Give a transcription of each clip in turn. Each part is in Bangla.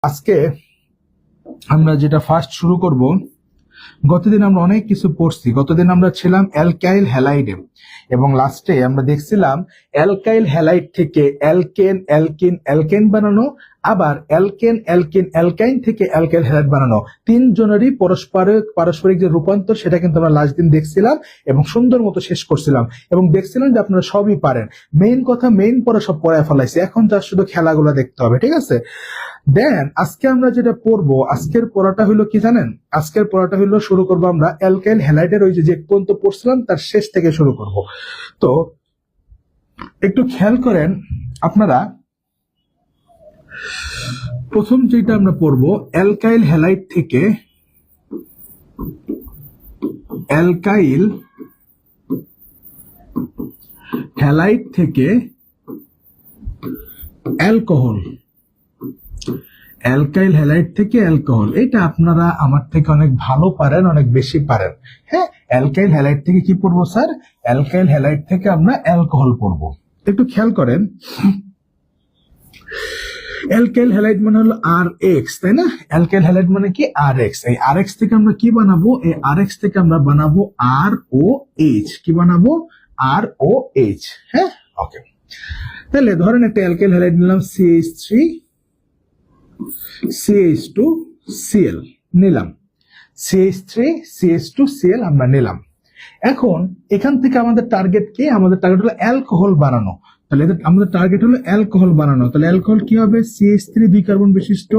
আজকে আমরা যেটা ফার্স্ট শুরু করব, গতদিন আমরা অনেক কিছু পড়ছি। গতদিন আমরা ছিলাম অ্যালকাইল হ্যালাইডে এবং লাস্টে আমরা দেখছিলাম অ্যালকাইল হ্যালাইড থেকে অ্যালকেন অ্যালকিন অ্যালকেন বানানো, আবার অ্যালকেন অ্যালকিন অ্যালকাইন থেকে অ্যালকাইল হ্যালাইড বানানো। তিনজনেরই পারস্পরিক যে রূপান্তর সেটা কিন্তু আমরা লাস্ট দিন দেখছিলাম এবং সুন্দর মতো শেষ করছিলাম এবং দেখছিলাম যে আপনারা সবই পারেন। মেইন কথা মেইন পড়া সব পড়ায় ফেলাইছে, এখন তার শুধু খেলাগুলো দেখতে হবে, ঠিক আছে? দেন আজকে আমরা যেটা পড়বো, আজকের পড়াটা হলো কি জানেন? আজকের পড়াটা হলো শুরু করবো আমরা অ্যালকাইল হ্যালাইডের ওই যে পর্যন্ত পড়ছিলাম তার শেষ থেকে শুরু করব। তো একটু খেয়াল করেন আপনারা, প্রথম যেটা আমরা পড়বো অ্যালকাইল হ্যালাইড থেকে অ্যালকাইল হ্যালাইড থেকে অ্যালকোহল, অ্যালকাইল হ্যালাইড থেকে অ্যালকোহল। এটা আপনারা আমার থেকে অনেক ভালো পারেন, অনেক বেশি পারেন। হ্যাঁ, অ্যালকাইল হ্যালাইড থেকে কি পড়বো স্যার? অ্যালকাইল হ্যালাইড থেকে আমরা অ্যালকোহল পড়বো। একটু খেয়াল করেন, অ্যালকাইল হ্যালাইড মানে হলো আর এক্স, তাই না? অ্যালকাইল হ্যালাইড মানে কি? আর এক্স। এই আর এক্স থেকে আমরা কি বানাবো? এই আর এক্স থেকে আমরা বানাবো আর ও এইচ। কি বানাবো? আর ও এইচ। হ্যাঁ, ওকে। তাহলে ধরেন একটা অ্যালকাইল হ্যালাইড নিলাম CH3 CH2Cl নিলাম, CH3 CH2Cl আমরা নিলাম। এখন এখান থেকে আমাদের টার্গেট কি? আমাদের টার্গেট হলো অ্যালকোহল বানানো। তাহলে আমাদের টার্গেট হলো অ্যালকোহল বানানো। তাহলে অ্যালকোহল কি হবে? CH3 2 কার্বন বিশিষ্ট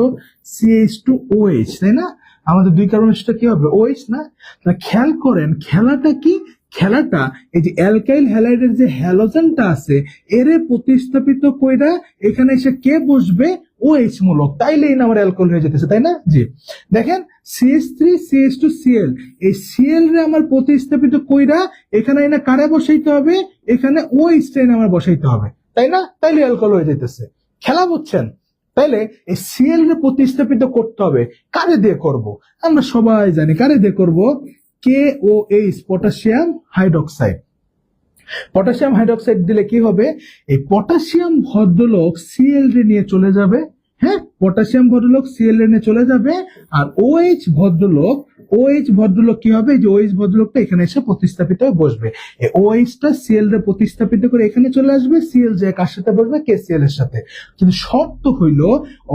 CH2OH, তাই না? আমাদের 2 কার্বন বিশিষ্ট কি হবে? OH না? তাহলে খেয়াল করেন খেলাটা কি? খেলাটা এই যে অ্যালকাইল হ্যালাইডের যে হ্যালোজেনটা আছে এরে প্রতিস্থাপিত কইরা এখানে এসে কে বসবে? OH মূলক। তাইলেই না আমার অ্যালকোহল হয়ে যেতেছে, তাই না? জি, দেখেন CH3 CH2Cl, এই Cl রে আমার প্রতিস্থাপিত কইরা এখানে এনে কারে বসাইতে হবে? এখানে OH টা এনে আমার বসাইতে হবে, তাই না? তাইলে অ্যালকোহল হয়ে যেতেছে। খেলা বুঝছেন? তাইলে এই Cl রে প্রতিস্থাপিত করতে হবে। কারে দিয়ে করব? আমরা সবাই জানি কারে দিয়ে করব। KOH, potassium hydroxide. Potassium hydroxide দিলে কি হবে? এই পটাশিয়াম ভদ্রলোক Cl রে নিয়ে চলে যাবে। হ্যাঁ, পটাশিয়াম ভদ্রলোক Cl রে নিয়ে চলে যাবে, আর OH ভদ্রলোক কি হবে? যে OH ভদ্রলোকটা এখানে এসে প্রতিস্থাপিত হয়ে বসবে। এই OH টা Cl রে প্রতিস্থাপিত করে এখানে চলে আসবে, Cl যে কার সাথে বসবে? KCl এর সাথে। কিন্তু শর্ত হইল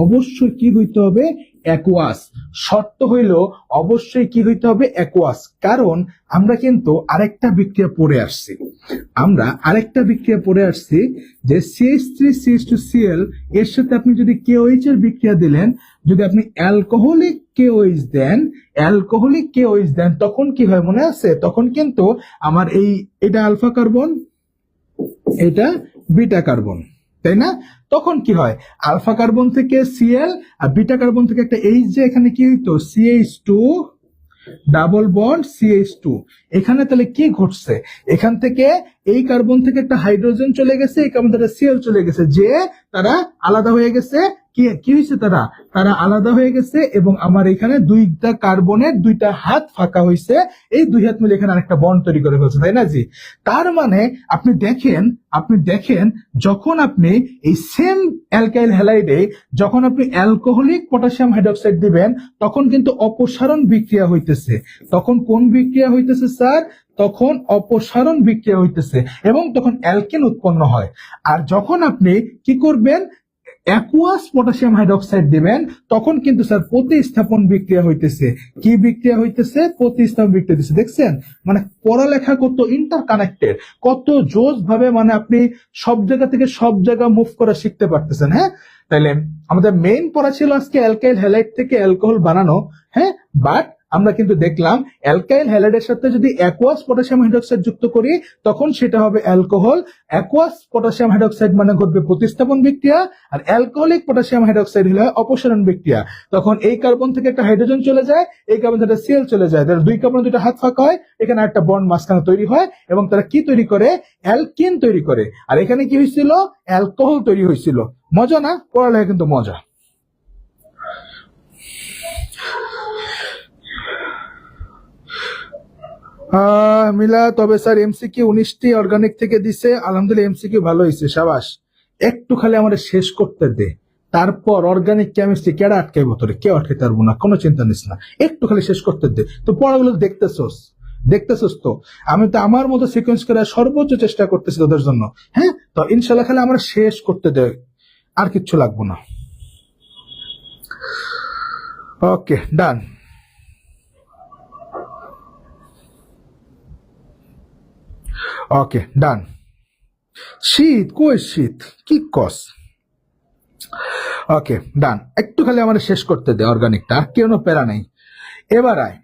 অবশ্যই কি হইতে হবে? অ্যাকুয়াস। শর্ত হইল অবশ্যই কি হইতে হবে? অ্যাকুয়াস। কারণ আমরা কিন্তু আরেকটা বিক্রিয়া পড়ে আসছি, যে CH3 CH2Cl এর সাথে আপনি যদি KOH এর বিক্রিয়া দিলেন, যদি আপনি অ্যালকোহলিক KOH দেন তখন কি হয় মনে আছে? তখন কিন্তু আমার এটা আলফা কার্বন, এটা বিটা কার্বন, তাই না? তখন কি হয়? আলফা কার্বন থেকে Cl আর বিটা কার্বন থেকে একটা H, যে এখানে কি হইতো? CH2 double bond CH2। এখানে তাহলে কি ঘটছে? এখান থেকে এই কার্বন থেকে একটা হাইড্রোজেন চলে গেছে, এই কার্বন থেকে Cl চলে গেছে, যে তারা আলাদা হয়ে গেছে। কি হয়েছে? তারা আলাদা হয়ে গেছে এবং আমার এখানে দুইটা কার্বনের দুইটা হাত ফাঁকা হয়েছে। এই দুই হাত মিলে এখানে আরেকটা বন্ড তৈরি করে ফেলছে, তাই না? জি, তার মানে আপনি দেখেন যখন আপনি এই সেম অ্যালকাইল হ্যালাইডে যখন আপনি অ্যালকোহলিক পটাশিয়াম হাইড্রোক্সাইড দিবেন তখন কিন্তু অপসারণ বিক্রিয়া হইতেছে। তখন কোন বিক্রিয়া হইতেছে স্যার? তখন অপসারণ বিক্রিয়া হইতেছে এবং তখন অ্যালকেন উৎপন্ন হয়। আর যখন আপনি কি করবেন? অ্যাকুয়াস পটাশিয়াম হাইড্রোক্সাইড দিবেন তখন কিন্তু স্যার প্রতিস্থাপন বিক্রিয়া হইতেছে। কি বিক্রিয়া হইতেছে? প্রতিস্থাপন বিক্রিয়া হইতেছে। দেখছেন মানে পড়ালেখা কত ইন্টারকানেক্টেড, কত জোস ভাবে মানে আপনি সব জায়গা থেকে সব জায়গা মুভ করা শিখতে পারতেছেন। হ্যাঁ, তাইলে আমাদের মেইন পড়া ছিল আজকে অ্যালকাইল হ্যালাইড থেকে অ্যালকোহল বানানো। হ্যাঁ, বাট আমরা কিন্তু দেখলাম অ্যালকাইল হ্যালাইডের সাথে যদি অ্যাকুয়াস পটাশিয়াম হাইড্রোক্সাইড যুক্ত করি তখন সেটা হবে অ্যালকোহল। অ্যাকুয়াস পটাশিয়াম হাইড্রোক্সাইড মানে ঘটবে প্রতিস্থাপন বিক্রিয়া, আর অ্যালকোহলিক পটাশিয়াম হাইড্রোক্সাইড হলো অপসারণ বিক্রিয়া। তখন এই কার্বন থেকে একটা হাইড্রোজেন চলে যায়, এই কার্বন থেকে Cl চলে যায়, তাহলে দুই কার্বন দুইটা হাত ফাঁকা হয়, এখানে একটা বন্ড মাঝখানে তৈরি হয় এবং তারা কি তৈরি করে? অ্যালকিন তৈরি করে। আর এখানে কি হয়েছিল? অ্যালকোহল তৈরি হয়েছিল। মজা না? পড়ালেখা কিন্তু মজা। মিলা, তবে স্যার এমসিকিউ 19টি অর্গানিক থেকে দিছে, আলহামদুলিল্লাহ এমসিকিউ ভালো হয়েছে, সাবাস। একটু খালি আমাদের শেষ করতে দে, তারপর অর্গানিক কেমিস্ট্রি কেডা আটকাইবো তোরে? কেউ আটকাইতে পারবো না, কোনো চিন্তা নিস না, একটু খালি শেষ করতে দে। তো পড়াগুলো দেখতেছোস তো, আমি তো আমার মতো সিকোয়েন্স করে সর্বোচ্চ চেষ্টা করতেছি তোদের জন্য। হ্যাঁ, তো ইনশাল্লাহ খালি আমরা শেষ করতে দে, আর কিচ্ছু লাগবো না। ওকে, ডান। ওকে, ডান। শীত কই শীত কি কস? ওকে, ডান। একটু খালি আমার শেষ করতে দে অর্গানিকটা, আর কেন প্যারা নেই। এবার আয়,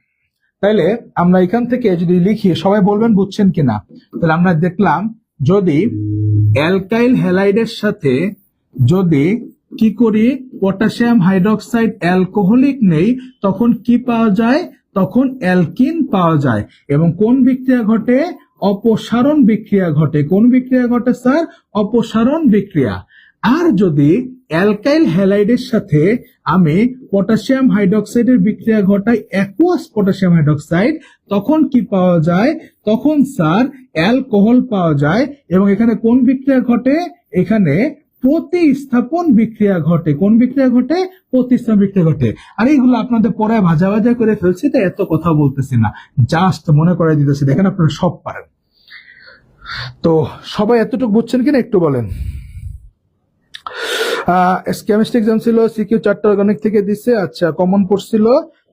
তাইলে আমরা এখান থেকে যদি লিখি, সবাই বলবেন বুঝছেন কিনা। তাহলে আমরা দেখলাম যদি অ্যালকাইল হ্যালাইডের সাথে যদি কি করি, পটাশিয়াম হাইড্রোক্সাইড অ্যালকোহলিক নেই, তখন কি পাওয়া যায়? তখন অ্যালকিন পাওয়া যায়। এবং কোন বিক্রিয়া ঘটে? অপসারণ বিক্রিয়া ঘটে। কোন বিক্রিয়া ঘটে স্যার? অপসারণ বিক্রিয়া। আর যদি অ্যালকাইল হ্যালাইডের সাথে আমি পটাশিয়াম হাইড্রোক্সাইডের বিক্রিয়া ঘটাই অ্যাকুয়াস পটাশিয়াম হাইড্রোক্সাইড, তখন কি পাওয়া যায়? তখন স্যার অ্যালকোহল পাওয়া যায়। এবং এখানে কোন বিক্রিয়া ঘটে? এখানে প্রতিস্থাপন বিক্রিয়া ঘটে। কোন বিক্রিয়া ঘটে? প্রতিস্থাপন বিক্রিয়া ঘটে। আর এইগুলো আপনাদের পরে ভাজা ভাজা করে ফেলছি, তাই এত কথা বলতেছি না, জাস্ট মনে করে দিতেছি, দেখেন আপনারা সব পারেন। তো সবাই এতটুকু বুঝছেন কিনা একটু বলেন। কেমিস্ট্রি এক্সাম ছিল, সিকিউ 4টা অর্গানিক থেকে দিছে, আচ্ছা কমন পড়ছিল।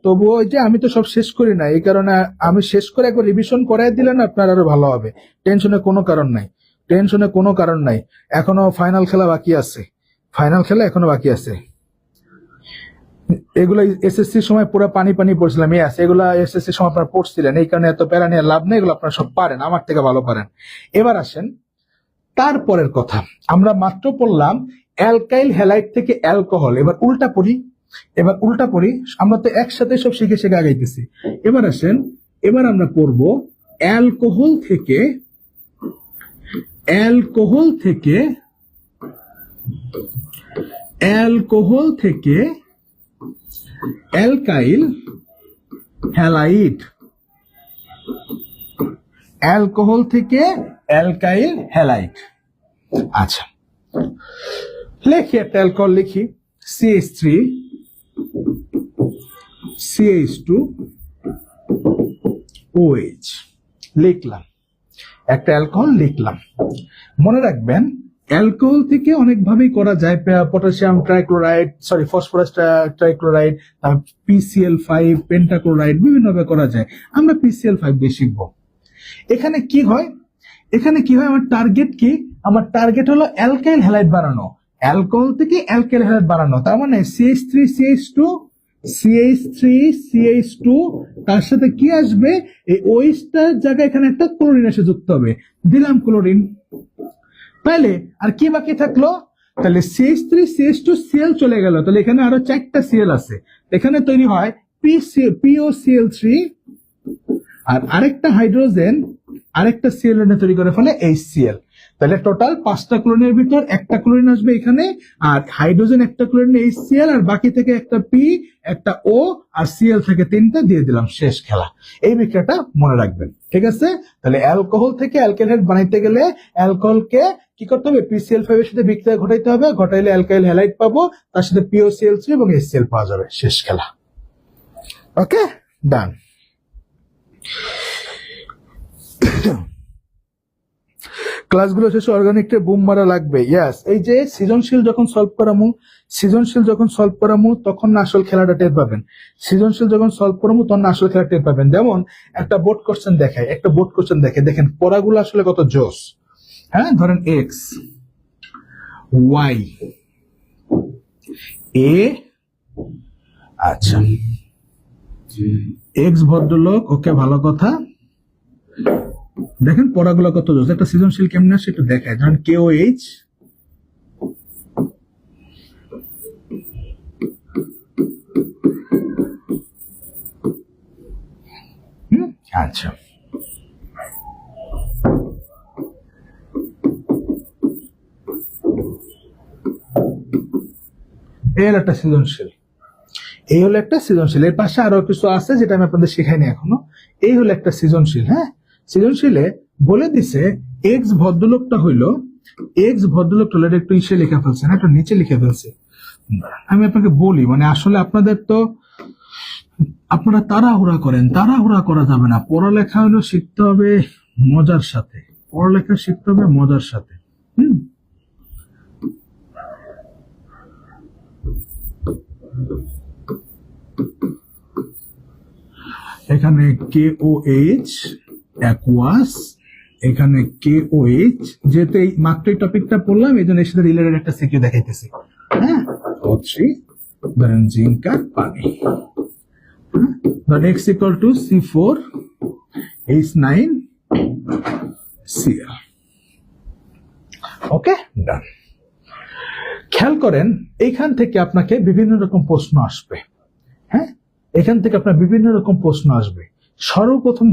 তবুও ওই যে আমি তো সব শেষ করি না, এই কারণে আমি শেষ করে একবার রিভিশন করাই দিলেন আপনার আরো ভালো হবে। টেনশনের কোনো কারণ নাই, এখনো ফাইনাল খেলা বাকি আছে, এখনো বাকি আছে। এগুলো এসএসসির সময় পুরো পানি পড়ছিলাম, এগুলা এসএসসির সময় আপনারা পড়ছিলেন, এই কারণে এত প্যারা নিয়ে লাভ নেই, এগুলো আপনারা সব পারেন, আমার থেকে ভালো পারেন। এবার আসেন তারপরের কথা, আমরা মাত্র পড়লাম অ্যালকাইল হ্যালাইড থেকে অ্যালকোহল। এবার উল্টা পড়ি, আমরা তো একসাথে সব শিখে আগাইতেছি। এবার আসেন, এবার আমরা পড়বো অ্যালকোহল থেকে অ্যালকাইল হ্যালাইড। আচ্ছা, লিখি একটা অ্যালকোহল, লিখি CH3 CH2 OH, লিখলাম একটা অ্যালকোহল লিখলাম। মনে রাখবেন অ্যালকোহল থেকে অনেকভাবেই করা যায়, potassium trichloride, phosphorus trichloride, PCl5, pentachloride, বিভিন্নভাবে করা যায়। আমরা PCl5 দিয়ে শিখবো। এখানে কি হয় আমার টার্গেট কি? আমার টার্গেট হলো অ্যালকাইল হ্যালাইড বানানো, অ্যালকোহল থেকে অ্যালকাইল হ্যালাইড বানানো। তার মানে CH3 CH2 তার সাথে কি আসবে? এই ওইটার জায়গায় এখানে একটা ক্লোরিন এসে যুক্ত হবে, দিলাম ক্লোরিন। তাহলে আর কি বাকি থাকলো? তাহলে CH3 CH2 Cl চলে গেল, তাহলে এখানে আরো 4টা Cl আছে, এখানে তৈরি হয় POCl3, আর আরেকটা হাইড্রোজেন আরেকটা Cl তৈরি করে ফেলে HCl। তাহলে টোটাল 5টা ক্লোরিনের ভিতর একটা ক্লোরিন আসবে এখানে, আর হাইড্রোজেন একটা ক্লোরিন HCl, আর বাকি থেকে একটা P, একটা O, আর Cl থেকে 3টা দিয়ে দিলাম, শেষ খেলা। এই বিক্রিয়াটা মনে রাখবেন, ঠিক আছে? তাহলে অ্যালকোহল থেকে অ্যালকাইল হ্যালাইড বানাইতে গেলে অ্যালকোহলকে কি করতে হবে? PCl5 এর সাথে বিক্রিয়া ঘটাইতে হবে, ঘটাইলে অ্যালকাইল হ্যালাইড পাবো, তার সাথে POCl3 এবং HCl পাওয়া যাবে, শেষ খেলা। ওকে, ডান। ক্লাসগুলো শেষে অর্গানিকটা বুম মারা লাগবে। ইয়াস, এই যে সৃজনশীল যখন সলভ করামু তখন না আসল খেলাটা টের পাবেন। যেমন একটা বোর্ড কোশ্চেন দেখে, দেখেন পড়াগুলো আসলে কত জোস। হ্যাঁ, ধরেন X Y A, আচ্ছা X ভদ্রলোক, ওকে, ভালো কথা। দেখেন পড়াগুলো কত জোস, একটা সৃজনশীল কেমন আসে একটু দেখায়। ধরেন KOH, আচ্ছা এই হলো একটা সৃজনশীল, এর পাশে আরো কিছু আছে যেটা আমি আপনাদের শেখাইনি এখনো। এই হলো একটা সৃজনশীল। হ্যাঁ, সৃজনশীলে বলে দিছে X ভদ্রলোকটা হইলো, একটু ইসে লিখে ফেলছে না, একটু নিচে লিখে ফেলছে। আমি আপনাকে বলি, মানে আসলে আপনাদের তো আপনারা তাড়াহুড়া করেন, তাড়াহুড়া করা যাবে না। পড়ালেখা হলো শিখতে হবে মজার সাথে, পড়ালেখা শিখতে হবে মজার সাথে। হুম, এখানে KOH অ্যাকুয়াস, এখানে KOH, যেহেতু এই মাত্র এই টপিকটা পড়লাম এই জন্য এর সাথে রিলেটেড একটা সিকিউ দেখাইতেছি। হ্যাঁ, O3 ধরেন জিঙ্ক আর পানি, X equal to C4H9Cl। ওকে, ডান। খেয়াল করেন এইখান থেকে আপনাকে বিভিন্ন রকম প্রশ্ন আসবে। হ্যাঁ, এখান থেকে আপনার বিভিন্ন রকম প্রশ্ন আসবে। সর্বপ্রথম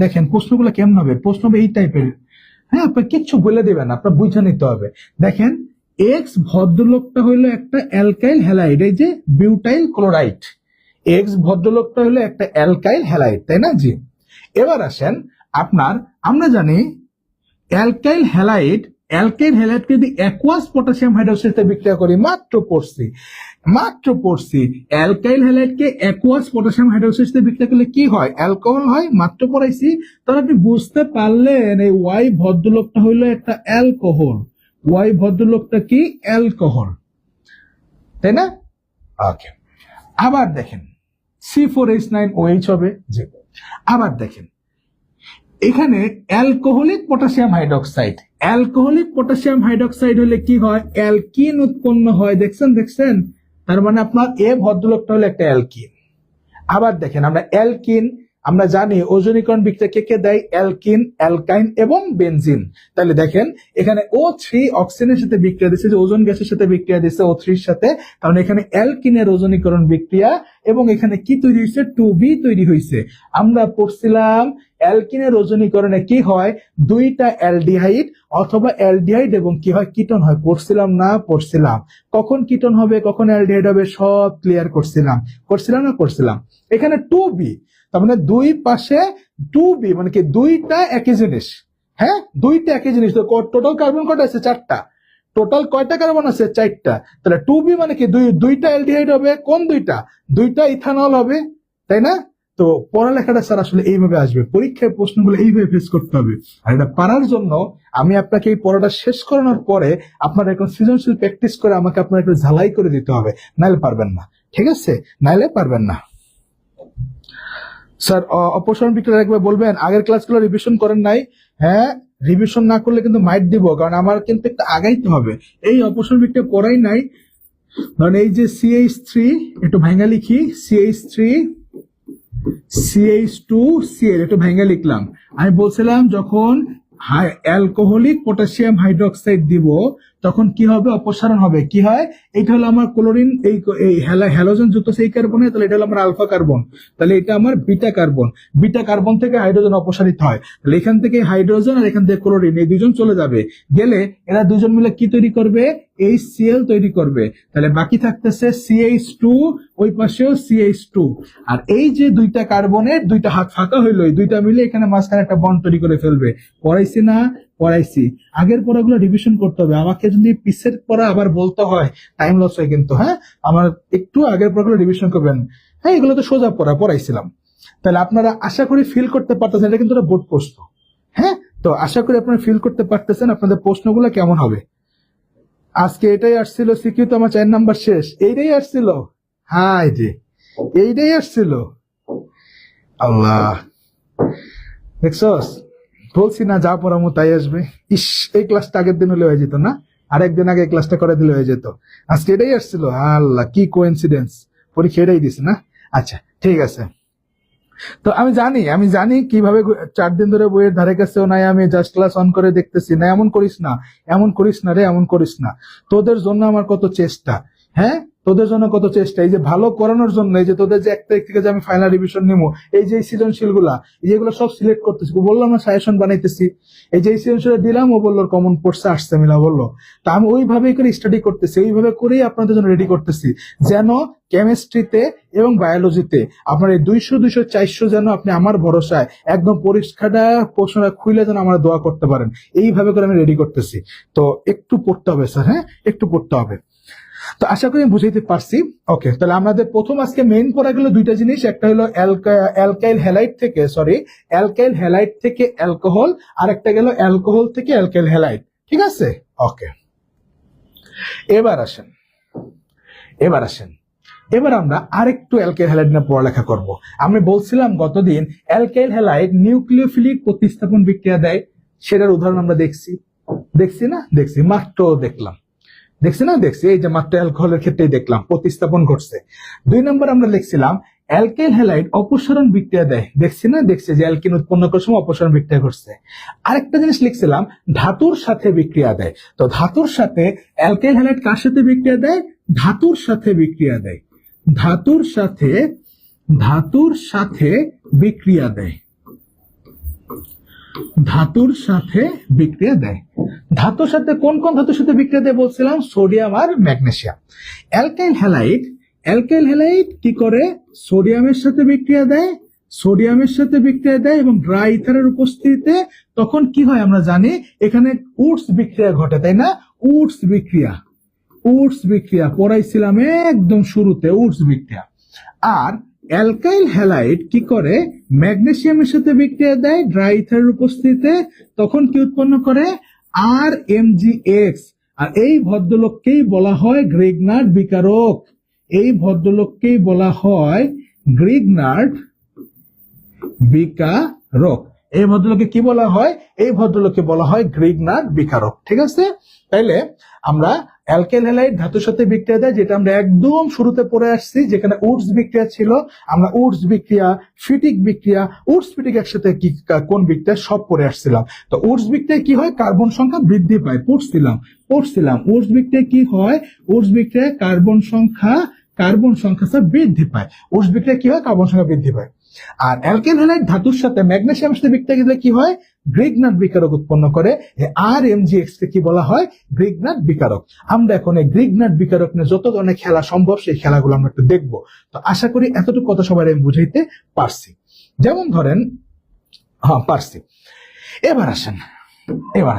দেখেন প্রশ্নগুলো কেমন হবে। প্রশ্ন হবে এই টাইপের। হ্যাঁ, আপনার কিচ্ছু বলে দেবেন, আপনার বুঝে নিতে হবে। দেখেন, এক্স ভদ্রলোকটা হইলো একটা অ্যালকাইল হ্যালাইড, এই যে বিউটাইল ক্লোরাইড। এক্স ভদ্রলোকটা হলো একটা অ্যালকাইল হ্যালাইড, তাই না? জি। এবার আসেন আপনার, আমরা জানি অ্যালকাইল হ্যালাইড যদি অ্যাকুয়াস পটাশিয়াম হাইড্রোক্সাইড সাথে বিক্রিয়া করি, মাত্র পড়ছি অ্যালকাইল হ্যালাইডকে অ্যাকুয়াস পটাশিয়াম হাইড্রোক্সাইড সাথে বিক্রিয়া করলে কি হয়? অ্যালকোহল হয়, মাত্র পড়াইছি। তাহলে আপনি বুঝতে পারলেন এই ওয়াই ভদ্রলোকটা হইলো একটা অ্যালকোহল, ওয়াই ভদ্রলোকটা কি? অ্যালকোহল, তাই না? ওকে, আবার দেখেন C4H9OH হবে যে। আবার দেখেন এখানে অ্যালকোহলিক পটাশিয়াম হাইড্রোক্সাইড হলে কি হয়? অ্যালকিন উৎপন্ন হয়। দেখছেন, তার মানে আপনার এ ভদ্রলোকটা হলো একটা অ্যালকিন। আবার দেখেন, আমরা অ্যালকিন, আমরা জানি ওজনীকরণ বিক্রিয়া কে কে দেয়? অ্যালকিন, অ্যালকাইন এবং বেনজিন। তাহলে দেখেন এখানে O3 অক্সিজেনের সাথে বিক্রিয়া দিচ্ছে, যে ওজোন গ্যাসের সাথে বিক্রিয়া দিচ্ছে O3 এর সাথে, কারণ এখানে অ্যালকিনের ওজনীকরণ বিক্রিয়া, এবং এখানে কি তৈরি হয়েছে? 2B তৈরি হয়েছে। আমরা পড়ছিলাম অ্যালকিনের ওজনীকরণে কি হয়? দুইটা অ্যালডিহাইড অথবা অ্যালডিহাইড এবং কি হয়? কিটোন হয়। পড়ছিলাম না? পড়ছিলাম। কখন কিটোন হবে, কখন অ্যালডিহাইড হবে, সব ক্লিয়ার করছিলাম। এখানে 2B, তার মানে দুই পাশে 2B, মানে কি দুইটা একই জিনিস। হ্যাঁ, দুইটা একই জিনিস। টোটাল কার্বন কয়টা আছে? 4টা। টোটাল কয়টা কার্বন আছে? 4টা। তাহলে 2B মানে কি দুইটা অ্যালডিহাইড হবে। কোন দুইটা ইথানল হবে, তাই না? তো পড়ালেখাটা স্যার আসলে এইভাবে আসবে, পরীক্ষায় প্রশ্নগুলো এইভাবে ফেস করতে হবে। আর এটা পারার জন্য আমি আপনাকে এই পড়াটা শেষ করানোর পরে আপনার এখন সৃজনশীল প্র্যাকটিস করে আমাকে আপনার একটু ঝালাই করে দিতে হবে, নাইলে পারবেন না। ঠিক আছে, নাইলে পারবেন না। স্যার অপসারণ বিক্রিয়া একবার বলবেন, আগের ক্লাসগুলো রিভিশন করেন নাই? হ্যাঁ, রিভিশন না করলে কিন্তু মাইট দিব, কারণ আমার কিন্তু একটা আগাইতে হবে। এই অপসারণ বিক্রিয়া পড়াই নাই, কারণ এই যে CH3 একটু ভাঙা লিখি, CH2Cl একটু ভাঙা লিখলাম। আমি বলছিলাম যখন অ্যালকোহলিক পটাশিয়াম হাইড্রোক্সাইড দিব তখন কি হবে? অপসারণ হবে। কি হয়? এটা হলো আমার ক্লোরিন, এই হ্যালোজেন যুক্ত সেই কার্বনে, তাহলে এটা হলো আমার আলফা কার্বন, তাহলে এটা আমার বিটা কার্বন থেকে হাইড্রোজেন অপসারিত হয়। তাহলে এখান থেকে হাইড্রোজেন আর এখান থেকে ক্লোরিন, এই দুজন চলে যাবে, গেলে এরা দুজন মিলে কি তৈরি করবে? HCl তৈরি করবে। তাহলে বাকি থাকতেছে CH2, ওই পাশেও CH2, আর এই যে দুইটা কার্বনের দুইটা হাত ফাঁকা হইলো, এই দুইটা মিলে এখানে মাঝখানে একটা বন্ড তৈরি করে ফেলবে। পড়াইছি না? পড়াইছি। আগের পড়াগুলো রিভিশন করতে হবে। আমাকে যদি পিসের পড়া আবার বলতে হয় টাইম লস হয় কিন্তু। হ্যাঁ, আমার একটু আগের পড়াগুলো রিভিশন করবেন। হ্যাঁ, এগুলো তো সোজা পড়াইছিলাম। তাহলে আপনারা আশা করি ফিল করতে পারতেছেন, এটা কিন্তু বোর্ড প্রশ্ন। হ্যাঁ, তো আশা করি আপনারা ফিল করতে পারতেছেন আপনাদের প্রশ্নগুলো কেমন হবে। আজকে এটাই আসছিল সিকিউ, তো আমার 4 নাম্বার শেষ। এইটাই আসছিল, হ্যাঁ জি, এইটাই আসছিল। আল্লাহ, দেখছস, বলছি না যা পড়ামো তাই আসবে। ইস, এই ক্লাসটা আগের দিন হলে হয়ে যেত না? আরেকদিন আগে ক্লাসটা করে দিলে হয়ে যেত। আজকে এটাই আসছিল। আল্লাহ, কি কোইন্সিডেন্স, পরীক্ষা এটাই দিছে না? আচ্ছা, ঠিক আছে। তো আমি জানি কিভাবে 4 দিন ধরে বইয়ের ধারে কাছেও নাই, আমি জাস্ট ক্লাস অন করে দেখতেছি না। এমন করিস না রে, এমন করিস না। তোদের জন্য আমার কত চেষ্টা, হ্যাঁ, তোদের জন্য কত চেষ্টা, এই যে ভালো করানোর জন্য, এই যে তোদের যে 1 তারিখ থেকে যে আমি ফাইনাল রিভিশন নিবো, এই যে সৃজনশীল গুলা, যেগুলো সব সিলেক্ট করতেছি, বললাম না সাজেশন বানাইতেছি, এই যে সৃজনশীল দিলাম, ও বললো কমন পড়ছে আসছে মিলা বললো, তা আমি ওইভাবেই করে স্টাডি করতেছি, ওইভাবে করেই আপনাদের জন্য রেডি করতেছি, যেন কেমিস্ট্রিতে এবং বায়োলজিতে আপনার এই 200, 400 যেন আপনি আমার ভরসায় একদম পরীক্ষাটা প্রশ্নটা খুলে যেন আমরা দোয়া করতে পারেন। এইভাবে করে আমি রেডি করতেছি। তো একটু পড়তে হবে স্যার, হ্যাঁ, একটু পড়তে হবে। তো আশা করি আমি বুঝাইতে পারছি। ওকে, তাহলে আমাদের প্রথম আজকে মেইন পড়া গেল দুইটা জিনিস, একটা হলো অ্যালকাইল হ্যালাইড থেকে অ্যালকোহল, আর একটা গেল অ্যালকোহল থেকে অ্যালকাইল হ্যালাইড। ঠিক আছে, ওকে। এবার আসেন এবার আমরা আরেকটু অ্যালকাইল হ্যালাইড নিয়ে পড়ালেখা করব। আমি বলছিলাম গতদিন অ্যালকাইল হ্যালাইড নিউক্লিওফিলিক প্রতিস্থাপন বিক্রিয়া দেয়, সেটার উদাহরণ আমরা দেখছি মাত্র দেখছি এই যে মাত্র অ্যালকোহলের ক্ষেত্রেই দেখলাম প্রতিস্থাপন ঘটছে। 2 নম্বর আমরা লিখছিলাম অ্যালকাইল হ্যালাইড অপসারণ বিক্রিয়া দেয়, দেখছি যে অ্যালকিন উৎপন্ন করার সময় অপসারণ বিক্রিয়া ঘটছে। আরেকটা জিনিস লিখছিলাম ধাতুর সাথে বিক্রিয়া দেয়। তো ধাতুর সাথে অ্যালকাইল হ্যালাইড কার সাথে বিক্রিয়া দেয়? ধাতুর সাথে বিক্রিয়া দেয়। ধাতুর সাথে বিক্রিয়া দেয়। ধাতুর সাথে কোন ধাতুর সাথে বিক্রিয়া দেয় বলছিলাম? সোডিয়াম আর ম্যাগনেসিয়াম। অ্যালকাইল হ্যালাইড কি করে? সোডিয়ামের সাথে বিক্রিয়া দেয় এবং ড্রাই ইথারের উপস্থিতিতে তখন কি হয় আমরা জানি, এখানে উডস বিক্রিয়া ঘটে, তাই না? উডস বিক্রিয়া পড়াইছিলাম একদম শুরুতে, উডস বিক্রিয়া। আর অ্যালকাইল হ্যালাইড কি করে? ম্যাগনেসিয়ামের সাথে বিক্রিয়া দেয় ড্রাই ইথারের উপস্থিতিতে, তখন কি উৎপন্ন করে? RMgX। আর এই ভদ্রলোককেই বলা হয় গ্রিগনার্ড বিকারক। এই ভদ্রলোককে বলা হয় গ্রিগনার্ড বিকারক। ঠিক আছে, তাইলে আমরা অ্যালকাইল হ্যালাইড ধাতুর সাথে বিক্রিয়া দেয়, যেটা আমরা একদম শুরুতে পড়ে আসছি, যেখানে উডস বিক্রিয়া ছিল। আমরা উডস বিক্রিয়া, ফিটিক বিক্রিয়া, উডস ফিটিক একসাথে কি কোন বিক্রিয়া সব পড়ে আসছিলাম। তো উডস বিক্রিয়ায় কি হয়? কার্বন সংখ্যা বৃদ্ধি পায়, পড়ছিলাম। উডস বিক্রিয়ায় কি হয়? উডস বিক্রিয়ায় কার্বন সংখ্যা বৃদ্ধি পায়। উডস বিক্রিয়ায় কি হয়? কার্বন সংখ্যা বৃদ্ধি পায়। আর অ্যালকাইল হ্যালাইড ধাতুর সাথে ম্যাগনেসিয়ামের সাথে বিক্রিয়া দিলে কি হয়? গ্রিগনার্ড বিকারক উৎপন্ন করে। RMgX কে কি বলা হয়? গ্রিগনার্ড বিকারক। আমরা এখন এই গ্রিগনার্ড বিকারক নিয়ে যত ধরনের খেলা সম্ভব সেই খেলাগুলো আমরা একটু দেখবো। তো আশা করি এতটুকু কথা সবাই আমি বুঝাইতে পারছি। যেমন ধরেন, পারছি। এবার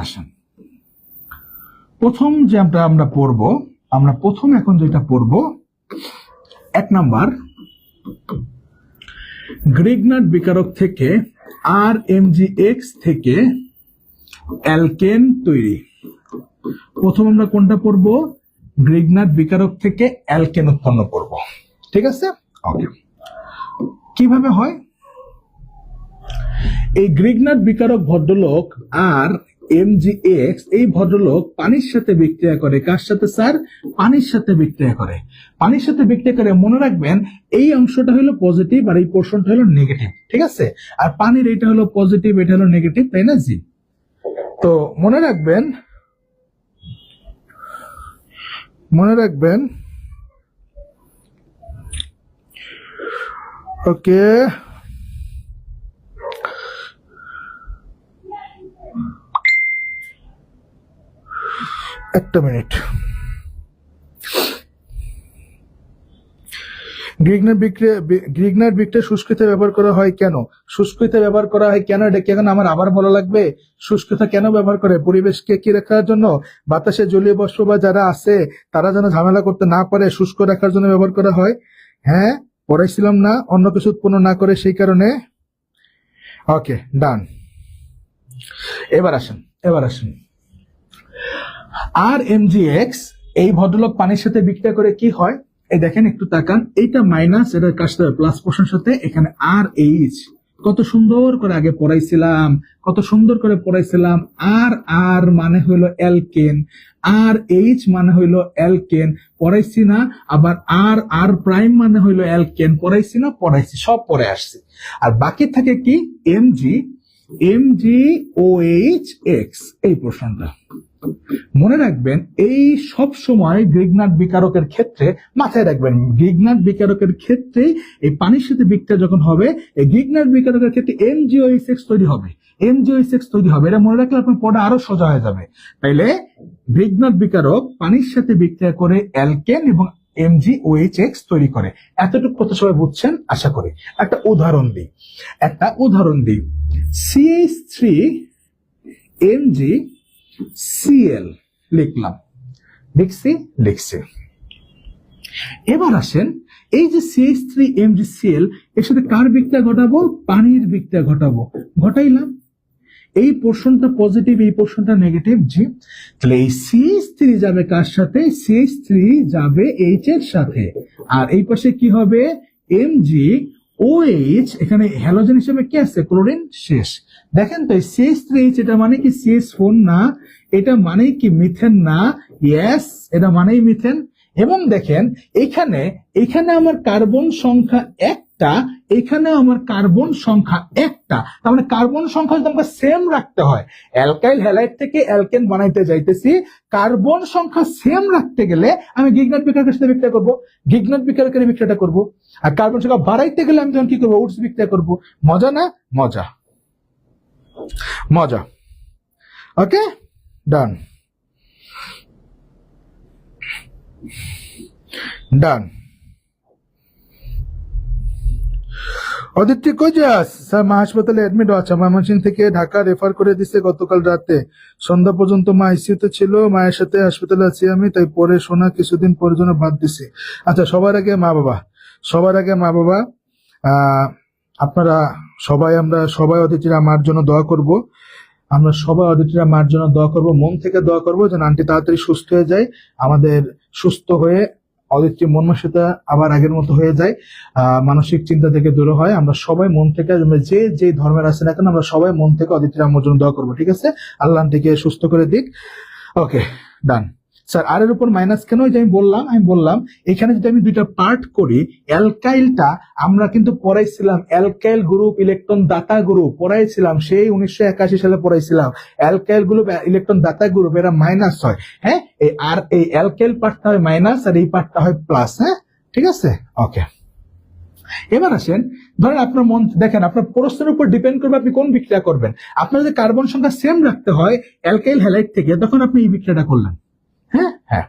আসেন প্রথম যে আমরা পড়বো, এখন যেটা পড়বো, 1 নাম্বার গ্রিগনার্ড বিকারক থেকে RMgX থেকে অ্যালকেন তৈরি। প্রথম আমরা কোনটা পড়বো? গ্রিগনার্ড বিকারক থেকে অ্যালকেন উৎপন্ন করব। ঠিক আছে, ওকে। কিভাবে হয়? এই গ্রিগনার্ড বিকারক ভদ্রলোক RMgX, এই ভদ্রলোক পানির সাথে বিক্রিয়া করে। কার সাথে স্যার? পানির সাথে বিক্রিয়া করে। মনে রাখবেন এই অংশটা হলো পজিটিভ আর এই পোর্শনটা হলো নেগেটিভ। ঠিক আছে, আর পানির এটা হলো পজিটিভ, এটা হলো নেগেটিভ, তাই না জি? তো মনে রাখবেন ওকে। একটা মিনিট। গ্রিগনার্ড বিক্রিয়া শুষ্কতা ব্যবহার করা হয় কেন? এটা কি এখন আমার আবার বলা লাগবে? শুষ্কতা কেন ব্যবহার করে? পরিবেশকে কি রাখার জন্য? বাতাসে জলীয় বাষ্প বা যারা আছে তারা যেন ঝামেলা করতে না পারে, শুষ্ক রাখার জন্য ব্যবহার করা হয়। হ্যাঁ, পড়াইছিলাম না? অন্য কিছু উৎপন্ন না করে, সেই কারণে। ওকে, ডান। এবার আসেন RMgX, এই ভদ্রলোক পানির সাথে বিক্রিয়া করে কি হয়? এই দেখেন, একটু তাকান, এইটা মাইনাস, এটা কার সাথে? প্লাস পোর্শন সাথে। এখানে RH, কত সুন্দর করে আগে পড়াইছিলাম। আর মানে হইলো অ্যালকেন, RH মানে হইলো অ্যালকেন, পড়াইছি না? আবার আর প্রাইম মানে হইলো অ্যালকেন, পড়াইছি না? পড়াইছি, সব পড়ে আসছি। আর বাকি থাকে কি? MgOH, এই পোর্শনটা। মনে রাখবেন, এই সব সময় গ্রিগনার্ড বিকারকের ক্ষেত্রে মাথায় রাখবেন, গ্রিগনার্ড বিকারকের ক্ষেত্রে এই পানির সাথে বিক্রিয়া যখন হবে, এই গ্রিগনার্ড বিকারকের ক্ষেত্রে MgOH তৈরি হবে। এটা মনে রাখলে আপনার পড়া আরো সোজা হয়ে যাবে। তাইলে গ্রিগনার্ড বিকারক পানির সাথে বিক্রিয়া করে অ্যালকেন এবং MgOH তৈরি করে। এতটুকু কথা সবাই বুঝছেন আশা করি। একটা উদাহরণ দিই। CH3MgCl লিখছি। এবার আসেন এই যে CH3MgCl এর সাথে কার বিক্রিয়া ঘটাবো, পানির বিক্রিয়া ঘটাবো, ঘটাইলাম। এই পোর্শনটা পজিটিভ, এই পোর্শনটা নেগেটিভ, জি। তাহলে এই CH3 যাবে কার সাথে, CH3 যাবে H এর সাথে, আর এই পাশে কি হবে, MgOH, এখানে হ্যালোজেন হিসেবে কি আছে, ক্লোরিন, শেষ। দেখেন তো CH3H এটা মানে কি CH4 না, এটা মানে কি মিথেন না, ইয়েস এটা মানেই মিথেন। এবং দেখেন এখানে আমার কার্বন সংখ্যা একটা, এখানে আমার কার্বন সংখ্যা একটা, তার মানে কার্বন সংখ্যা যদি আমাকে সেম রাখতে হয়, অ্যালকাইল হ্যালাইড থেকে অ্যালকেন বানাইতে যাইতেছি, কার্বন সংখ্যা সেম রাখতে গেলে আমি গিগনাট বিক্রিয়ার সাথে বিক্রিয়া করবো, গিগনাট বিক্রিয়ার বিক্রিয়াটা করবো। আর কার্বন সংখ্যা বাড়াইতে গেলে আমি তখন কি করবো, উডস বিক্রিয়া করবো। মজা না, মজা মজা। ওকে, ডান ডান। অদিতি কই যাস? স্যার মা হাসপাতালে অ্যাডমিট আছে, ময়মনসিংহ থেকে ঢাকা রেফার করে দিছে গতকাল রাতে, সন্ধ্যা পর্যন্ত মা আইসিইউতে ছিল, মায়ের সাথে হাসপাতালে আছি আমি, তাই পরে শোনা কিছুদিন পরের জন্য বাদ দিছি। আচ্ছা, সবার আগে মা বাবা আপনারা সবাই, আমরা সবাই অদিতিরা মার জন্য দোয়া করব, আমরা সবাই অদিতিরা মার জন্য দোয়া করব, মন থেকে দোয়া করব যেন আন্টি তাড়াতাড়ি সুস্থ হয়ে যায়, আমাদের সুস্থ হয়ে অদিতি মন মানসিকতা আবার আগের মতো হয়ে যায়, মানসিক চিন্তা থেকে দূরে হয়। আমরা সবাই মন থেকে, যে ধর্মের আছে না কেন, আমরা সবাই মন থেকে অদিতির আম্মুর জন্য দোয়া করবো, ঠিক আছে? আল্লাহ আন্টিকে সুস্থ করে দিক। ওকে, ডান। স্যার আর এর উপর মাইনাস কেন, যে আমি বললাম এখানে যদি আমি দুইটা পার্ট করি, অ্যালকাইলটা আমরা কিন্তু পড়াইছিলাম, অ্যালকাইল গ্রুপ ইলেকট্রন দাতা গ্রুপ পড়াইছিলাম, সেই 1981 সালে পড়াইছিলাম। অ্যালকাইল গ্রুপ ইলেকট্রন দাতা গ্রুপ এরা মাইনাস হয়, হ্যাঁ, আর এই অ্যালকাইল পার্টটা হয় মাইনাস আর এই পার্টটা হয় প্লাস, হ্যাঁ, ঠিক আছে? ওকে, এবার আসেন, ধরেন আপনার মন, দেখেন আপনার প্রশ্নের উপর ডিপেন্ড করবে আপনি কোন বিক্রিয়া করবেন। আপনার যদি কার্বন সংখ্যা সেম রাখতে হয় অ্যালকাইল হ্যালাইড থেকে, তখন আপনি এই বিক্রিয়াটা করলেন, হ্যাঁ হ্যাঁ।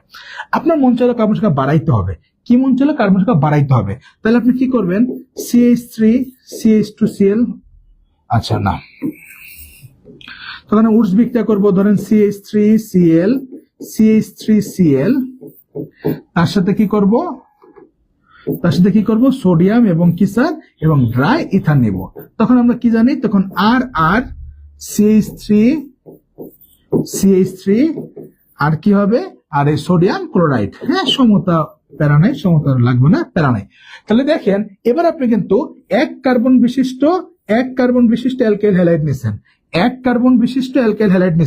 আপনার মন চাইলে কার্বন সংখ্যা বাড়াইতে হবে, কি মন চাইলে কার্বন সংখ্যা বাড়াইতে হবে, তাহলে আপনি কি করবেন, CH3 CH2Cl, আচ্ছা না, তখন উডস বিক্রিয়া করবো, ধরেন CH3Cl CH3Cl, তার সাথে কি করব, সোডিয়াম এবং কি স্যার, এবং ড্রাই ইথার নিব। তখন আমরা কি জানি, তখন আর CH3 আর কি হবে, আর এই সোডিয়াম ক্লোরাইড, হ্যাঁ, সমতা, প্যারা নাই, সমতা লাগবে না, প্যারা নাই। তাহলে দেখেন এবার আপনি কিন্তু এক কার্বন বিশিষ্ট অ্যালকাইল হ্যালাইড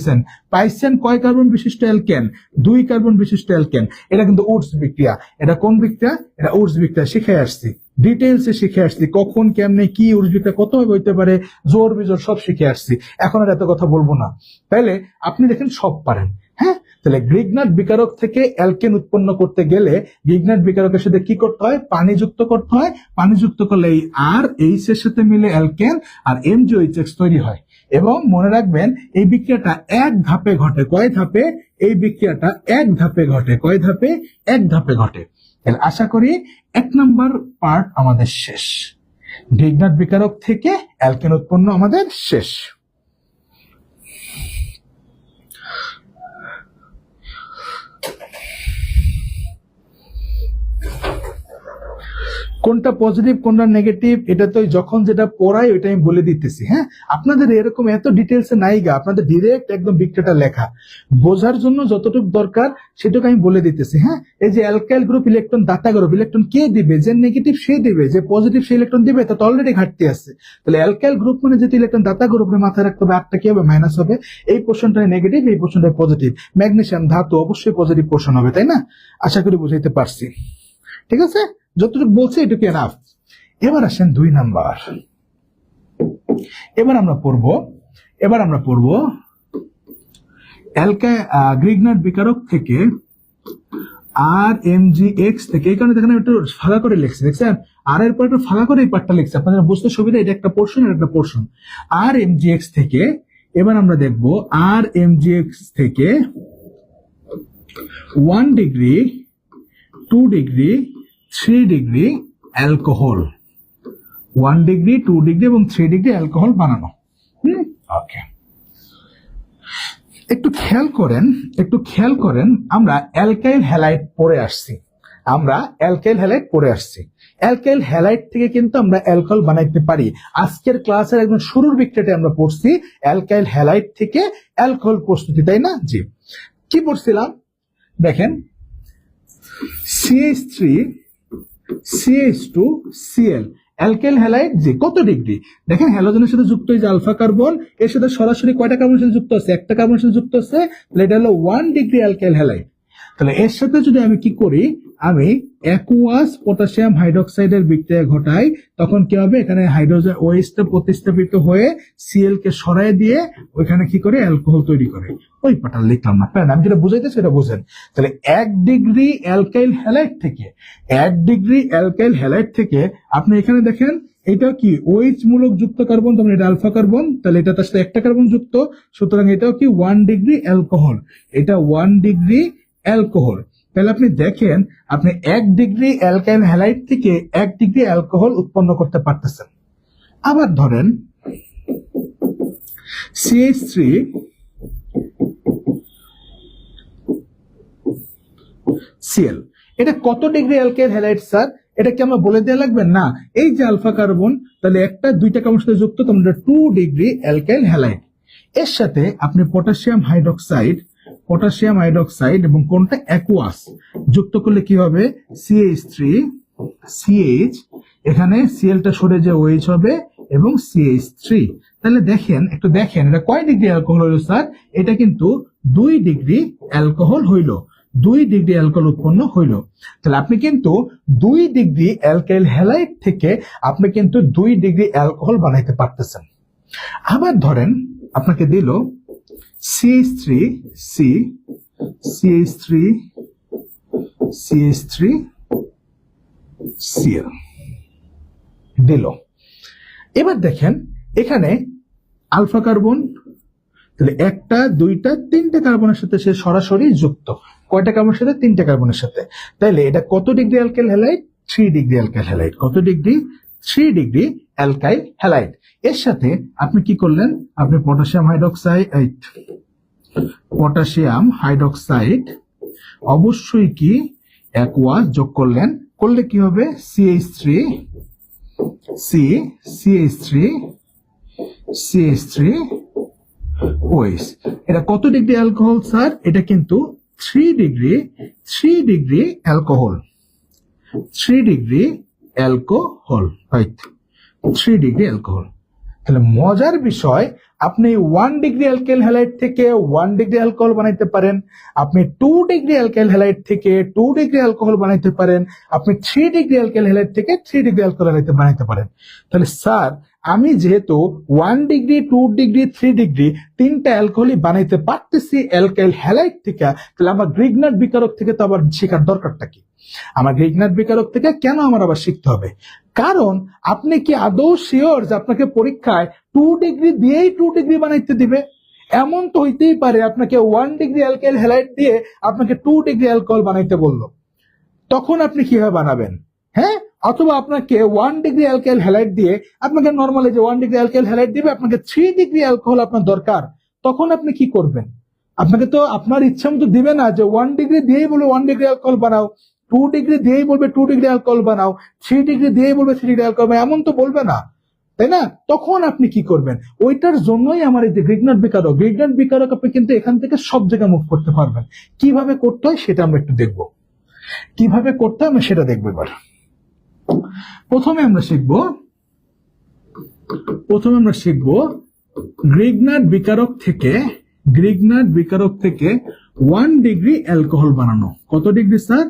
নিছেন, পাইছেন কয় কার্বন বিশিষ্ট অ্যালকেন, 2 কার্বন বিশিষ্ট অ্যালকেন। এটা কিন্তু উডস বিক্রিয়া, এটা কোন বিক্রিয়া, এটা উডস বিক্রিয়া, শিখে আসছি, ডিটেইলসে শিখে আসছি, কখন কেমনে কি উডস বিক্রিয়া কত ভাবে হইতে পারে, জোর বিজোর সব শিখে আসছি, এখন আর এত কথা বলবো না। তাহলে আপনি দেখেন সব পারেন, হ্যাঁ। তাহলে গ্রিগনাট বিকারক থেকে অ্যালকেন উৎপন্ন করতে গেলে গ্রিগনাট বিকারকের সাথে কি করতে হয়, পানি যুক্ত করতে হয়, পানি যুক্ত করলে এই আর এইচ এর সাথে মিলে অ্যালকেন আর MgOH তৈরি হয়। এবং মনে রাখবেন এই বিক্রিয়াটা এক ধাপে ঘটে, কয় ধাপে, এই বিক্রিয়াটা এক ধাপে ঘটে, কয় ধাপে, এক ধাপে ঘটে। তাহলে আশা করি 1 নম্বর পার্ট আমাদের শেষ, গ্রিগনাট বিকারক থেকে অ্যালকেন উৎপন্ন আমাদের শেষ। কোনটা পজিটিভ কোনটা নেগেটিভ এটা তো যখন যেটা পড়াই ওইটা আমি বলে দিতেছি, হ্যাঁ। আপনাদের এরকম এত ডিটেলসে নাই গা, আপনাদের ডিরেক্ট একদম বিক্রিয়াটা লেখা, বোঝার জন্য যতটুকু দরকার সেটুকু আমি বলে দিতেছি, হ্যাঁ। এই যে অ্যালকাইল গ্রুপ ইলেকট্রন দাতা গ্রুপ, ইলেকট্রন কে দিবে, যে নেগেটিভ সে দিবে, যে পজিটিভ সে ইলেকট্রন দিবে, তা তো অলরেডি ঘাটতি আছে। তাহলে অ্যালকাইল গ্রুপ মানে যেহেতু ইলেকট্রন দাতা গ্রুপে মাথায় রাখতে হবে, আটটা কি হবে, মাইনাস হবে, এই পোর্শনটাই নেগেটিভ, এই পোর্শনটাই পজিটিভ। ম্যাগনেসিয়াম ধাতু অবশ্যই পজিটিভ পোর্শন হবে, তাই না? আশা করি বুঝাইতে পারছি, ঠিক আছে? যতটুকু বলছে এটুকু এনাফ। এবার আসেন 2 নাম্বার, এবার আমরা পড়বো গ্রিগনাট বিকারক থেকে RMgX থেকে। এই কারণে দেখেন একটু ফাঁকা করে লিখছি, দেখছেন, আর এর পর একটু ফাঁকা করে এই পার্টটা লিখছি, আপনাদের বুঝতে সুবিধা, এটা একটা পোর্শন আর একটা পোর্শন। RMgX থেকে এবার আমরা দেখবো RMgX থেকে 1 degree 2 degree 3 degree alcohol, 1 degree 2 degree এবং 3 ডিগ্রি অ্যালকোহল বানানো। ওকে, একটু খেয়াল করেন আমরা অ্যালকাইল হ্যালাইড পড়ে আসছি, আমরা অ্যালকাইল হ্যালাইড পড়ে আসছি। অ্যালকাইল হ্যালাইড থেকে কিন্তু আমরা অ্যালকোহল বানাইতে পারি। আজকের ক্লাসের একদম শুরুর বিক্রিয়াতে আমরা পড়ছি অ্যালকাইল হ্যালাইড থেকে অ্যালকোহল প্রস্তুতি, তাই না? জি, কি পড়ছিলাম দেখেন, CH3 CH2 Cl alkyl halide যে কত ডিগ্রি, দেখেন হ্যালোজেনের সাথে যুক্ত এই যে আলফা কার্বন, এর সাথে সরাসরি কয়টা কার্বনের সাথে যুক্ত আছে? একটা কার্বনের সাথে যুক্ত আছে, তাহলে এটা হলো 1 ডিগ্রি অ্যালকাইল হ্যালাইড। তাহলে এর সাথে যদি আমি কি করি, আমি অ্যাকুয়াস পটাশিয়াম হাইড্রোক্সাইডের বিক্রিয়া ঘটাই, তখন কি হবে, এখানে হাইড্রোজেন ওএইচটা প্রতিস্থাপিত হয়ে Cl কে সরায় দিয়ে ওইখানে কি করে অ্যালকোহল তৈরি করে। ওই পাটা লিখলাম না, আমি যেটা বুঝাইতেছি সেটা বুঝেন। তাহলে 1 ডিগ্রি অ্যালকাইল হ্যালাইড থেকে 1 ডিগ্রি অ্যালকাইল হ্যালাইড থেকে আপনি এখানে দেখেন এটা কি OH মূলক যুক্ত কার্বন, তাহলে এটা আলফা কার্বন, তাহলে এটা তার সাথে একটা কার্বন যুক্ত, সুতরাং এটাও কি 1 ডিগ্রি অ্যালকোহল, এটা 1 ডিগ্রি অ্যালকোহল। তাহলে আপনি দেখেন আপনি 1 ডিগ্রি অ্যালকাইল হ্যালাইড থেকে 1 ডিগ্রি অ্যালকোহল উৎপন্ন করতে পারতেছেন। আবার ধরেন CH3 Cl, এটা কত ডিগ্রি অ্যালকাইল হ্যালাইড স্যার? এটা কি আমরা বলে দেওয়া লাগবে? না, এই যে আলফা কার্বন, তাহলে একটা দুইটা কার্বনের সাথে যুক্ত, তোমরা 2 ডিগ্রি অ্যালকাইল হ্যালাইড। এর সাথে আপনি পটাশিয়াম হাইড্রোক্সাইড এবং কোনটা অ্যাকুয়াস যুক্ত করলে কি হবে, CH3 CH, এখানে Cl টা সরে যে OH হবে এবং CH3। তাহলে দেখেন একটু দেখেন এটা কয় ডিগ্রি অ্যালকোহল হইল স্যার? এটা কিন্তু 2 ডিগ্রি অ্যালকোহল হইল, 2 ডিগ্রি অ্যালকোহল উৎপন্ন হইল। তাহলে আপনি কিন্তু 2 ডিগ্রি অ্যালকাইল হ্যালাইড থেকে আপনি কিন্তু 2 ডিগ্রি অ্যালকোহল বানাইতে পারতেছেন। আবার ধরেন আপনাকে দিল CH3 Cl দিল। এবার দেখেন এখানে আলফা কার্বন, তাহলে একটা দুইটা তিনটা কার্বনের সাথে সে সরাসরি যুক্ত, কয়টা কার্বনের সাথে? 3টা কার্বনের সাথে। তাহলে এটা কত degree alkyl halide? 3 degree alkyl halide. কত ডিগ্রি? 3 degree alkyl halide. এর সাথে আপনি কি করলেন, আপনি পটাশিয়াম হাইড্রোক্সাইড অবশ্যই কি অ্যাকুয়াস যোগ করলেন, করলে কি হবে, CH3 OH। এটা কত ডিগ্রি অ্যালকোহল স্যার? এটা কিন্তু 3 degree alcohol, 3 degree alcohol, right, 3 degree alcohol. তাহলে মজার বিষয়, আপনি 1 ডিগ্রি অ্যালকাইল হ্যালাইড থেকে 1 ডিগ্রি অ্যালকোহল বানাইতে পারেন, আপনি 2 ডিগ্রি অ্যালকাইল হ্যালাইড থেকে 2 ডিগ্রি অ্যালকোহল বানাইতে পারেন, আপনি 3 ডিগ্রি অ্যালকাইল হ্যালাইড থেকে 3 ডিগ্রি অ্যালকোহল বানাইতে পারেন। তাহলে স্যার আমি যেহেতু 1 ডিগ্রি 2 ডিগ্রি 3 ডিগ্রি 3টা অ্যালকোহলই বানাইতে পারতেছি অ্যালকাইল হ্যালাইড থেকে, তাহলে আমার গ্রিগনাট বিকারক থেকে তো আবার শেখার দরকারটা কি? আমার গ্রিগনাট বিকারক থেকে কেন আমার আবার শিখতে হবে? কারণ আপনি কি আদৌ শিওর যে আপনাকে পরীক্ষায় 2 ডিগ্রি দিয়েই 2 ডিগ্রি বানাইতে দিবে? এমন তো হইতেই পারে আপনাকে 1 ডিগ্রি অ্যালকাইল হ্যালাইড দিয়ে আপনাকে 2 ডিগ্রি অ্যালকোহল বানাইতে বললো, তখন আপনি কিভাবে বানাবেন? হ্যাঁ, অথবা আপনাকে 1 ডিগ্রি অ্যালকাইল হ্যালাইড দিয়ে আপনাকে নরমালি যে 1 ডিগ্রি অ্যালকাইল হ্যালাইড দিবে, আপনাকে 3 ডিগ্রি অ্যালকোহল আপনার দরকার, তখন আপনি কি করবেন? আপনাকে তো আপনার ইচ্ছা মতো দিবে না যে 1 ডিগ্রি দিয়েই বলবে 1 ডিগ্রি অ্যালকোহল বানাও, 2 ডিগ্রি দিয়েই বলবে 2 ডিগ্রি অ্যালকোহল বানাও, 3 ডিগ্রি দিয়েই বলবে 3 ডিগ্রি অ্যালকোহল বানাও, এমন তো বলবে না, তাই না? তখন আপনি কি করবেন? ওইটার জন্যই আমার এই যে গ্রিগনাট বিকারক আপনি কিন্তু এখান থেকে সব জায়গায় মুভ করতে পারবেন। কিভাবে করতে হয় সেটা আমরা একটু দেখব, কিভাবে করতে হয় আমরা সেটা দেখবো। এবার প্রথমে আমরা শিখব গ্রিগনাট বিকারক থেকে 1 ডিগ্রি অ্যালকোহল বানানো। কত ডিগ্রি স্যার?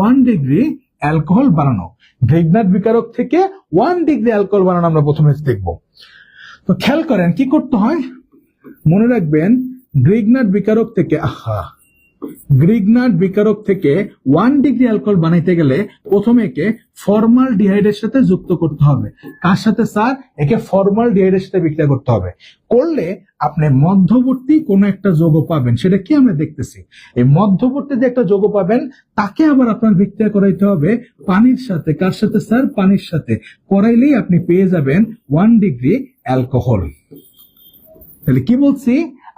1 ডিগ্রি অ্যালকোহল বানানো। গ্রিগনাট বিকারক থেকে 1 ডিগ্রি অ্যালকোহল বানানো আমরা প্রথমে দেখব। তো খেয়াল করেন কি করতে হয়, মনে রাখবেন গ্রিগনাট বিকারক থেকে 1 ডিগ্রি অ্যালকোহল বানাইতে গেলে প্রথমে একে ফর্মালডিহাইডের সাথে যুক্ত করতে হবে। কার সাথে স্যার? একে ফর্মালডিহাইডের সাথে বিক্রিয়া করতে হবে। করলে আপনি মধ্যবর্তী কোন একটা যৌগ পাবেন, সেটা কি আমরা দেখতেছি। এই মধ্যবর্তী যে একটা যৌগ পাবেন তাকে আবার আপনার বিক্রিয়া করাইতে হবে পানির সাথে। কার সাথে স্যার? পানির সাথে। করাইলেই আপনি পেয়ে যাবেন 1 ডিগ্রি অ্যালকোহল। তাহলে কি বলছি,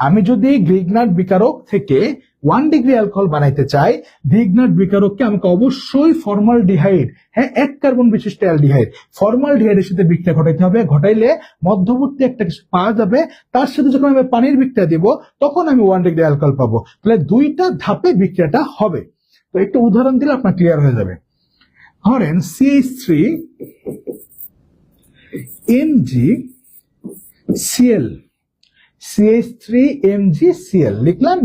আমি যদি গ্রিগনাট বিকারক থেকে 1 ডিগ্রি অ্যালকোহল বানাইতে চাই, ভিগ্নার বিকারককে আমাকে অবশ্যই ফর্মালডিহাইড, হ্যাঁ 1 কার্বন বিশিষ্ট অ্যালডিহাইড, ফর্মালডিহাইডের সাথে বিক্রিয়া ঘটাইতে হবে। ঘটাইলে মধ্যবর্তী একটা কিছু পাওয়া যাবে, তার সাথে যখন আমি পানির বিক্রিয়া দিব তখন আমি 1 ডিগ্রি অ্যালকোহল পাবো। তাহলে 2টা ধাপে বিক্রিয়াটা হবে। তো একটু উদাহরণ দিলে আপনার ক্লিয়ার হয়ে যাবে। ধরেন CH3 MgCl, CH3 MgCl লিখলাম।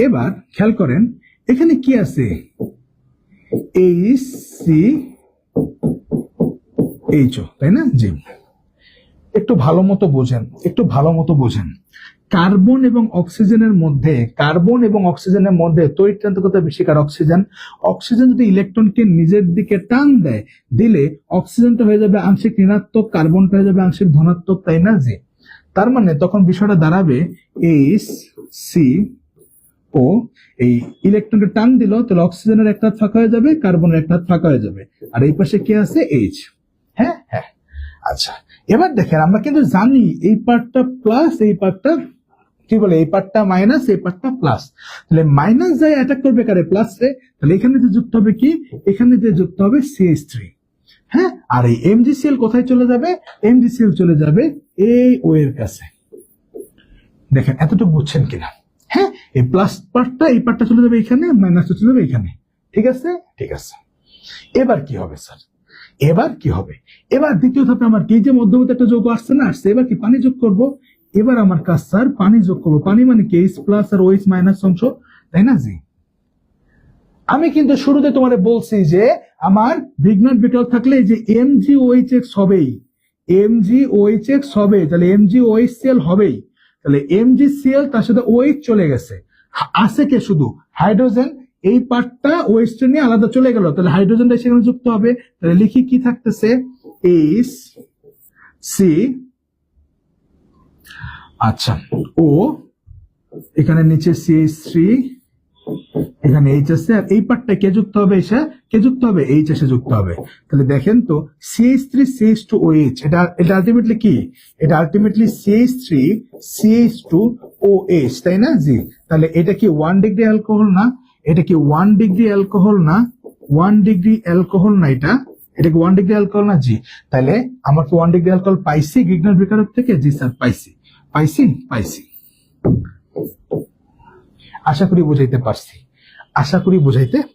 এবার খেয়াল করেন এখানে কি আছে, HCHO, তাই না? জি, একটু ভালো মতো বোঝেন। কার্বন এবং অক্সিজেনের মধ্যে তড়িৎচঞ্চকতা বেশি কার? অক্সিজেন যদি ইলেকট্রনকে নিজের দিকে টান দেয়, দিলে অক্সিজেনটা হয়ে যাবে আংশিক ঋণাত্মক, কার্বনটা হয়ে যাবে আংশিক ধনাত্মক, তাই না? জি, তার মানে তখন বিষয়টা দাঁড়াবে HCO, এই ইলেকট্রনকে টান দিল তাহলে অক্সিজেনের একটা হাত ফাঁকা হয়ে যাবে, কার্বনের একটা হাত ফাঁকা হয়ে যাবে, আর এই পাশে কি আছে? H। হ্যাঁ, আচ্ছা, এবার দেখেন আমরা কিন্তু জানি এই পার্টটা প্লাস, এই পার্টটা কি বলে, এই পার্টটা মাইনাস, এই পার্টটা প্লাস। তাহলে মাইনাস যায় অ্যাটাক করবে কারে? প্লাস রে। তাহলে এখানে যে যুক্ত হবে কি? এখানে যে যুক্ত হবে CH3। হ্যাঁ, আর এই MgCl কোথায় চলে যাবে? MgCl চলে যাবে এই ও এর কাছে। দেখেন এতটুকু বুঝছেন কিনা? হ্যাঁ, এই প্লাস পার্টটা, এই পার্টটা চলে যাবে এখানে, মাইনাসটা চলে যাবে এখানে। ঠিক আছে। এবার কি হবে স্যার? এবার দ্বিতীয় ধাপে আমার কি, যে মধ্যবর্তী একটা যৌগ আসছে না, এবার কি পানি যোগ করব। এবার আমার কাজ স্যার পানি যোগ করবো। পানি মানে কি? H প্লাস আর OH মাইনাস অংশ, তাই না? জি, আমি কিন্তু শুরুতে তোমারে বলছি যে আমার ভিগ্নার বিকারক থাকলে যে MgOH হবেই, তাহলে MgOHCl হবেই। তাহলে MgCl তার সাথে OH চলে গেছে, আছে কে? শুধু হাইড্রোজেন। এই পার্টটা OH নিয়ে আলাদা চলে গেল, তাহলে হাইড্রোজেনটা সেখানে যুক্ত হবে। তাহলে লিখি কি থাকতেছে? HC, আচ্ছা, ও এখানে নিচে CH3, এখানে H আছে, আর এই পার্টটা কে যুক্ত হবে? H এসে যুক্ত হবে। তাহলে দেখেন তো CH3 CH2OH, এটা আলটিমেটলি কি? এটা আলটিমেটলি CH3 CH2OH, তাই না? জি, তাহলে এটা কি 1 ডিগ্রি অ্যালকোহল না? এটা কি 1 ডিগ্রি অ্যালকোহল না? 1 ডিগ্রি অ্যালকোহল না এটা কি 1 ডিগ্রি অ্যালকোহল না? জি, তাহলে আমরা কি 1 ডিগ্রি অ্যালকোহল পাইছি ভিগ্নার বিকারক থেকে? জি স্যার, পাইছি। আশা করি বুঝাইতে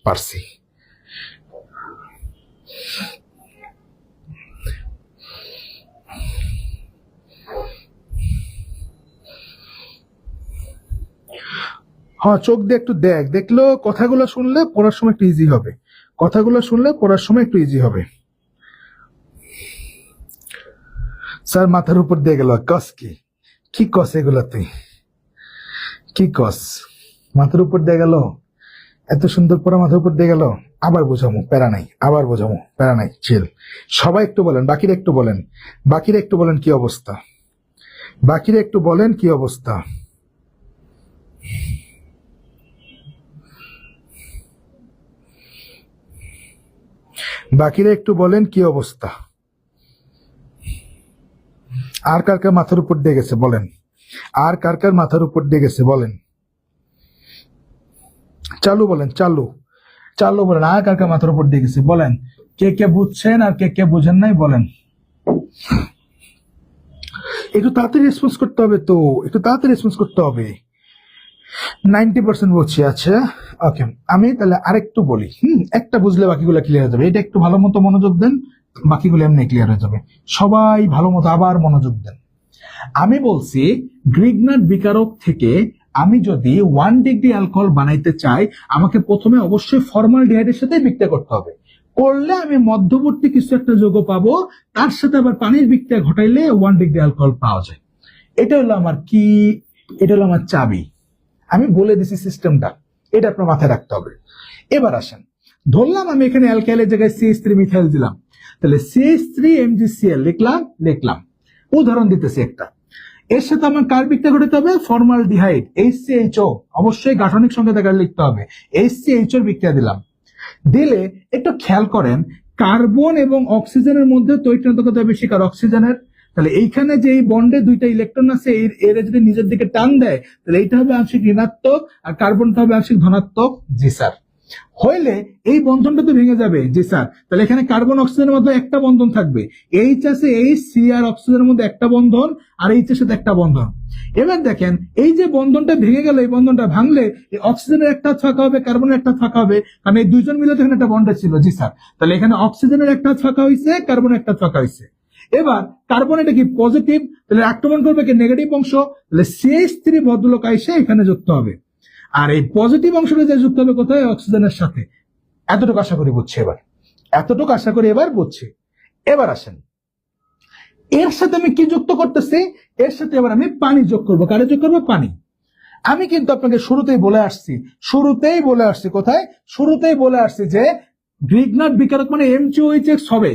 পারছি। হ্যাঁ, চোখ দিয়ে একটু দেখলো কথাগুলো শুনলে পড়ার সময় একটু ইজি হবে। স্যার মাথার উপর দিয়ে গেল, কস কি কস এগুলা? তুই কি কস? মাথার উপর দিয়ে গেল, এত সুন্দর পড়া মাথার উপর দিয়ে গেল। আবার বোঝামো, প্যারা নাই, চিল। সবাই একটু বলেন, বাকিরা একটু বলেন কি অবস্থা? বাকিরা একটু বলেন কি অবস্থা? আর কার কার মাথার উপর দিয়ে গেছে বলেন? চালু বলেন। আর কার কার মাথার উপর দিয়ে গেছে বলেন? কে বুঝছেন আর কে বুঝেন নাই বলেন। একটু তাড়াতাড়ি রেসপন্স করতে হবে। 90% বুঝছি। আচ্ছা, ওকে, আমি তাহলে আরেকটু বলি। একটা বুঝলে বাকিগুলো ক্লিয়ার হয়ে যাবে। এটা একটু ভালো মতো মনোযোগ দেন, বাকিগুলো এমনি ক্লিয়ার হয়ে যাবে। সবাই ভালো মতো আবার মনোযোগ দেন। আমি বলছি গ্রিগনার বিকারক থেকে আমি যদি 1 ডিগ্রি অ্যালকোহল বানাইতে চাই, আমাকে প্রথমে অবশ্যই ফর্মালডিহাইডের সাথে বিক্রিয়া করতে হবে। করলে আমি মধ্যবর্তী কিছু একটা যৌগ পাবো, তার সাথে আবার পানির বিক্রিয়া ঘটাইলে 1 ডিগ্রি অ্যালকোহল পাওয়া যায়। এটা হলো আমার কি? এটা হলো আমার চাবি। আমি বলে দিছি সিস্টেমটা, এটা আপনার মাথায় রাখতে হবে। এবার আসেন, ধরলাম আমি এখানে অ্যালকাইলের জায়গায় CH3 মিথাইল দিলাম, তাহলে CH3 MgCl লিখলাম। উদাহরণ দিতেছি একটা। এর সাথে আমার কার বিক্রিয়া ঘটাতে হবে? ফর্মালডিহাইড HCHO, অবশ্যই গাঠনিক সংখ্যা দেখার লিখতে হবে। HCHO বিক্রিয়া দিলে একটু খেয়াল করেন, কার্বন এবং অক্সিজেনের মধ্যে তড়িৎচঞ্চকতা বেশি কার? অক্সিজেনের। তাহলে এইখানে যে এই বন্ডে দুইটা ইলেকট্রন আছে, এর যদি নিজের দিকে টান দেয় তাহলে এইটা হবে আংশিক ঋণাত্মক আর কার্বনটা হবে আংশিক ধনাত্মক। জি স্যার। হইলে এই বন্ধনটা তো ভেঙে যাবে। জি স্যার। তাহলে এখানে কার্বন অক্সিজেনের মধ্যে একটা বন্ধন থাকবে, এইচ আছে, এইচ, সি আর অক্সিজেনের মধ্যে একটা বন্ধন, আর এইচ এর সাথে একটা বন্ধন। এবার দেখেন এই যে বন্ধনটা ভেঙে গেল, এই বন্ধনটা ভাঙলে এই অক্সিজেনের একটা হাত ফাঁকা হবে, কার্বনের একটা ফাঁকা হবে, কারণ এই দুইজন মিলে তো এখানে একটা বন্ডে ছিল। জি স্যার। তাহলে এখানে অক্সিজেনের একটা হাত ফাঁকা হয়েছে, কার্বনের একটা হাত ফাঁকা হয়েছে। এবার কার্বন এটা কি পজিটিভ, তাহলে আক্রমণ করবে কি নেগেটিভ অংশ, তাহলে CH3 ভদ্রলোক আইসে এখানে যুক্ত হবে, আর এই পজিটিভ অংশটা যে যুক্ত হবে কোথায়, অক্সিজেনের সাথে। এতটুকু আশা করি বুঝছি। এতটুকু আশা করি এবার বুঝছি। এবার আসেন, এর সাথে আমি কি যুক্ত করতেছি, এর সাথে এবার আমি পানি যোগ করবো। কারে যোগ করবো? পানি। আমি কিন্তু আপনাকে শুরুতেই বলে আসছি কোথায়, শুরুতেই বলে আসছি যে গ্রিগনাট বিকারক মানে MgOH হবে,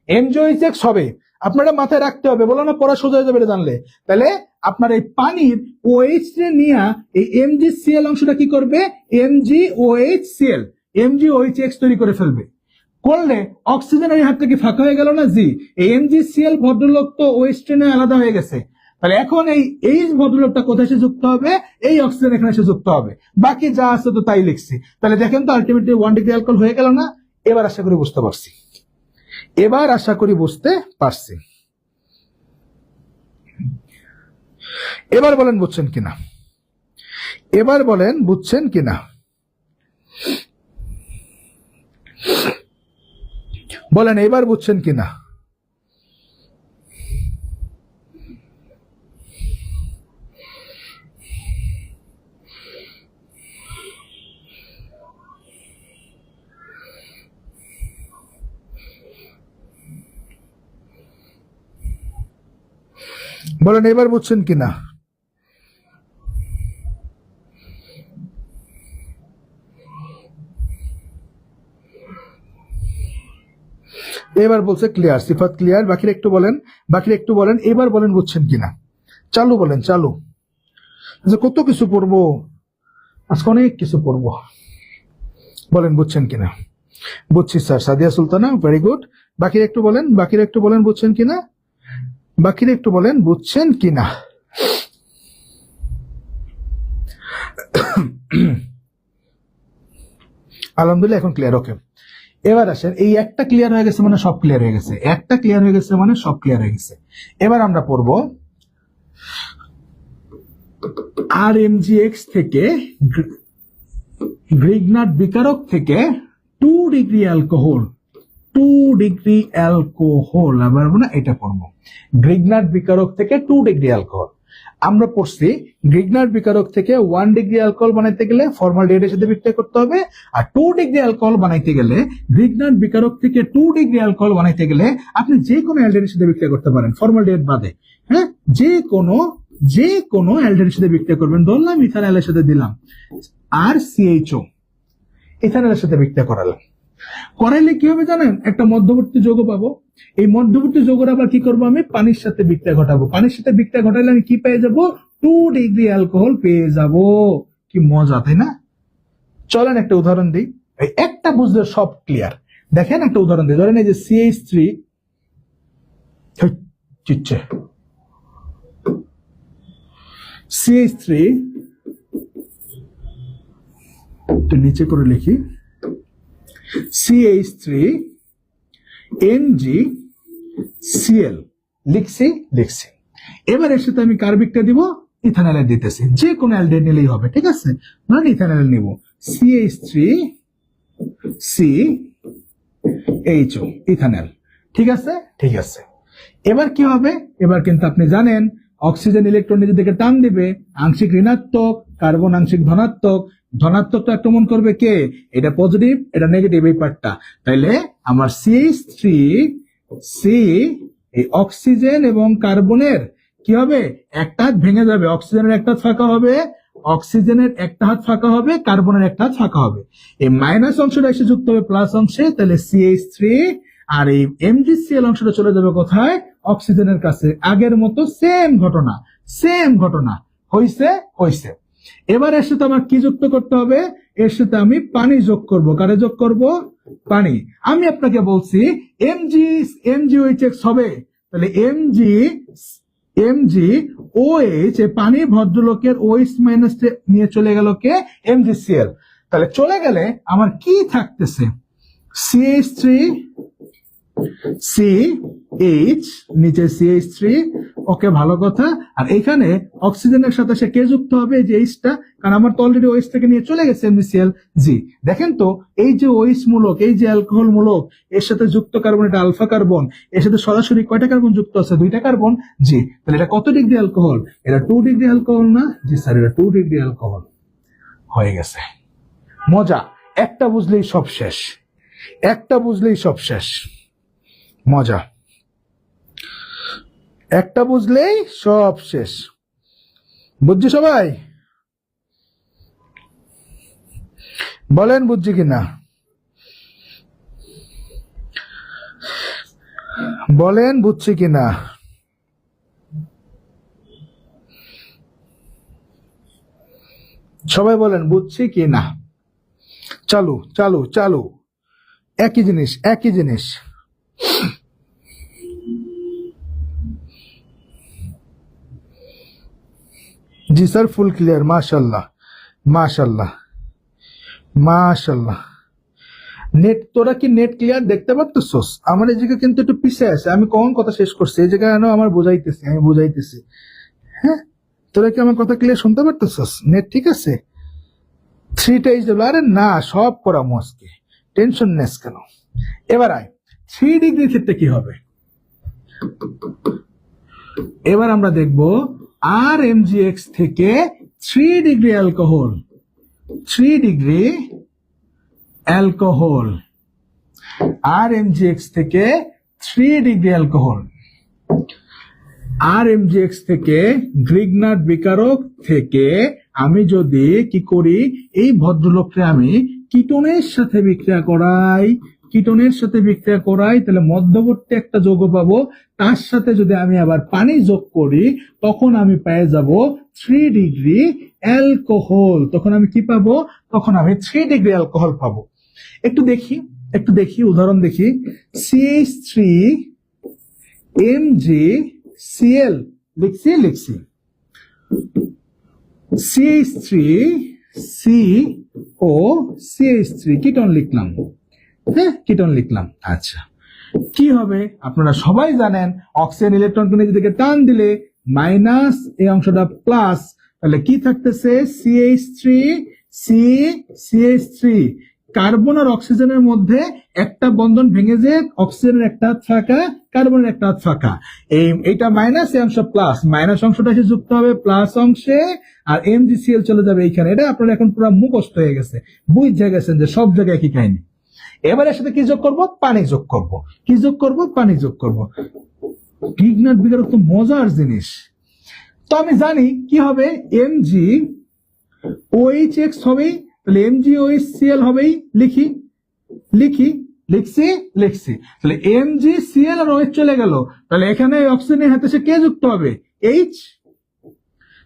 MgOH হবে। আপনারা মাথায় রাখতে হবে, বলো না পড়া সোজা হয়ে যাবে এটা জানলে। তাহলে আপনার এই পানির OH রে নিয়ে এই MgCl অংশটা কি করবে, MgOHCl, MgOH তৈরি করে ফেলবে। করলে অক্সিজেনের হাত থেকে ফাঁকা হয়ে গেল না? জি। এই MgCl ভদ্রলোক তো OH ট্রেনে আলাদা হয়ে গেছে, তাহলে এখন এই ভদ্রলোকটা কোথায় এসে যুক্ত হবে, এই অক্সিজেন এখানে এসে যুক্ত হবে। বাকি যা আছে তো তাই লিখছি। তাহলে দেখেন তো আলটিমেটলি 1 ডিগ্রি অ্যালকোহল হয়ে গেল না? এবার আশা করি বুঝতে পারছি। এবার বলেন বুঝছেন কিনা, বলেন এবার বুঝছেন কিনা। বলেন এবার বুঝছেন কিনা। এবার বলছে ক্লিয়ার, সিফাত ক্লিয়ার। বাকিরা একটু বলেন এবার বলেন বুঝছেন কিনা। চালু বলেন, চালু। আচ্ছা, কত কিছু পড়বো আজকে, অনেক কিছু পড়বো। বলেন বুঝছেন কিনা। বুঝছি sir. Sadia Sultana, very good. বাকিরা একটু বলেন বুঝছেন কিনা। আলহামদুলিল্লাহ, এখন ক্লিয়ার। ওকে, এবার আসেন, এই একটা ক্লিয়ার হয়ে গেছে মানে সব ক্লিয়ার হয়ে গেছে, এবার আমরা পড়ব RMgX থেকে গ্রিগনাট বিকারক থেকে 2 ডিগ্রি অ্যালকোহল, আবার না এটা পড়বো গ্রিগনাট বিকারক থেকে 2 ডিগ্রি অ্যালকোহল। আমরা পড়ছি গ্রিগনাট বিকারক থেকে 1 ডিগ্রি অ্যালকোহল বানাইতে গেলে ফর্মালডিহাইডের সাথে বিক্রিয়া করতে হবে, আর 2 ডিগ্রি অ্যালকোহল বানাইতে গেলে, গ্রিগনাট বিকারক থেকে 2 ডিগ্রি অ্যালকোহল বানাইতে গেলে আপনি যে কোনো অ্যালডিহাইডের সাথে বিক্রিয়া করতে পারেন, ফর্মালডিহাইড বাদে। হ্যাঁ, যে কোনো অ্যালডিহাইডের সাথে বিক্রিয়া করবেন। ধরলাম ইথানলের সাথে দিলাম আর CHO, ইথানলের সাথে বিক্রিয়া করাইলে কি হবে জানেন, একটা মধ্যবর্তী যৌগ পাবো। এই মধ্যবর্তী যৌগের আবার কি করবো, আমি পানির সাথে বিক্রিয়া ঘটাবো। পানির সাথে বিক্রিয়া ঘটাইলে আমি কি পেয়ে যাবো, 2 ডিগ্রি অ্যালকোহল পেয়ে যাবো। কি মজা, তাই না? চলেন একটা উদাহরণ দিই, একটা বুঝলে সব ক্লিয়ার। দেখেন একটা উদাহরণ দিই, ধরেন এই যে CH3 তো নিচে করে লিখি, CH3 NgCl লিখছি। এবার এর সাথে আমি কার বিক্রিয়া দিব, ইথানল দিতেছি। যে কোনো অ্যালডিহাইড নিলেই হবে, ঠিক আছে? মানে ইথানল নিব, CH3CHO, ইথানল। ঠিক আছে। এবার কি হবে, এবার কিন্তু আপনি জানেন অক্সিজেন ইলেকট্রন নিজের দিকে টান দিবে, আংশিক ঋণাত্মক, কার্বন আংশিক ধনাত্মক। ধনাত্মকটা আক্রমণ করবে কে, এটা পজিটিভ, এটা নেগেটিভ, এই পার্টটা। তাইলে আমার CH3C এই অক্সিজেন এবং কার্বনের কি হবে, একটা হাত ভেঙে যাবে, অক্সিজেনের একটা হাত ফাঁকা হবে, কার্বনের একটা হাত ফাঁকা হবে। এই মাইনাস অংশটা এসে যুক্ত হবে প্লাস অংশে, তাহলে CH3 আর এই MgCl অংশটা চলে যাবে কোথায়, অক্সিজেনের কাছে। আগের মতো সেম ঘটনা হইছে। এবার এর সাথে আমার কি যুক্ত করতে হবে, এর সাথে আমি পানি যোগ করব। কারে যোগ করব, পানি। আমি আপনাকে বলছি MgOH হবে, তাহলে এমজি OH পানি ভদ্রলোকের OH মাইনাস নিয়ে চলে গেল কে MgCl। তাহলে চলে গেলে আমার কি থাকতেছে CH3 CH নিচে CH3 ওকে ভালো কথা। আর এখানে অক্সিজেনের সাথে সে কে যুক্ত হবে যে এইচটা, কারণ আমার তো অলরেডি OH থেকে নিয়ে চলে গেছে MgCl জি। দেখেন তো এই যে OH মূলক এই যে অ্যালকোহল মূলক এর সাথে যুক্ত কার্বন এটা আলফা কার্বন, এর সাথে সরাসরি কয়টা কার্বন যুক্ত আছে 2টা কার্বন জি। তাহলে এটা কত ডিগ্রি অ্যালকোহল, এটা 2 ডিগ্রি অ্যালকোহল না জি স্যার, এটা 2 ডিগ্রি অ্যালকোহল হয়ে গেছে। মজা, একটা বুঝলেই সব শেষ, একটা বুঝলেই সব শেষ, মজা, একটা বুঝলেই সব শেষ। বুঝছি সবাই? বলেন বুঝছি কিনা, বলেন বুঝছি কিনা। সবাই বলেন বুঝছি কিনা। চালু চালু চালু, একই জিনিস একই জিনিস। জি স্যার ফুল ক্লিয়ার, মাশাল্লাহ মাশাল্লাহ মাশাল্লাহ। নেট, তোরা কি নেট ক্লিয়ার দেখতে পারতেছস? আমার এই জায়গা কিন্তু একটু পিছিয়ে আছে, আমি কোন কথা শেষ করছি এই জায়গায় আমার বুঝাইতেছি, আমি বুঝাইতেছি। হ্যাঁ, তোরা কি আমার কথা ক্লিয়ার শুনতে পারতেছস? নেট ঠিক আছে? 3টা HW, আরে না সব করা মস্কে, টেনশন নেস কেন। এবার আয় 3 ডিগ্রি ক্ষেত্রে কি হবে। এবার আমরা দেখব RMgX থেকে 3 degree alcohol, 3 degree alcohol, RMgX থেকে 3 ডিগ্রি অ্যালকোহল, RMgX থেকে গ্রিগনার্ড বিকারক থেকে আমি যদি কি করি এই ভদ্রলোককে আমি কিটোনের সাথে বিক্রিয়া করাই, কিটোনের সাথে বিক্রিয়া করাই, তাহলে মধ্যবর্তী একটা যৌগ পাবো, তার সাথে যদি আমি আবার পানি যোগ করি তখন আমি পেয়ে যাব 3 ডিগ্রি অ্যালকোহল। তখন আমি কি পাবো, তখন আমি 3 ডিগ্রি অ্যালকোহল পাবো। একটু দেখি, একটু দেখি উদাহরণ দেখি। CH3 MgCl লিখছি, লিখছি CH3 CO CH3 কিটোন লিখলাম, হ্যাঁ কিটোন লিখলাম। আচ্ছা কি হবে আপনারা সবাই জানেন, অক্সিজেন ইলেকট্রনকে নিজে থেকে টান দিলে মাইনাস, এই অংশটা প্লাস, তাহলে কি থাকতেছে CH3 CH3 কার্বন আর অক্সিজেনের মধ্যে একটা বন্ধন ভেঙে যে অক্সিজেনের একটা হাত ফাঁকা, কার্বনের একটা হাত ফাঁকা, এইটা মাইনাস, এই অংশ প্লাস, মাইনাস অংশটা এসে যুক্ত হবে প্লাস অংশে, আর MgCl চলে যাবে এইখানে। এটা আপনার এখন পুরো মুখস্থ হয়ে গেছে, বুঝে গেছেন যে সব জায়গায় কি কাহিনী। এবার এর সাথে কি যোগ করব, পানি যোগ করব, কি যোগ করব, পানি যোগ করব। গ্রিগনার্ড বিকারক তো মজার জিনিস। তো আমি জানি কি হবে, MgOH হবেই, তাহলে MgOHCl হবেই, লিখি লিখি লিখছি লিখছি, তাহলে MgCl আর OH চলে গেল, তাহলে এখানে অক্সিজেনের হাতে সে কে যুক্ত হবে H,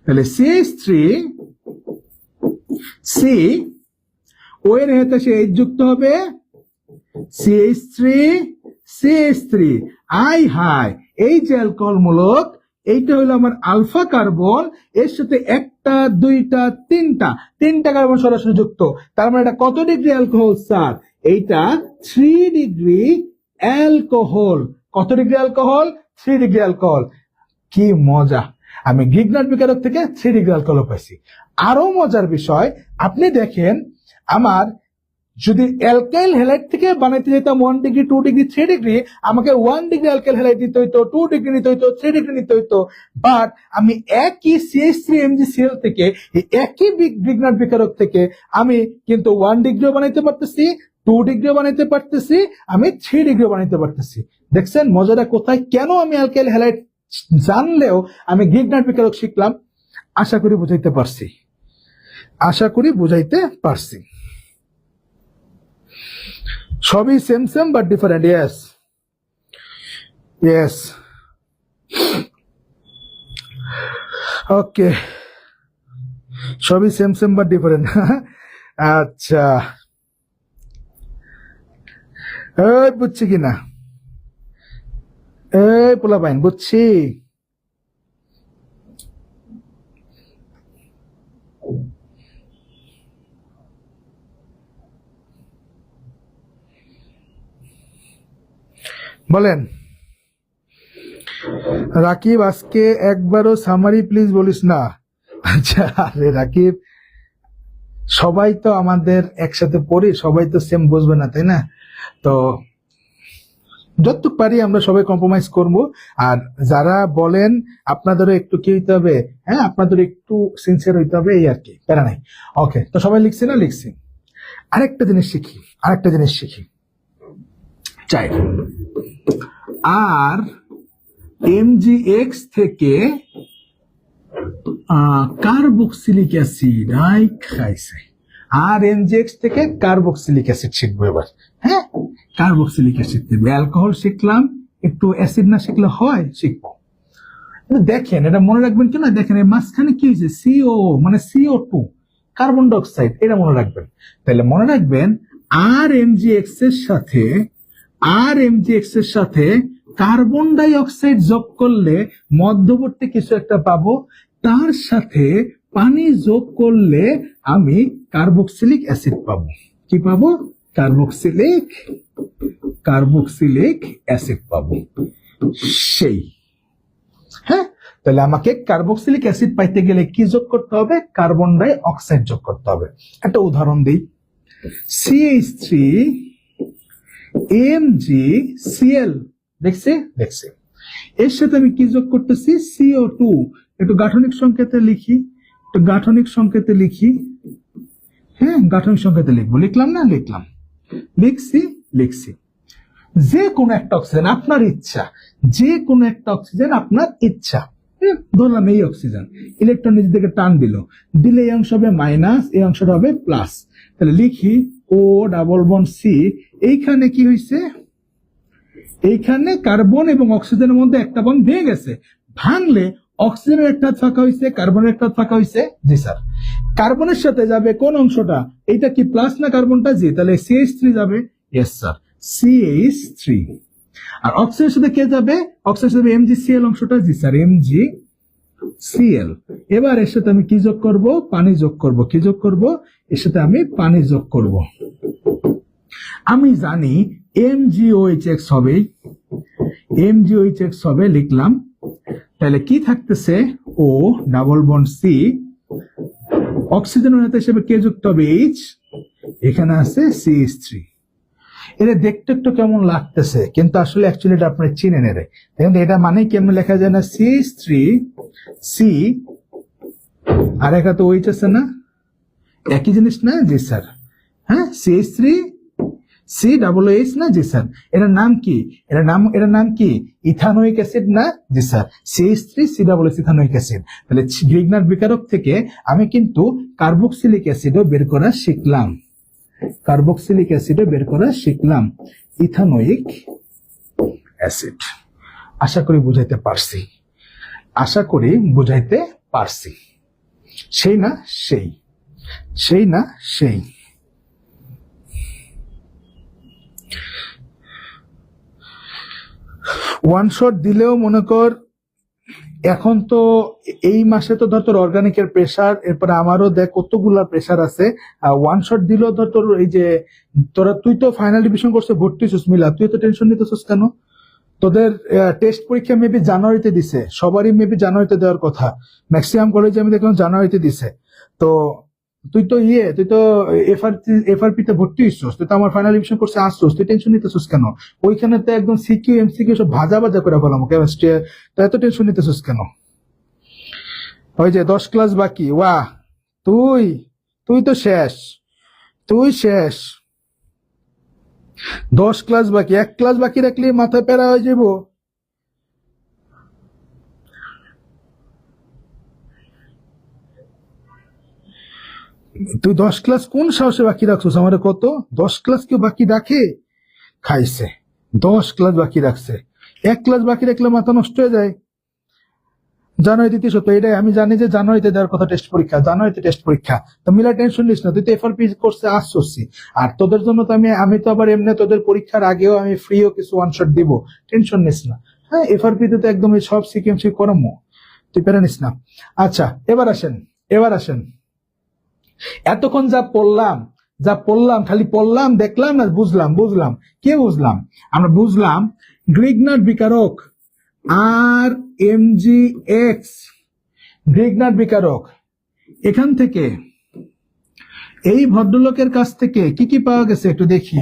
তাহলে CH3 C ও এর হাতে সে H যুক্ত হবে CH3 CH3 আই হাই, এই যে অ্যালকোহল মূলক এইটা হলো আমার আলফা কার্বন, এর সাথে একটা দুইটা তিনটা কার্বন সরাসরি যুক্ত, তার মানে এটা কত ডিগ্রি অ্যালকোহল স্যার, এইটা 3 ডিগ্রি অ্যালকোহল। কত ডিগ্রি অ্যালকোহল, 3 ডিগ্রি অ্যালকোহল। কি মজা, আমি গ্রিগনার্ড বিকারক থেকে 3 ডিগ্রি অ্যালকোহল পাইছি। আরো মজার বিষয়, আপনি দেখেন আমার যদি অ্যালকাইল হ্যালাইড থেকে বানাইতে যেতাম 1 ডিগ্রি 2 ডিগ্রি 3 ডিগ্রি, আমাকে 1 ডিগ্রি অ্যালকাইল হ্যালাইড নিতে হইতো, 2 ডিগ্রি নিতে হইতো, 3 ডিগ্রি নিতে হইতো। বাট আমি একই CH3 MgCl থেকে, একই গ্রিগনার্ড বিকারক থেকে আমি কিন্তু 1 ডিগ্রিও বানাইতে পারতেছি, 2 ডিগ্রিও বানাইতে পারতেছি, আমি 3 ডিগ্রিও বানাইতে পারতেছি। দেখছেন মজাটা কোথায়, কেন আমি অ্যালকাইল হ্যালাইড জানলেও আমি গ্রিগনার্ড বিকারক শিখলাম। আশা করি বুঝাইতে পারছি, আশা করি বুঝাইতে পারছি। সবই same same but different, yes yes okay, সবই সেম সেম বাট ডিফারেন্ট। আচ্ছা বুঝছি কিনা, এই পোলাপাইন বুঝছি। বলেন রাকিব, আজকে একবারও সামারি প্লিজ বলিস না। আচ্ছা, আরে রাকিব, সবাই তো আমাদের একসাথে পড়ি, সবাই তো সেম বুঝবে না, তাই না? তো যতটুকু পারি আমরা সবাই কম্প্রোমাইজ করব। আর যারা বলেন আপনাদেরও একটু কি হইতে হবে, হ্যাঁ, আপনাদের একটু সিনসিয়ার হইতে হবে, এই আর কি, প্যারা নাই। ওকে, তো সবাই লিখছি না? লিখছি। আরেকটা জিনিস শিখি চাই। আর এমজিএক্স থেকে কার্বক্সিলিক অ্যাসিড খাইছে। আর এমজিএক্স থেকে কার্বক্সিলিক অ্যাসিড শিখবো এবার। হ্যাঁ, কার্বক্সিলিক অ্যাসিড শিখবো। অ্যালকোহল শিখলাম, একটু অ্যাসিড না শিখলে হয়? শিখবো। দেখেন, এটা মনে রাখবেন কি না, দেখেন এই মাঝখানে কি হয়েছে, সিও মানে CO2, কার্বন ডাইঅক্সাইড, এটা মনে রাখবেন। তাহলে মনে রাখবেন আর এমজিএক্স এর সাথে কার্বন ডাই অক্সাইড যোগ করলে মধ্যবর্তী কিছু একটা পাবো, তার সাথে পানি যোগ করলে আমি কার্বক্সিলিক অ্যাসিড পাবো। কি পাবো? কার্বক্সিলিক অ্যাসিড পাবো। সেই, হ্যাঁ, তাহলে আমাকে কার্বক্সিলিক অ্যাসিড পাইতে গেলে কি যোগ করতে হবে? কার্বন ডাই অক্সাইড যোগ করতে হবে। একটা উদাহরণ দিই, CH3 MgCl, দেখছি। এর সাথে আমি কি যোগ করতেছি? CO2। একটু গাঠনিক সংকেতে লিখি, হ্যাঁ, গাঠনিক সংকেতে লিখবো। লিখলাম না? লিখছি। যে কোনো একটা অক্সিজেন আপনার ইচ্ছা, ধরলাম এই অক্সিজেন, ইলেকট্রন নিজ দিকে টান দিলে এই অংশ হবে মাইনাস, এই অংশটা হবে প্লাস। তাহলে লিখি O+C। এইখানে কি হয়েছে? এইখানে কার্বন এবং অক্সিজেনের মধ্যে একটা বন্ড ভেঙে গেছে। ভাঙলে অক্সিজেনের একটা ফাঁকা হয়েছে, কার্বনের একটা ফাঁকা হয়েছে। জি স্যার। কার্বনের সাথে যাবে কোন অংশটা? এইটা কি প্লাস না কার্বনটা? জি, তাহলে CH3 যাবে। Yes sir, CH3। আর অক্সিজেনের সাথে কে যাবে? অক্সিজেনের সাথে MgCl অংশটা। জি স্যার, MgCl। এবার এর সাথে আমি কি যোগ করব? পানি যোগ করব। কি যোগ করব? এর সাথে আমি পানি যোগ করব। আমি জানি MgOH হবে, লিখলাম। তাহলে কি থাকতেছে? O+C, অক্সিজেনের সাথে হিসেবে কে যুক্ত হবে? H, এখানে আছে CH3। এটা দেখতে একটু কেমন লাগতেছে, কিন্তু আসলে অ্যাকচুয়ালি এটা আপনি চিনেন। দেখুন এটা মানে কেমন লেখা যায় না? CH3 C, আর একটা তো OH আছে না, একই জিনিস না? জি স্যার, হ্যাঁ, CH3 COOH না? জি স্যার। এটার নাম কি? ইথানোয়িক অ্যাসিড না? জি sir, CH3 COOH ethanoic acid. তাহলে গ্রিগনার বিকারক থেকে আমি কিন্তু কার্বক্সিলিক অ্যাসিডও বের করা শিখলাম, ইথানোয়িক অ্যাসিড। আশা করি বুঝাইতে পারছি। সেই না সেই। ওয়ান শট দিলেও মনে কর, এখন তো এই মাসে তো ধর তোর অর্গানিকের প্রেসার, এরপরে আমারও দেখ কতগুলা প্রেসার আছে। ওয়ান শট দিলেও ধর তোর এই যে তুই তো ফাইনাল ডিভিশন কোর্সে ভর্তি হইছিস মিলা, তুই তো টেনশন নিতেছিস কেন? তোদের টেস্ট পরীক্ষা মেবি জানুয়ারিতে দিছে, সবারই মেবি জানুয়ারিতে দেওয়ার কথা। ম্যাক্সিমাম কলেজে আমি দেখলাম জানুয়ারিতে দিছে। তো তুই তো FRP তে ভর্তি হইছিস, তুই তো আমার ফাইনাল ডিভিশন কোর্সে আসছিস, তুই টেনশন নিতেছিস কেন? ওইখানে তো একদম সিকিউ MCQ সব ভাজা করে ফেলাম কেমিস্ট্রি, তো এত টেনশন নিতেছিস কেন? ওই যে 10 ক্লাস বাকি, ওয়াহ, তুই তো শেষ। 10 ক্লাস বাকি, 1 ক্লাস বাকি রাখলে মাথায় প্যারা হয়ে যাব। তুই 10 ক্লাস কোন সাহসে বাকি রাখছিস? আমার কত 10 ক্লাস কেউ বাকি রাখে? খাইছে 10 ক্লাস বাকি রাখছে। 1 ক্লাস বাকি রাখলে মাথা নষ্ট হয়ে যায়। জানুয়ারিতে 30 তো এটাই আমি জানি যে জানুয়ারিতে দেওয়ার কথা টেস্ট পরীক্ষা। তো মিলা টেনশন নিস না, তুই তো FRP কোর্সে আসছিস। আর তোদের জন্য তো আমি তো আবার এমনি তোদের পরীক্ষার আগেও আমি ফ্রিও কিছু ওয়ান শট দিব, টেনশন নিস না। হ্যাঁ, FRP তে তো একদম এই সব সিকিউএমসি করমো, তুই পেরে নিস না। আচ্ছা, এবার আসেন এতক্ষণ যা পড়লাম খালি পড়লাম, দেখলাম না বুঝলাম কি বুঝলাম? আমরা বুঝলাম গ্রিগনাট বিকারক RMGX, গ্রিগনাট বিকারক। এখান থেকে এই ভদ্রলোকের কাছ থেকে কি কি পাওয়া গেছে একটু দেখি।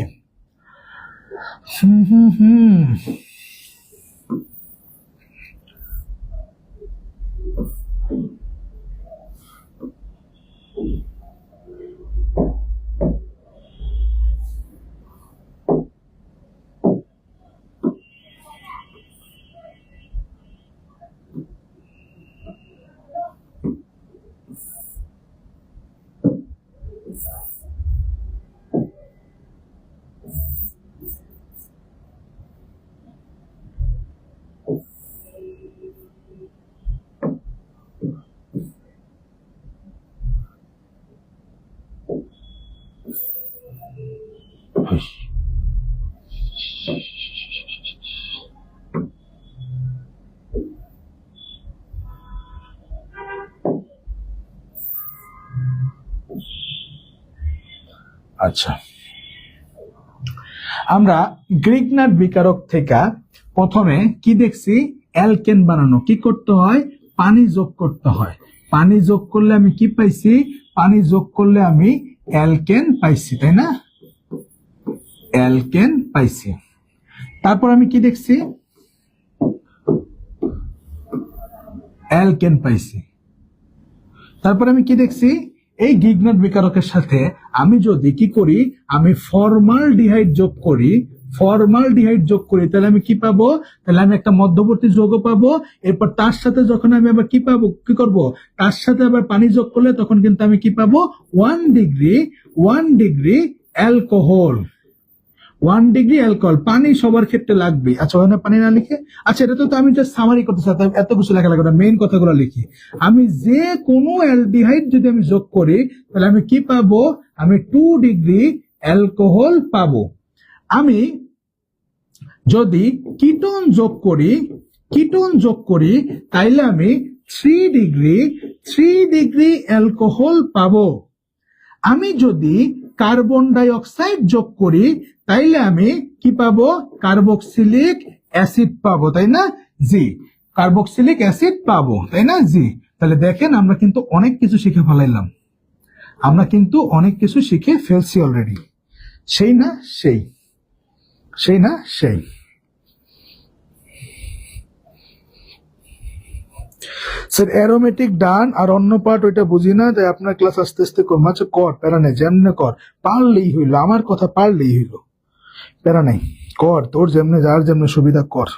আচ্ছা, আমরা গ্রিগনাট বিকারক থেকে প্রথমে কি দেখছি? অ্যালকেন বানানো কি করতে হয়? পানি যোগ করতে হয়। পানি যোগ করলে আমি কি পাইছি? পানি যোগ করলে আমি অ্যালকেন পাইছি, তাই না? অ্যালকেন পাইছি। তারপর আমি কি দেখছি? অ্যালকেন পাইছি। তারপর আমি কি দেখছি? এই গ্রিগনাট বিকারকের সাথে আমি যদি কি করি? আমি ফরমালডিহাইড যোগ করি, তাহলে আমি কি পাবো? তাহলে আমি একটা মধ্যবর্তী যৌগ পাবো। এরপর তার সাথে যখন আমি আবার কি পাবো, কি করব? তার সাথে আবার পানি যোগ করলে তখন কিন্তু আমি কি পাবো? 1 ডিগ্রি অ্যালকোহল। 1 degree alcohol. পানি সবার ক্ষেত্রে লাগবে। আচ্ছা, ওখানে পানি না লিখে, আচ্ছা এটা তো আমি জাস্ট সামারি করতে চাই, এত কিছু লেখা লাগবে না, মেইন কথাগুলো লিখি। আমি যে কোনো অ্যালডিহাইড যদি আমি যোগ করি তাহলে আমি কি পাবো? আমি 2 ডিগ্রি অ্যালকোহল পাবো। আমি যদি কিটোন যোগ করি তাইলে আমি 3 ডিগ্রি অ্যালকোহল পাবো। আমি যদি কার্বন ডাই অক্সাইড যোগ করি তাইলে আমি কি পাবো? কার্বক্সিলিক অ্যাসিড পাবো, তাই না? জি, কার্বক্সিলিক অ্যাসিড পাবো, তাই না? জি। তাহলে দেখেন আমরা কিন্তু অনেক কিছু শিখে ফেলাইলাম, অলরেডি। সেই না সেই স্যার অ্যারোমেটিক ডান, আর অন্য পার্ট ওইটা বুঝি না, তাই আপনার ক্লাস আস্তে আস্তে কর। আচ্ছা কর, প্যারা নেই, যেমনে কর, পারলেই হইলো, আমার কথা পারলেই হইলো, প্যারা নাই, কর তোর যেমনে, যার যেমনে সুবিধা কর,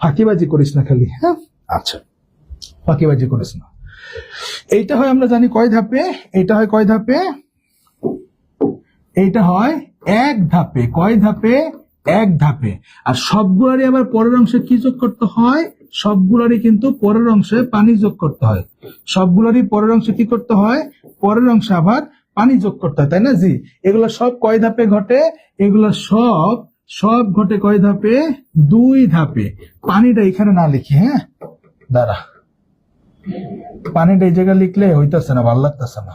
ফাঁকিবাজি করিস না খালি। হ্যাঁ, আচ্ছা, ফাঁকিবাজি করিস না। এইটা হয় আমরা জানি কয় ধাপে? এইটা হয় কয় ধাপে? এইটা হয় 1 ধাপে। কয় ধাপে? 1 ধাপে। আর সবগুলারই আবার পরের অংশে কি যোগ করতে হয়? সবগুলারই কিন্তু পরের অংশে পানি যোগ করতে হয়। সবগুলারই পরের অংশে কি করতে হয়? পরের অংশে আবার পানি যোগ করতে হয়, তাই না? জি। এগুলো সব কয় ধাপে ঘটে? এগুলো সব ঘটে কয় ধাপে? 2 ধাপে। পানিটা এখানে না লিখি, হ্যাঁ দাঁড়া, পানিটা এই জায়গায় লিখলে হইতেছে না, ভালো লাগতেছে না,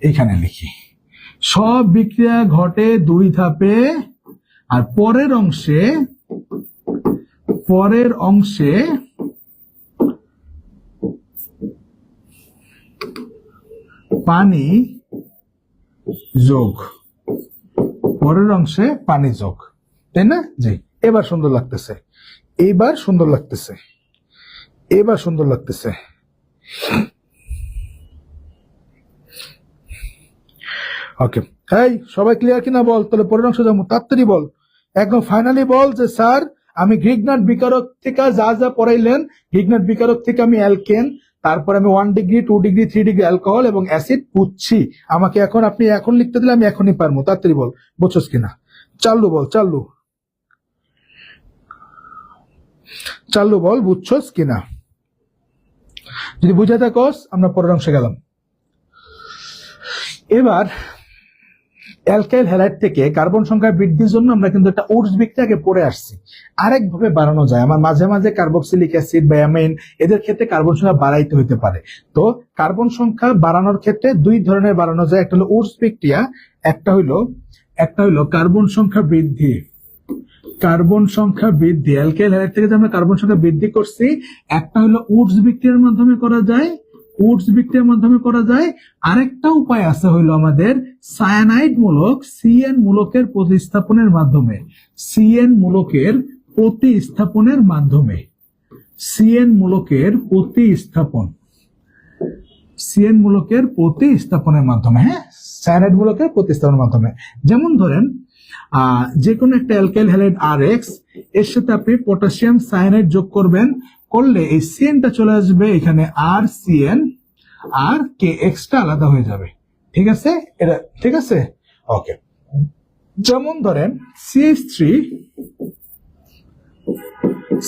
এখানে লিখি। সব বিক্রিয়া ঘটে 2 ধাপে, আর পরের অংশে পানি যোগ, পরের অংশে পানি যোগ, তাই না? জি। এবার সুন্দর লাগতেছে, ওকে। এই সবাই ক্লিয়ার কিনা বল, তাহলে পরের অংশ যাবো, তাড়াতাড়ি বল, একদম ফাইনালি বল যে স্যার আমি গ্রিগনাট বিকারক থেকে যা পড়াইলেন, গ্রিগনাট বিকারক থেকে আমি অ্যালকেন, তারপর আমি 1 ডিগ্রি 2 ডিগ্রি 3 ডিগ্রি অ্যালকোহল এবং অ্যাসিড বুঝছি। আমাকে এখন আপনি এখন লিখতে দিলে আমি এখনই পারবো, তাড়াতাড়ি বল, বুঝছস কিনা? চালু বল, বুঝছস কিনা? যদি বুঝে থাকস আমরা পরের অংশে গেলাম। এবার অ্যালকাইল হ্যালাইড থেকে কার্বন সংখ্যা বৃদ্ধির জন্য আমরা কিন্তু একটা উডস বিক্রিয়া আগে পড়ে আসছি। আরেকভাবে বাড়ানো যায়, আমার মাঝে মাঝে কার্বক্সিলিক অ্যাসিড বা অ্যামাইন এদের ক্ষেত্রে কার্বন সংখ্যা বাড়াইতে হতে পারে। তো কার্বন সংখ্যা বাড়ানোর ক্ষেত্রে দুই ধরনের বাড়ানো যায়, একটা হলো উডস বিক্রিয়া, একটা হইলো কার্বন সংখ্যা বৃদ্ধি। কার্বন সংখ্যা বৃদ্ধি, অ্যালকাইল হ্যালাইড থেকে যে আমরা কার্বন সংখ্যা বৃদ্ধি করছি, একটা হলো উডস বিক্রিয়ার মাধ্যমে করা যায়, উডস বিক্রিয়ার মাধ্যমে করা যায়। আরেকটা উপায় আছে হইলো আমাদের সায়ানাইড মূলক সিএন মূলকের প্রতিস্থাপনের মাধ্যমে, সিএন মূলকের প্রতিস্থাপনের মাধ্যমে, সিএন মূলকের প্রতিস্থাপন, সিএন মূলকের প্রতিস্থাপনের মাধ্যমে, হ্যাঁ সায়ানাইড মূলকের প্রতিস্থাপনের মাধ্যমে। যেমন ধরেন যে কোনো একটা অ্যালকাইল হ্যালাইড RX এর সাথে আপনি পটাশিয়াম সায়ানাইড যোগ করবেন, করলে এই সিএনটা চলে আসবে এখানে RCN, আর KX টা আলাদা হয়ে যাবে। ঠিক আছে, এটা ঠিক আছে, ওকে। যেমন ধরেন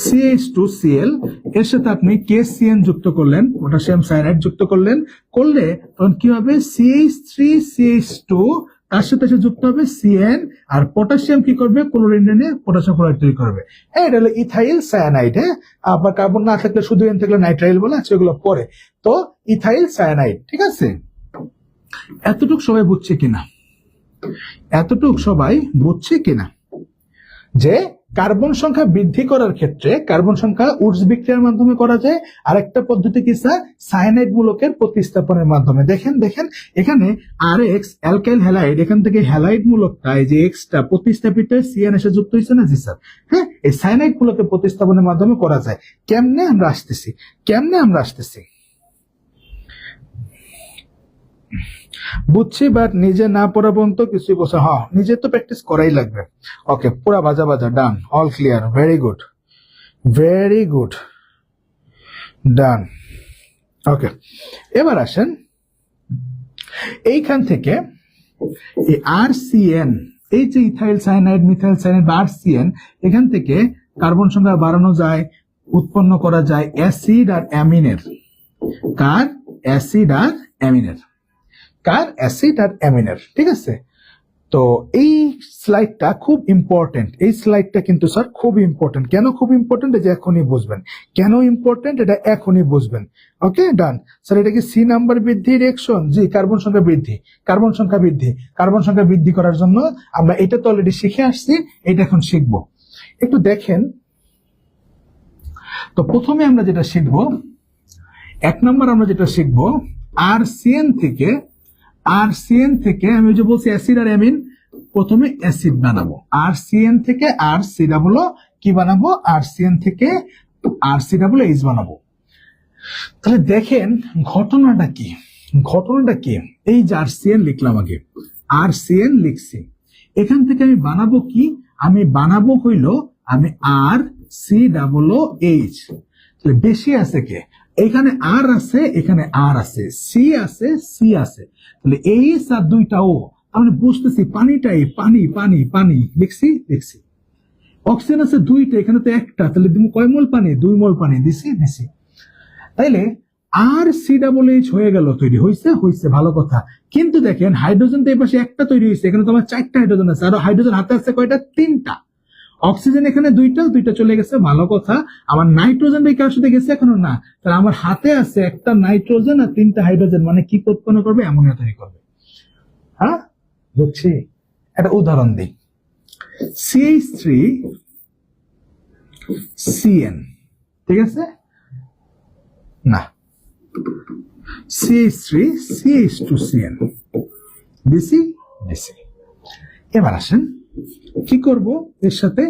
CH2Cl এর সাথে আপনি KCN যুক্ত করলেন, পটাশিয়াম সায়ানাইড যুক্ত করলে তখন কি হবে, CH3CH2 তার সাথে যুক্ত হবে CN, আর পটাশিয়াম কি করবে, ক্লোরিন এনে পটাশিয়াম ক্লোরাইড তৈরি করবে। হ্যাঁ, এটা হলো ইথাইল সায়ানাইড। হ্যাঁ, আবার কার্বন না থাকলে শুধু এন থাকলে নাইট্রাইল বলে আছে, ওগুলো পরে। তো ইথাইল সায়ানাইড, ঠিক আছে। এতটুক সবাই বুঝছে কিনা, এতটুক সবাই বুঝছে কিনা যে কার্বন সংখ্যা বৃদ্ধি করার ক্ষেত্রে কার্বন সংখ্যা উডস বিক্রিয়ার মাধ্যমে করা যায়, আরেকটা পদ্ধতি কি স্যার, সায়ানাইড মূলকের প্রতিস্থাপনের মাধ্যমে। দেখেন এখানে RX অ্যালকাইল হ্যালাইড, এখান থেকে হ্যালাইড মূলকটা এই যে এক্সটা প্রতিস্থাপিত CN এসে যুক্ত হয়েছে না, জি স্যার। হ্যাঁ, এই সায়ানাইড মূলকের প্রতিস্থাপনের মাধ্যমে করা যায়। কেমনে আমরা আসতেছি বুঝছি, বাট নিজে না পড়া পর্যন্ত কিছুই বোঝা, হ্যাঁ নিজে তো প্র্যাকটিস করাই লাগবে। ওকে, পুরা বাজা ডান, অল ক্লিয়ার, ভেরি গুড, ডান। ওকে, এবার আসেন এইখান থেকে এই RCN, এই যে ইথাইল সায়ানাইড, মিথাইল সায়ানাইড বা RCN, এখান থেকে কার্বন সংখ্যা বাড়ানো যায়, উৎপন্ন করা যায় অ্যাসিড আর অ্যামিনের। ঠিক আছে। তো এই স্লাইডটা খুব ইম্পর্টেন্ট, এই স্লাইডটা কিন্তু স্যার খুব ইম্পর্টেন্ট। কেন খুব ইম্পর্টেন্ট, এটা এখনই বুঝবেন কেন ইম্পর্টেন্ট, এটা এখনই বুঝবেন। ওকে, ডান স্যার। এটা কি সি নাম্বার বৃদ্ধি রিঅ্যাকশন? জি, কার্বন সংখ্যা বৃদ্ধি করার জন্য আমরা এটা তো অলরেডি শিখে আসছি, এটা এখন শিখবো। একটু দেখেন তো, প্রথমে আমরা যেটা শিখবো, 1 নম্বর আমরা যেটা শিখবো, RCN থেকে আমি যে বলছি অ্যাসিড আর অ্যামিন, প্রথমে অ্যাসিড বানাবো। RCN থেকে কি বানাবো, RCN থেকে RCH বানাবো। তাহলে দেখেন ঘটনাটা কি, এই যে RCN লিখলাম, আগে RCN লিখছি, এখান থেকে আমি বানাবো কি, আমি RCOH। তাহলে বেশি আছে কে, এখানে R আছে, এখানে R আছে, C আছে, C আছে, তাহলে H আর দুইটা O, আমি বুঝতেছি পানিটাই পানি লিখছি। অক্সিজেন আছে দুইটা, এখানে তো একটা, তাহলে কয় মোল পানি, 2 মোল পানি দিছি। তাইলে RCOH হয়ে গেল, তৈরি হয়েছে, ভালো কথা। কিন্তু দেখেন হাইড্রোজেন তো এই পাশে একটা তৈরি হয়েছে, এখানে তো আমার 4টা হাইড্রোজেন আছে, আর হাইড্রোজেন হাতে আছে কয়টা, 3টা। অক্সিজেন এখানে দুইটা চলে গেছে, ভালো কথা। আমার নাইট্রোজেন কার সাথে গেছে, এখনো না। তাহলে আমার হাতে আছে একটা নাইট্রোজেন আর 3টা হাইড্রোজেন, মানে কি উৎপন্ন করবে, অ্যামোনিয়া তৈরি করবে। হ্যাঁ, বুঝছি। একটা উদাহরণ দিই, CH3CN, ঠিক আছে না, CH3CH2CN দিছি। এবার আসেন কি করব, এর সাথে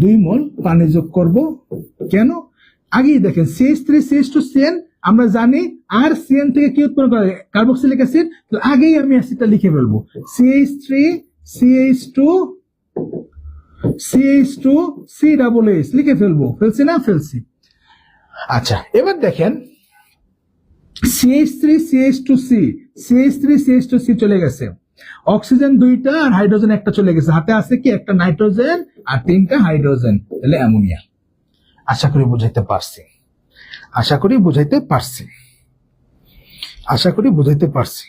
2 মোল পানি যোগ করব। কেন, আগেই দেখেন CH3CH2CN আমরা জানি, আর CN থেকে কি উৎপন্ন করে, কার্বক্সিলিক অ্যাসিড। আগেই আমি অ্যাসিডটা লিখে ফেলবো, CH3CH2CH2CHH লিখে ফেলবো, ফেলছি। আচ্ছা, এবার দেখেন CH3CH2C চলে গেছে, অক্সিজেন 2টা আর হাইড্রোজেন একটা চলে গেছে, হাতে আছে কি, একটা নাইট্রোজেন আর 3টা হাইড্রোজেন, তাহলে অ্যামোনিয়া। আশা করি বুঝাইতে পারছি।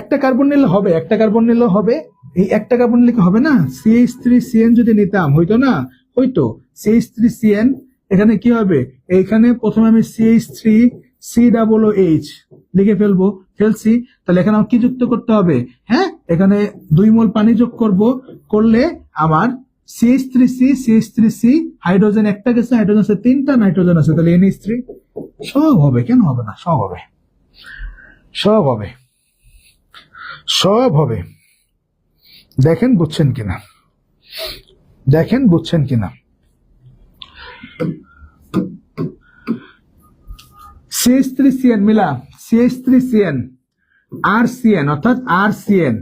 একটা কার্বন নিলে হবে, একটা কার্বন নিলেও হবে। এই একটা কার্বন নিলে কি হবে না, CH3CN যদি নিতাম হইতো না, হইতো। CH3CN এখানে কি হবে, এইখানে প্রথমে আমি CH3COOH লিখে ফেলছি। তাহলে এখানে আমার কি যুক্ত করতে হবে, হ্যাঁ এখানে 2 মোল পানি যোগ করলে আমার CH3C হাইড্রোজেন একটা গেছে, হাইড্রোজেন আছে 3টা, নাইট্রোজেন আছে, তাহলে NH3 সব হবে। কেন হবে না, সব হবে, সব হবে, সব হবে। দেখেন বুঝছেন কিনা, দেখেন বুঝছেন কিনা। CH3CN মিলা CH3CN RCN অর্থাৎ RCN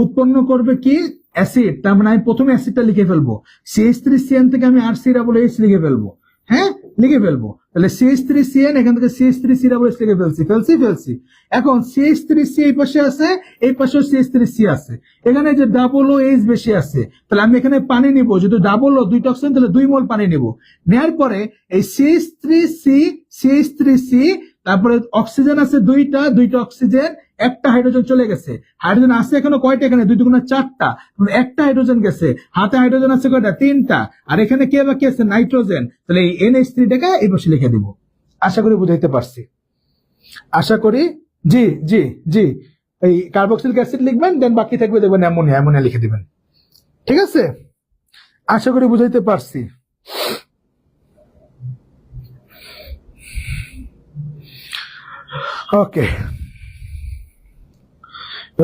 উৎপন্ন করবে কি, অ্যাসিড। তার মানে আমি প্রথমে অ্যাসিডটা লিখে ফেলবো, CH3CN থেকে আমি RCOOH লিখে ফেলবো, হ্যাঁ লিখে ফেলবো। তাহলে CH3CN এখান থেকে CH3COOH লিখে ফেলছি। এখন CH3C এই পাশে আছে, এই পাশেও CH3C আছে, এখানে যে OH বেশি আছে, তাহলে আমি এখানে পানি নিব, যদি O দুইটা অক্সিজেন তাহলে 2 মোল পানি নিব। নেওয়ার পরে এই CH3C তারপরে অক্সিজেন আছে দুইটা অক্সিজেন, একটা হাইড্রোজেন চলে গেছে। হাইড্রোজেন আছে এখানে কয়টা, এখানে 2 দুগুণে 4টা, একটা হাইড্রোজেন গেছে, হাতে হাইড্রোজেন আছে কয়টা, 3টা, আর এখানে কে বাকি আছে, নাইট্রোজেন। তাহলে এই NH3 টাকে এই পাশে লিখে দিব। আশা করি বুঝাইতে পারছি, আশা করি। জি জি জি, এই কার্বক্সিলিক অ্যাসিড লিখবেন, দেন বাকি থাকবে দেখবেন অ্যামোনিয়া লিখে দিবেন। ঠিক আছে, আশা করি বুঝাইতে পারছি। ওকে,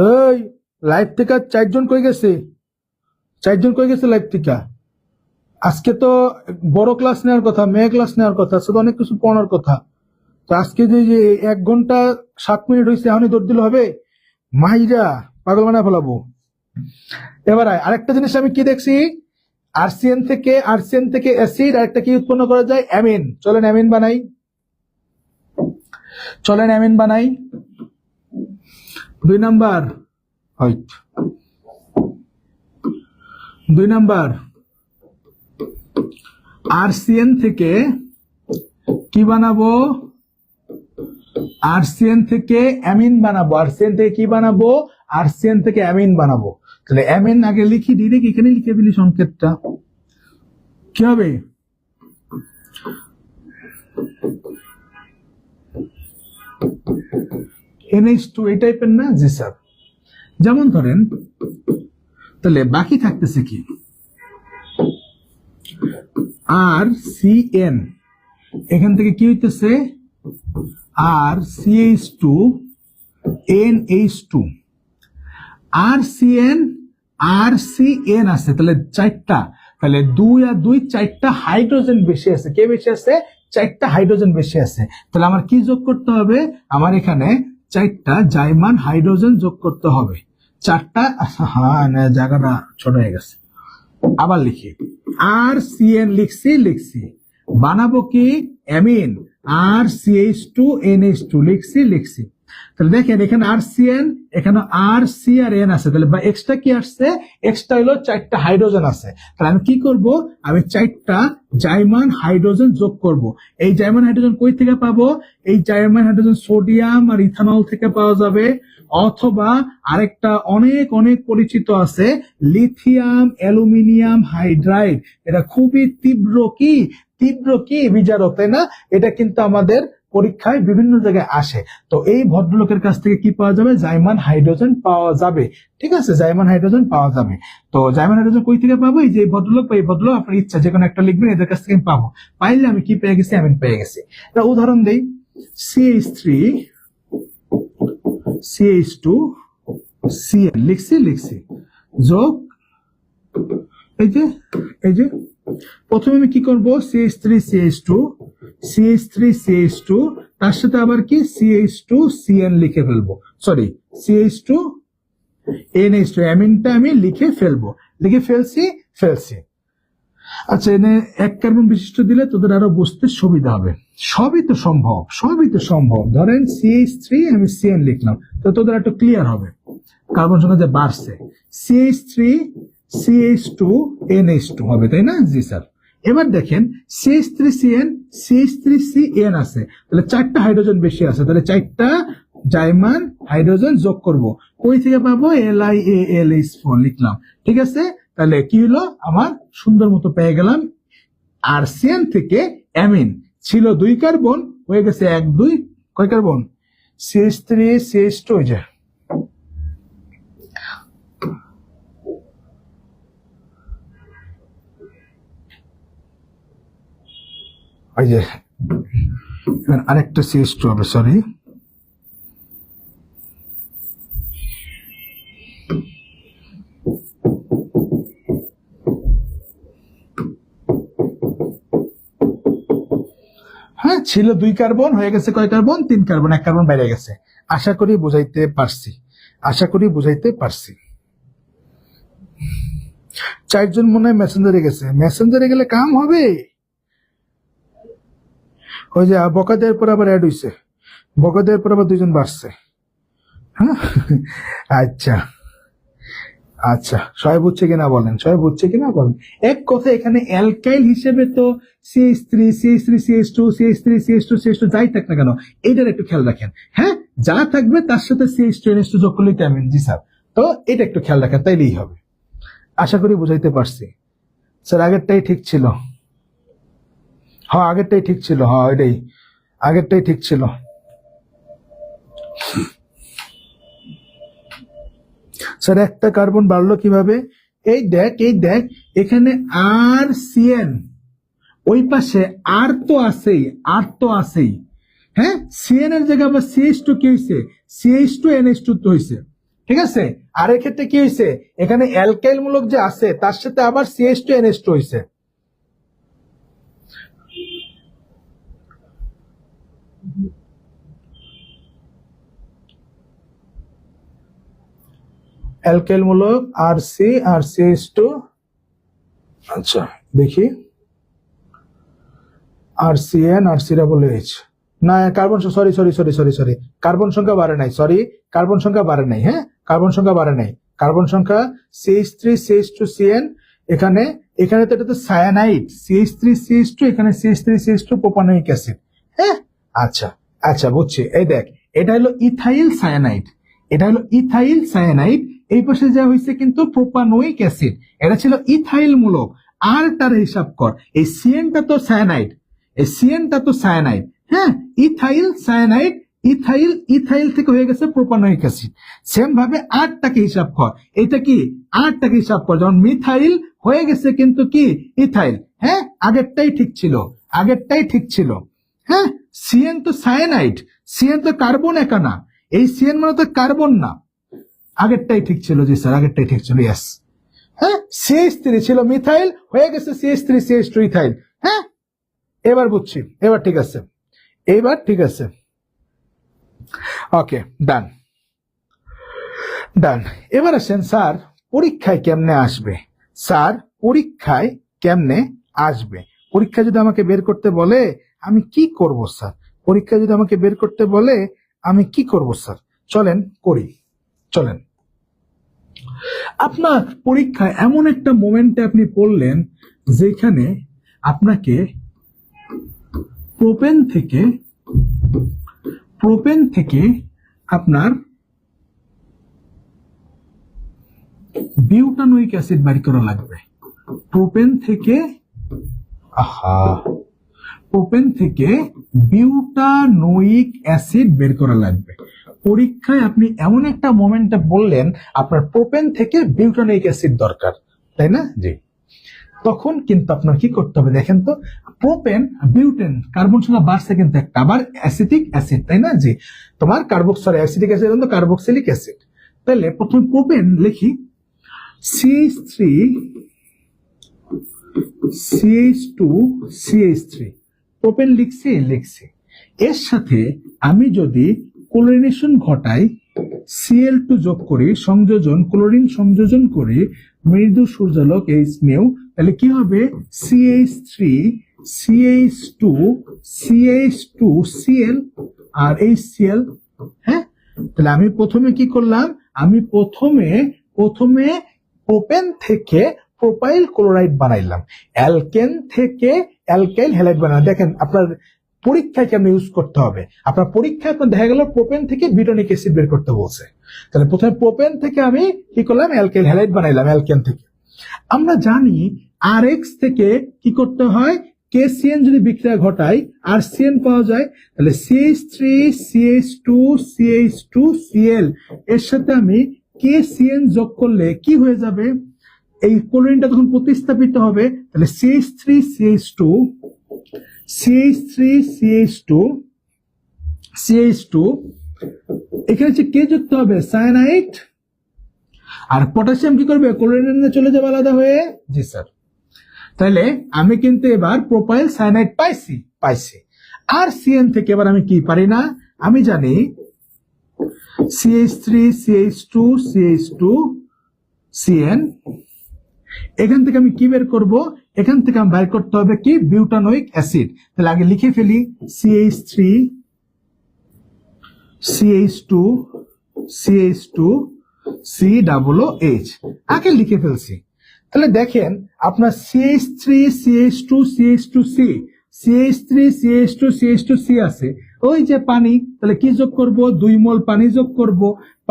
এই লাইভ থেকে 4 জন কই গেছে, 4 জন কই গেছে লাইভ থেকে? আজকে তো বড় ক্লাস নেওয়ার কথা, মেয়ে ক্লাস নেওয়ার কথা, শুধু অনেক কিছু পড়ার কথা। তো আজকে যে 1 ঘন্টা 7 মিনিট হয়েছে, এখনই দৌড় দিলে হবে? মাইরা পাগল বানায় ফেলাবো। এবার আরেকটা জিনিস আমি কি দেখছি, আরসিএন থেকে অ্যাসিড আরেকটা কি উৎপন্ন করা যায়, অ্যামিন। চলেন অ্যামিন বানাই। 2 নাম্বার, 2 নাম্বার আরসিএন থেকে কি বানাবো, আরসিএন থেকে অ্যামিন বানাবো। আরসিএন থেকে কি বানাবো, আরসিএন থেকে অ্যামিন বানাবো। তাহলে অ্যামিন আগে লিখি, ডিরেক্ট এখানে লিখে ফেলি সংকেতটা। কি হবে, NH2 এই টাইপের না? জি স্যার। যেমন ধরেন, তাহলে বাকি থাকতেছে কি, RCN, এখান থেকে কি হইতেছে, RCH2 NH2, RCN আছে, তাহলে 4টা, তাহলে 2 আর 2 4টা হাইড্রোজেন বেশি আছে। কে বেশি আছে, 4টা হাইড্রোজেন বেশি আছে। তাহলে আমার কি যোগ করতে হবে, আমার এখানে 4টা জাইমান হাইড্রোজেন যোগ করতে হবে। 4টা, হ্যাঁ জায়গাটা ছোট হয়ে গেছে, আবার লিখি। RCN লিখছি, বানাবো কি, অ্যামিন। RCH2 NH2 লিখছি। তাহলে দেখেন এখানে RCN, এখানে RC আর N আছে, তাহলে বা এক্সট্রা কি আসছে, এক্সট্রা হলো 4টা হাইড্রোজেন আছে। তাহলে আমি কি করব, আমি 4টা জাইমান হাইড্রোজেন যোগ করব। এই জাইমান হাইড্রোজেন কই থেকে পাবো, এই জাইমান হাইড্রোজেন সোডিয়াম আর ইথানল থেকে পাওয়া যাবে, অথবা আরেকটা অনেক পরিচিত আছে, লিথিয়াম অ্যালুমিনিয়াম হাইড্রাইড। এটা খুবই তীব্র কি বিজারক, তাই না? এটা কিন্তু আমাদের পরীক্ষায় বিভিন্ন জায়গায় আসে। তো এই ভদ্রলোকের কাছ থেকে কি পাওয়া যাবে, জাইমান হাইড্রোজেন পাওয়া যাবে। ঠিক আছে, জাইমান হাইড্রোজেন পাওয়া যাবে। তো জাইমান হাইড্রোজেন কই থেকে পাবো, এই যে ভদ্রলোক বা এই ভদ্রলোক, আপনার ইচ্ছা যে কোনো একটা লিখবেন, এদের কাছ থেকে পাবো। পাইলে আমি কি পেয়ে গেছি, অ্যামিন পেয়ে গেছি। একটা উদাহরণ দেই, CH2 CN লিখছি, যোগ এই যে প্রথমে আমি কি করব, CH3CH2 তার সাথে আবার কি CH2CN লিখে ফেলবো, সরি CH2 NH2, অ্যামিনটা আমি লিখে ফেলছি। আচ্ছা, এনে 1 কার্বন বিশিষ্ট দিলে তোদের আরো বুঝতে সুবিধা হবে। সবই তো সম্ভব। ধরেন CH3 আমি CN লিখলাম, তো তোদের একটু ক্লিয়ার হবে, কার্বন সংখ্যা যে বাড়ছে। CH3 CH2 NH2 হবে, তাই না? জি স্যার। এবার দেখেন CH3CN আছে, তাহলে 4টা হাইড্রোজেন বেশি আছে, তাহলে 4টা জাইমান হাইড্রোজেন যোগ করব, কই থেকে পাবো? LiAlH4 লিখলাম। ঠিক আছে, তাহলে কি হলো আমার সুন্দর মতো পেয়ে গেলাম আরসিএন থেকে অ্যামিন ছিল 2 কার্বন, হয়ে গেছে 1 2 কয় কার্বন? CH3 CH2 হয়ে যায়। ওই যে আরেকটা CH2 হবে, সরি। হ্যাঁ, ছিল 2 কার্বন, হয়ে গেছে কয় কার্বন? 3 কার্বন, 1 কার্বন বাইরে গেছে। আশা করি বুঝাইতে পারছি, আশা করি বুঝাইতে পারছি। 4 জন মনে হয় মেসেঞ্জারে গেছে, মেসেঞ্জারে গেলে কাম হবে। ওই যে বকাদের পর আবার অ্যাড হইছে, বকাদের পর আবার 2 জন বাড়ছে। হ্যাঁ, আচ্ছা আচ্ছা, সবাই বুঝছে কিনা বলেন, সবাই বুঝছে কিনা বলেন। এক কথা, এখানে অ্যালকাইল হিসেবে তো CH3 CH3 CH2 CH3 CH2 CH2 যাই থাক না কেন, এটার একটু খেয়াল রাখেন। হ্যাঁ, যা থাকবে তার সাথে CH2 NH2 যোগ করলেই অ্যামিন। জি স্যার, তো এটা একটু খেয়াল রাখেন, তাইলেই হবে। আশা করি বুঝাইতে পারছি। স্যার আগেরটাই ঠিক ছিল। হ্যাঁ, আগেরটাই ঠিক ছিল, হ্যাঁ এটাই আগেরটাই ঠিক ছিল। স্যার একটা কার্বন বাড়লো কিভাবে? এই দেখ, এই দেখ, এখানে RCN, ওই পাশে আর তো আছেই, আর তো আছেই। হ্যাঁ, CN এর জায়গায় আবার CH2 কি হয়েছে? CH2 NH2 তো হয়েছে। ঠিক আছে, আর এর ক্ষেত্রে কি হয়েছে? এখানে অ্যালকাইল মূলক যে আছে তার সাথে আবার CH2 NH2 হয়েছে। অ্যালকাইল মূলক RC আর CH2। আচ্ছা দেখি, RCN RC⁻H, না carbon, sorry sorry sorry sorry sorry, carbon সংখ্যা বাড়ে নাই, সরি, কার্বন সংখ্যা বাড়ে নাই। হ্যাঁ, কার্বন সংখ্যা বাড়ে নাই, কার্বন সংখ্যা CH3 CH2 CN, এখানে এখানে তো এটা তো সায়ানাইড, CH3 CH2, এখানে CH3 CH2 প্রোপানোয়িক অ্যাসিড। হ্যাঁ, আচ্ছা আচ্ছা বুঝছি। এই দেখ, এটা হলো ইথাইল সায়ানাইড, এটা হলো ইথাইল সায়ানাইড, এই পাশে যা হয়েছে কিন্তু প্রোপানোয়িক অ্যাসিড, এটা ছিল ইথাইল মূলক। আর তার হিসাব কর, এই সিএনটা তো সায়ানাইড, এই সিএনটা তো সায়ানাইড। হ্যাঁ, ইথাইল সায়ানাইড, ইথাইল, ইথাইল থেকে হয়ে গেছে প্রোপানোয়িক অ্যাসিড। সেম ভাবে আরটাকে হিসাব কর, এটা কি আরটাকে হিসাব কর, যেমন মিথাইল হয়ে গেছে কিন্তু কি ইথাইল। হ্যাঁ, আগেরটাই ঠিক ছিল, আগেরটাই ঠিক ছিল। হ্যাঁ, সিএন তো সায়ানাইড, সিএন তো কার্বন একা না, এই সিএন মানে তো কার্বন না। আগেরটাই ঠিক ছিল, জি স্যার আগেরটাই ঠিক ছিল, ইয়েস। হ্যাঁ, CH3 ছিল মিথাইল, হয়ে গেছে CH3 CH2 ইথাইল। হ্যাঁ, এবার বুঝছি, এবার ঠিক আছে, এবার ঠিক আছে। ওকে, ডান ডান। এবার আসেন স্যার, পরীক্ষায় কেমনে আসবে? স্যার পরীক্ষায় কেমনে আসবে? পরীক্ষা যদি আমাকে বের করতে বলে আমি কি করব স্যার? পরীক্ষা যদি আমাকে বের করতে বলে আমি কি করব স্যার? চলেন করি, চলেন। আপনার পরীক্ষায় এমন একটা মোমেন্টে আপনি পড়লেন যেখানে আপনাকে প্রোপেন থেকে আপনার বিউটানোয়িক অ্যাসিড বের করা লাগবে। প্রোপেন থেকে বিউটানোয়িক অ্যাসিড বের করা লাগবে। পরীক্ষায় আপনি এমন একটা মোমেন্টে বললেন আপনার প্রোপেন থেকে বিউটানোয়িক অ্যাসিড দরকার, তাই না? জি। তখন কিন্তু আপনার কি করতে হবে দেখেন তো, প্রোপেন বিউটেন কার্বন সংখ্যা বাড়ছে কিন্তু একটা, আবার অ্যাসিটিক অ্যাসিড, তাই না? জি, তোমার অ্যাসিটিক অ্যাসিড কিন্তু কার্বক্সিলিক অ্যাসিড। তাহলে প্রথমে প্রোপেন লিখি, CH3 CH2 CH3, প্রোপেন লিখছি, এর সাথে আমি যদি ক্লোরিনেশন ঘটাই, Cl2 যোগ করি, সংযোজন ক্লোরিন সংযোজন করি, মৃদু সূর্যালোক H∣, তাহলে কি হবে? CH3 CH2 CH2 Cl আর HCl। হ্যাঁ, তাহলে আমি প্রথমে কি করলাম? আমি প্রথমে প্রোপেন থেকে প্রোপাইল ক্লোরাইড বানাইলাম, অ্যালকেন থেকে অ্যালকাইল হ্যালাইড বানালাম। দেখেন আপনার পরীক্ষায় কেমন ইউজ করতে হবে। আপনার পরীক্ষায় আপনার দেখা গেল প্রোপেন থেকে বিউটানিক অ্যাসিড বের করতে বলছে, তাহলে প্রথমে প্রোপেন থেকে আমি কি করলাম, অ্যালকাইল হ্যালাইড বানাইলাম অ্যালকেন থেকে। আমরা জানি RX থেকে কি করতে হয়, KCN যদি বিক্রিয়া ঘটায় RCN পাওয়া যায়, তাহলে CH3 CH2 CH2 Cl এর সাথে আমি KCN যোগ করলে কি হয়ে যাবে, এই ক্লোরিনটা তখন প্রতিস্থাপিত হবে, তাহলে CH3 CH2 CH3 CH2 CH2 এখানে হচ্ছে কে যুক্ত হবে সায়ানাইড, আর পটাশিয়াম কি করবে ক্লোরিনে চলে যাবে আলাদা হয়ে। জি স্যার, তাহলে আমি কিন্তু এবার প্রোপাইল সায়ানাইড পাইছি। আর সিএন থেকে এবার আমি কি পারি না, আমি জানি CH3 CH2 CH2 CN, এখান থেকে আমি কি বের করব, এখান থেকে আমি বের করতে হবে কি বিউটানোইক অ্যাসিড। তাহলে আগে লিখে ফেলি CH3 CH2 CH2 COOH, আগে লিখে ফেলছি। তাহলে দেখেন আপনার CH3 CH2 CH2C CH3 CH2 CH2C আছে, ওই যে পানি, তাহলে কি যোগ করব 2 মোল পানি যোগ করব।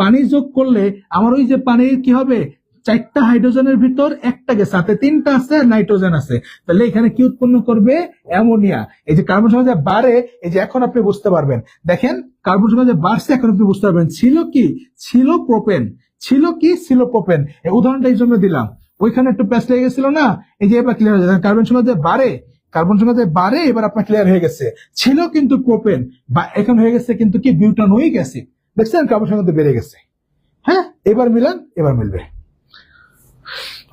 পানি যোগ করলে আমার ওই যে পানির কি হবে, 4টা হাইড্রোজেনের ভিতর 1টা গ্যাস, সাথে 3টা আছে নাইট্রোজেন আছে, তাহলে এখানে কি উৎপন্ন করবে অ্যামোনিয়া। এই যে কার্বন সংখ্যা যে বাড়ে, এই যে এখন আপনি বুঝতে পারবেন, দেখেন কার্বন সংখ্যা যে বাড়ছে এখন আপনি বুঝতে পারবেন ছিল কি, ছিল প্রোপেন, ছিল কি ছিল প্রোপেন। এই উদাহরণটা এই জন্য দিলাম, ওইখানে একটু প্যাচ লেগে গেছিল না, এই যে এবার ক্লিয়ার হয়ে যাবে। কার্বন সংখ্যা যে বাড়ে, কার্বন সংখ্যা যে বাড়ে, এবার আপনার ক্লিয়ার হয়ে গেছে, ছিল কিন্তু প্রোপেন বা এখন হয়ে গেছে কিন্তু কি বিউটানোইক অ্যাসিড। দেখছেন কার্বন সংখ্যা বেড়ে গেছে। হ্যাঁ, এবার মিলান, এবার মিলবে।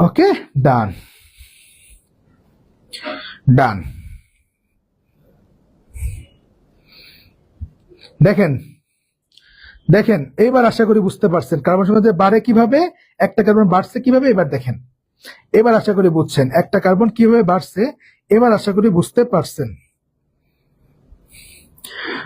ওকে, ডান ডান। দেখেন দেখেন এইবার আশা করি বুঝতে পারছেন কার্বন সংখ্যা যে বাড়ে কিভাবে, একটা কার্বন বাড়ছে কিভাবে। এবার দেখেন, এবার আশা করি বুঝছেন একটা কার্বন কিভাবে বাড়ছে, এবার আশা করি বুঝতে পারছেন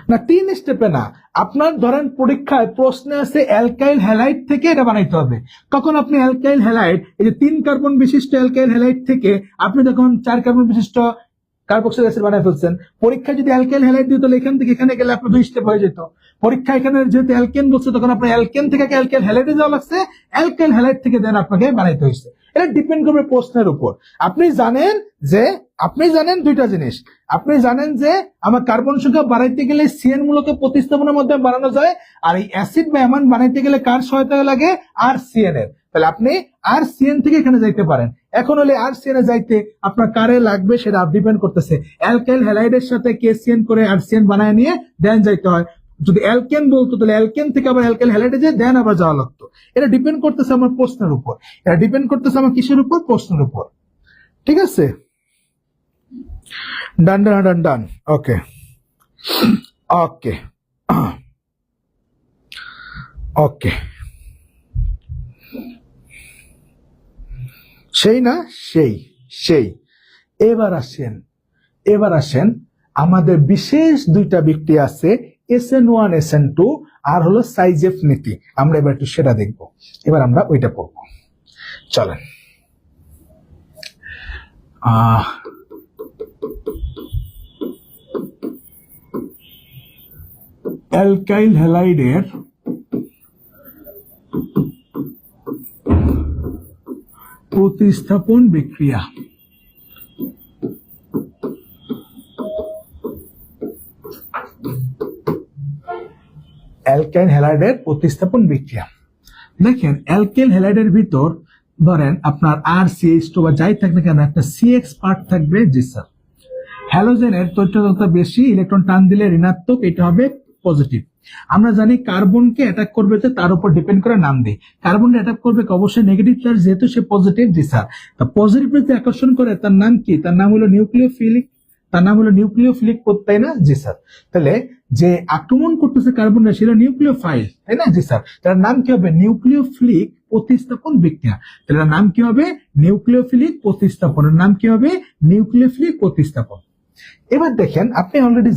না। 3 স্টেপে না, আপনার ধরেন পরীক্ষায় প্রশ্নে আছে অ্যালকাইল হ্যালাইড থেকে এটা বানাইতে হবে, তখন আপনি অ্যালকাইল হ্যালাইড, এই যে 3 কার্বন বিশিষ্ট অ্যালকাইল হ্যালাইড থেকে আপনি তখন 4 কার্বন বিশিষ্ট কার্বক্সিল অ্যাসিড বানাই ফেলছেন। পরীক্ষায় যদি অ্যালকাইল হ্যালাইড দিত, তাহলে এখান থেকে এখানে গেলে আপনার 2 স্টেপ হয়ে যেত। পরীক্ষা এখানে যেহেতু অ্যালকেন বলছে, তখন আপনার অ্যালকেন থেকে অ্যালকাইল হ্যালাইডে যাওয়া লাগছে, অ্যালকাইল হ্যালাইড থেকে দেন আপনাকে বানাইতে হয়েছে। এটা ডিপেন্ড করবে প্রশ্নের উপর। আপনি জানেন 2টা জিনিস, আপনি জানেন যে আমার কার্বন সংখ্যা বাড়াইতে গেলে সিএন মূলক প্রতিস্থাপনের মাধ্যমে বানানো যায়, আর এই অ্যাসিড বা অ্যামাইন বানাইতে গেলে কার সহায়তা লাগে, আর সিএন এর। তাহলে আপনি আর সিএন থেকে এখানে যাইতে পারেন। এখন হলে আর সিএন এ যাইতে আপনার কারে লাগবে সেটা ডিপেন্ড করতেছে, অ্যালকাইল হ্যালাইডের সাথে KCN করে আর সিএন বানায় নিয়ে দেন যাইতে হয়। যদি অ্যালকেন বলতো, তাহলে অ্যালকেন থেকে আবার অ্যালকাইল হ্যালাইডে যে দেন আবার যাওয়া লাগতো। এটা ডিপেন্ড করতেছে আমার প্রশ্নের উপর, এটা ডিপেন্ড করতেছে আমার কিসের উপর, প্রশ্নের উপর। ঠিক আছে, ডান ডান ডান ডান। ওকে ওকে ওকে, সেই না, সেই। এবার আসেন আমাদের বিশেষ 2টা বিক্রিয়া আছে, SN1 SN2 আর হলো সাইজেফ নীতি। আমরা এবার একটু সেটা দেখব, এবার আমরা ওইটা পড়ব। চলেন, অ্যালকাইল হ্যালাইডের প্রতিস্থাপন বিক্রিয়া। অ্যালকাইল হ্যালাইডের প্রতিস্থাপন বিক্রিয়া। দেখেন অ্যালকাইল হ্যালাইডের ভিতর ধরেন আপনার RCH2 বা যাই থাক না কেন একটা CX পার্ট থাকবে। জি স্যার, হ্যালোজেনের তৈরি বেশি, ইলেকট্রন টান দিলে ঋণাত্মক, এটা হবে পজিটিভ। আমরা জানি কার্বনকে অ্যাটাক করবে তো তার উপর ডিপেন্ড করে নাম দিই, কার্বনকে অ্যাটাক করবে অবশ্যই নেগেটিভ চার্জ, যেহেতু সে পজিটিভ। জি স্যার, তা পজিটিভ যে আকর্ষণ করে তার নাম কি, তার নাম হলো নিউক্লিওফিলিক, তাই না? জি স্যার, তাহলে যে আক্রমণ করতেছে কার্বনটা সেটা নিউক্লিওফাইল, তাই না? জি স্যার, তার নাম কি হবে নিউক্লিওফিলিক প্রতিস্থাপন বিক্রিয়া। তাহলে নাম কি হবে নিউক্লিওফিলিক প্রতিস্থাপনের নাম কি হবে নিউক্লিওফিলিক প্রতিস্থাপন। এবার দেখেন আপনি অলরেডি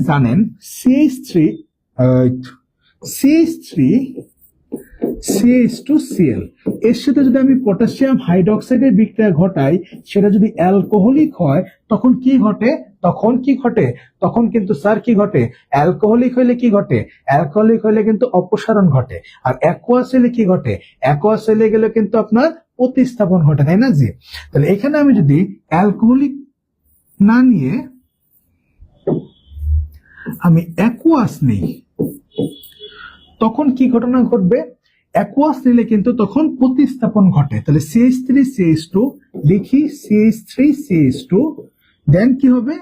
জানেন CH3CH2Cl এর সাথে যদি আমি পটাশিয়াম হাইড্রোক্সাইডের বিক্রিয়া ঘটাই, সেটা যদি অ্যালকোহলিক হয় তখন কি ঘটে, তখন কি ঘটে? তখন কিন্তু স্যার কি ঘটে? অ্যালকোহলিক হইলে কি ঘটে? অ্যালকোহলিক হইলে কিন্তু অপসারণ ঘটে। আর অ্যাকুয়াস হইলে কি ঘটে? অ্যাকুয়াস হইলে গেলে কিন্তু আপনার প্রতিস্থাপন ঘটে, তাই না জি? তাহলে এখানে আমি যদি অ্যালকোহলিক না নিয়ে আমি অ্যাকুয়াস নিই, তখন কি ঘটনা ঘটবে? অ্যাকুয়াস নিলে কিন্তু তখন প্রতিস্থাপন ঘটে। তাহলে CH3 CH2 লিখি, CH3 CH2, দেন কি হবে?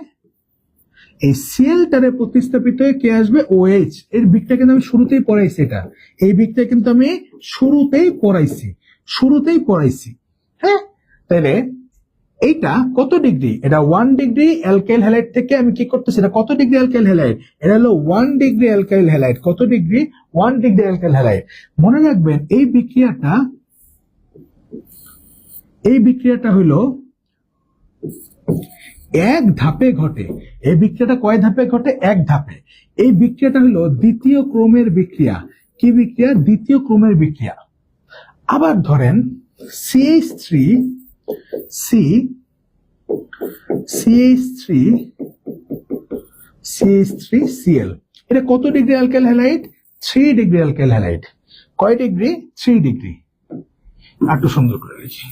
এই সিএলটারে প্রতিস্থাপিত হয়ে কে আসবে? OH। এর বিকটা কিন্তু আমি শুরুতেই পড়াইছি, এটা এই বিকটা কিন্তু আমি শুরুতেই পড়াইছি। হ্যাঁ, তাহলে এইটা কত ডিগ্রি? এটা 1 ডিগ্রি অ্যালকাইল হ্যালাইড থেকে আমি কি করতেছি? এটা কত ডিগ্রি অ্যালকাইল হ্যালাইড? এটা হলো 1 ডিগ্রি অ্যালকাইল হ্যালাইড। কত ডিগ্রি? 1 degree alkyl halide. মনে রাখবেন এই বিক্রিয়াটা হলো এক ধাপে ঘটে। এই বিক্রিয়াটা কয় ধাপে ঘটে? এক ধাপে। এই বিক্রিয়াটা হলো দ্বিতীয় ক্রমের বিক্রিয়া। কি বিক্রিয়া? দ্বিতীয় ক্রমের বিক্রিয়া। আবার ধরেন CH3 CH3Cl, এটা কত degree alkyl halide? 3 degree alkyl halide. কয় ডিগ্রি? 3 ডিগ্রি। একটু সুন্দর করে লিখি।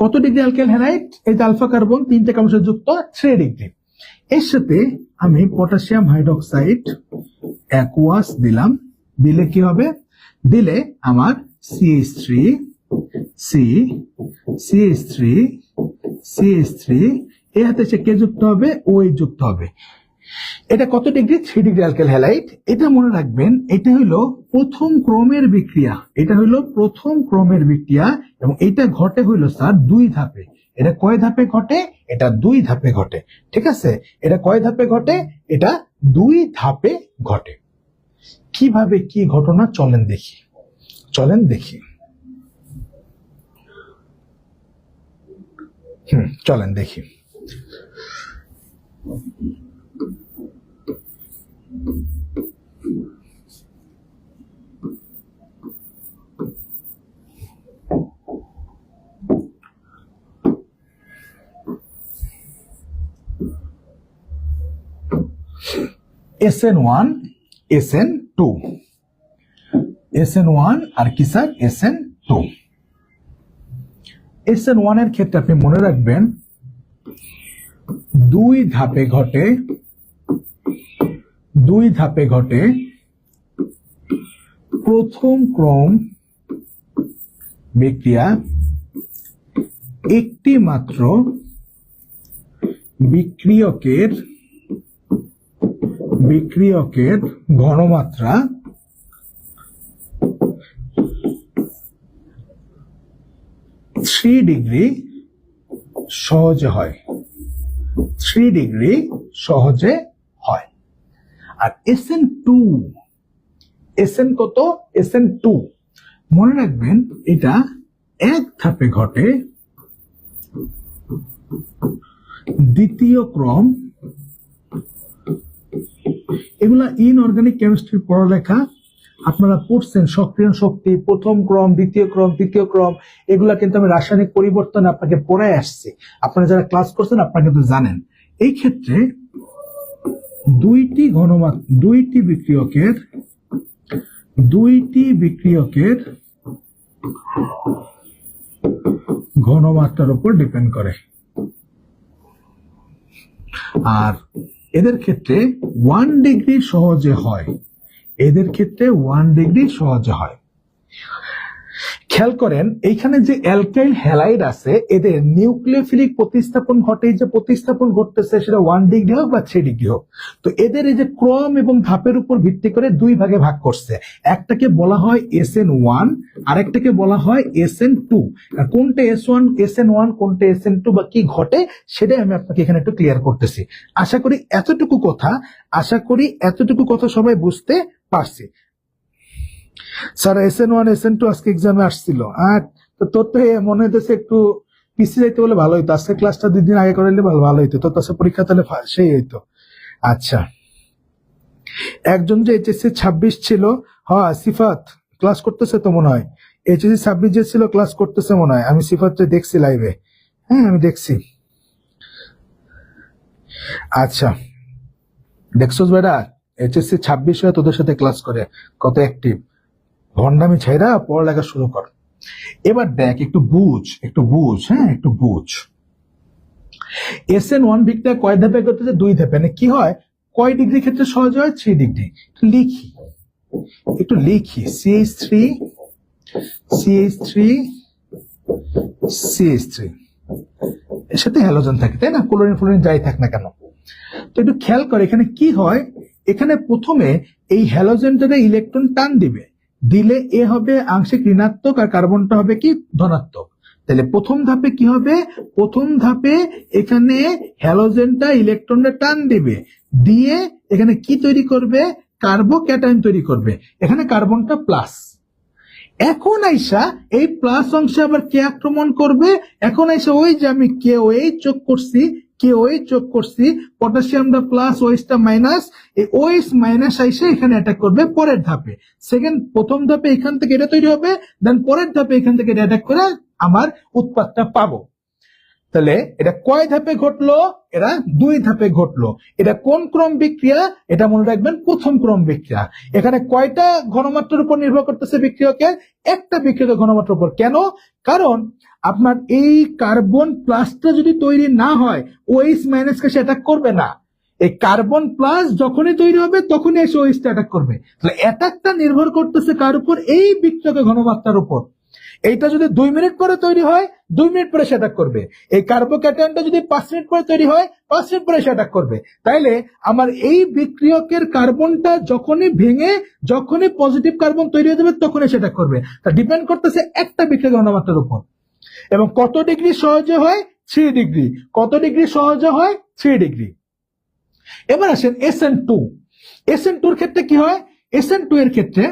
কত ডিগ্রি অ্যালকাইল হ্যালাইড? এই যে আলফা কার্বন 3টে কার্বন যুক্ত 3 ডিগ্রি। এর সাথে আমি পটাশিয়াম হাইড্রোক্সাইড অ্যাকুয়াস দিলাম। দিলে কি হবে? দিলে আমার CH3 এর হাতে সে কে যুক্ত হবে? OH যুক্ত হবে। এটা কত ডিগ্রি? 3 degree alkyl halide. এটা মনে রাখবেন, এটা হলো প্রথম ক্রমের বিক্রিয়া। এবং এটা ঘটে হইলো স্যার 2 ধাপে। এটা কয় ধাপে ঘটে? এটা 2 ধাপে ঘটে। ঠিক আছে, এটা কয় ধাপে ঘটে? এটা 2 ধাপে ঘটে। কিভাবে কি ঘটনা চলেন দেখি। চলেন দেখি। SN1 SN2 আর কি স্যার? SN2। SN1 এর ক্ষেত্রে আপনি মনে রাখবেন 2 ধাপে ঘটে। প্রথম ক্রম বিক্রিয়া, একটি মাত্র বিক্রিয়কের ঘনমাত্রা 3 ডিগ্রি সহজে হয়। আর SN কত? SN2 মনে রাখবেন, এটা এক ধাপে ঘটে। দ্বিতীয় ক্রম, এগুলা ইনঅর্গানিক কেমিস্ট্রি পড়ালেখা আপনারা পড়ছেন। সক্রিয় শক্তি, প্রথম ক্রম, দ্বিতীয় ক্রম, তৃতীয় ক্রম, এগুলা কিন্তু আমি রাসায়নিক পরিবর্তন আপনাকে পড়ায় আসছি। আপনারা যারা ক্লাস করছেন আপনারা কিন্তু জানেন। এই ক্ষেত্রে দুইটি বিক্রিয়কের ঘনমাত্রার উপর ডিপেন্ড করে। আর এদের ক্ষেত্রে 1 ডিগ্রি সহজে হয়। খেয়াল করেন, এইখানে যে অ্যালকাইল হ্যালাইড আছে, এদের নিউক্লিওফিলিক প্রতিস্থাপন ঘটে। যে প্রতিস্থাপন ঘটতেছে সেটা 1 ডিগ্রি হোক বা 3 ডিগ্রি হোক। তো এদের এই যে ক্রম এবং ধাপের উপর ভিত্তি করে 2 ভাগে ভাগ করছে। একটাকে বলা হয় SN1, আরেকটাকে বলা হয় SN2। আর কোনটা SN1 কোনটা SN2 বা কি ঘটে সেটাই আমি আপনাকে এখানে একটু ক্লিয়ার করতেছি। আশা করি এতটুকু কথা সবাই বুঝতে পারছি। স্যার SN1 SN2 আজকে এক্সামে আসছিল। আর তোর তো মনে হইতেছে একটু পিছিয়ে যাইতে বলে ভালো হইতো। আজকে ক্লাসটা 2 দিন আগে করাইলে ভালো হইতো। তোর কাছে পরীক্ষা তাহলে সেই হইতো। আচ্ছা, একজন যে HSC 26 ছিল, হ্যাঁ সিফাত ক্লাস করতেছে তো মনে হয়। এইচএসসি 26 যে ছিল ক্লাস করতেছে মনে হয়, আমি সিফাতটা দেখছি লাইভে। হ্যাঁ আমি দেখছি। আচ্ছা দেখছোস বেটা, এইচএসসি 26 হয়ে তোদের সাথে ক্লাস করে, কত অ্যাক্টিভ। ভন্ডামি ছাইরা পড়ালেখা শুরু কর। এবার দেখ একটু বুঝ, হ্যাঁ একটু বুঝ। SN1 বিক্রিয়া কয় ধাপে করতেছে? 2 ধাপে। মানে কি হয়, কয় ডিগ্রি ক্ষেত্রে সহজ হয়? 3 ডিগ্রি। একটু লিখি CH3 CH3 এর সাথে হ্যালোজেন থাকে, তাই না? ক্লোরিন ফ্লোরিন যাই থাক না কেন। তো একটু খেয়াল করে এখানে কি হয়, এখানে প্রথমে এই হ্যালোজেনটা ইলেকট্রন টান দিলে এ হবে আংশিক ঋণাত্মক আর কার্বনটা হবে কি ধনাত্মক। তাহলে প্রথম ধাপে কি হবে, প্রথম ধাপে এখানে হ্যালোজেনটা ইলেকট্রনটা টান দিয়ে এখানে কি তৈরি করবে, কার্বোক্যাটায়ন তৈরি করবে। এখানে কার্বনটা প্লাস। এখন আইসা এই প্লাস অংশে আবার কে আক্রমণ করবে, এখন আইসা ওই যে আমি KOH যোগ করছি, পটাশিয়ামটা প্লাস ওএইচটা মাইনাস, এই OH মাইনাস আইসা এখানে অ্যাটাক করবে পরের ধাপে। প্রথম ধাপে এখান থেকে এটা তৈরি হবে, দেন পরের ধাপে এখান থেকে এটা অ্যাটাক করে আমার উৎপাদটা পাবো। তাহলে এটা কয় ধাপে ঘটলো? এরা 2 ধাপে ঘটলো। এটা কোন ক্রম বিক্রিয়া? এটা মনে রাখবেন প্রথম ক্রম বিক্রিয়া। এখানে কয়টা ঘনমাত্রার উপর নির্ভর করতেছে বিক্রিয়কের? একটা বিক্রিয়কের ঘনমাত্রার উপর। কেন? কারণ আপনার এই কার্বন প্লাসটা যদি তৈরি না হয়, OH মাইনাসকে সে অ্যাটাক করবে না। এই কার্বন প্লাস যখনই তৈরি হবে তখনই এসে OH অ্যাটাক করবে। তাহলে অ্যাটাকটা নির্ভর করতেছে কার উপর? এই বিক্রিয়কের ঘনমাত্রার উপর। এইটা যদি 2 মিনিট পরে তৈরি হয়, 2 মিনিট পরে সে অ্যাটাক করবে। এই কার্বোক্যাটায়নটা যদি 5 মিনিট পরে তৈরি হয়, 5 মিনিট পরে সে অ্যাটাক করবে। তাইলে আমার এই বিক্রিয়কের কার্বনটা যখনই পজিটিভ কার্বন তৈরি হয়ে যাবে তখনই সে অ্যাটাক করবে। তা ডিপেন্ড করতেছে একটা বিক্রিয়ক ঘনমাত্রার উপর। এবং কত ডিগ্রি সহজে হয়? 3 ডিগ্রি। কত ডিগ্রি সহজে হয়? 3 ডিগ্রি। এবার আসেন SN2। SN2 এর ক্ষেত্রে কি হয়? SN2 এর ক্ষেত্রে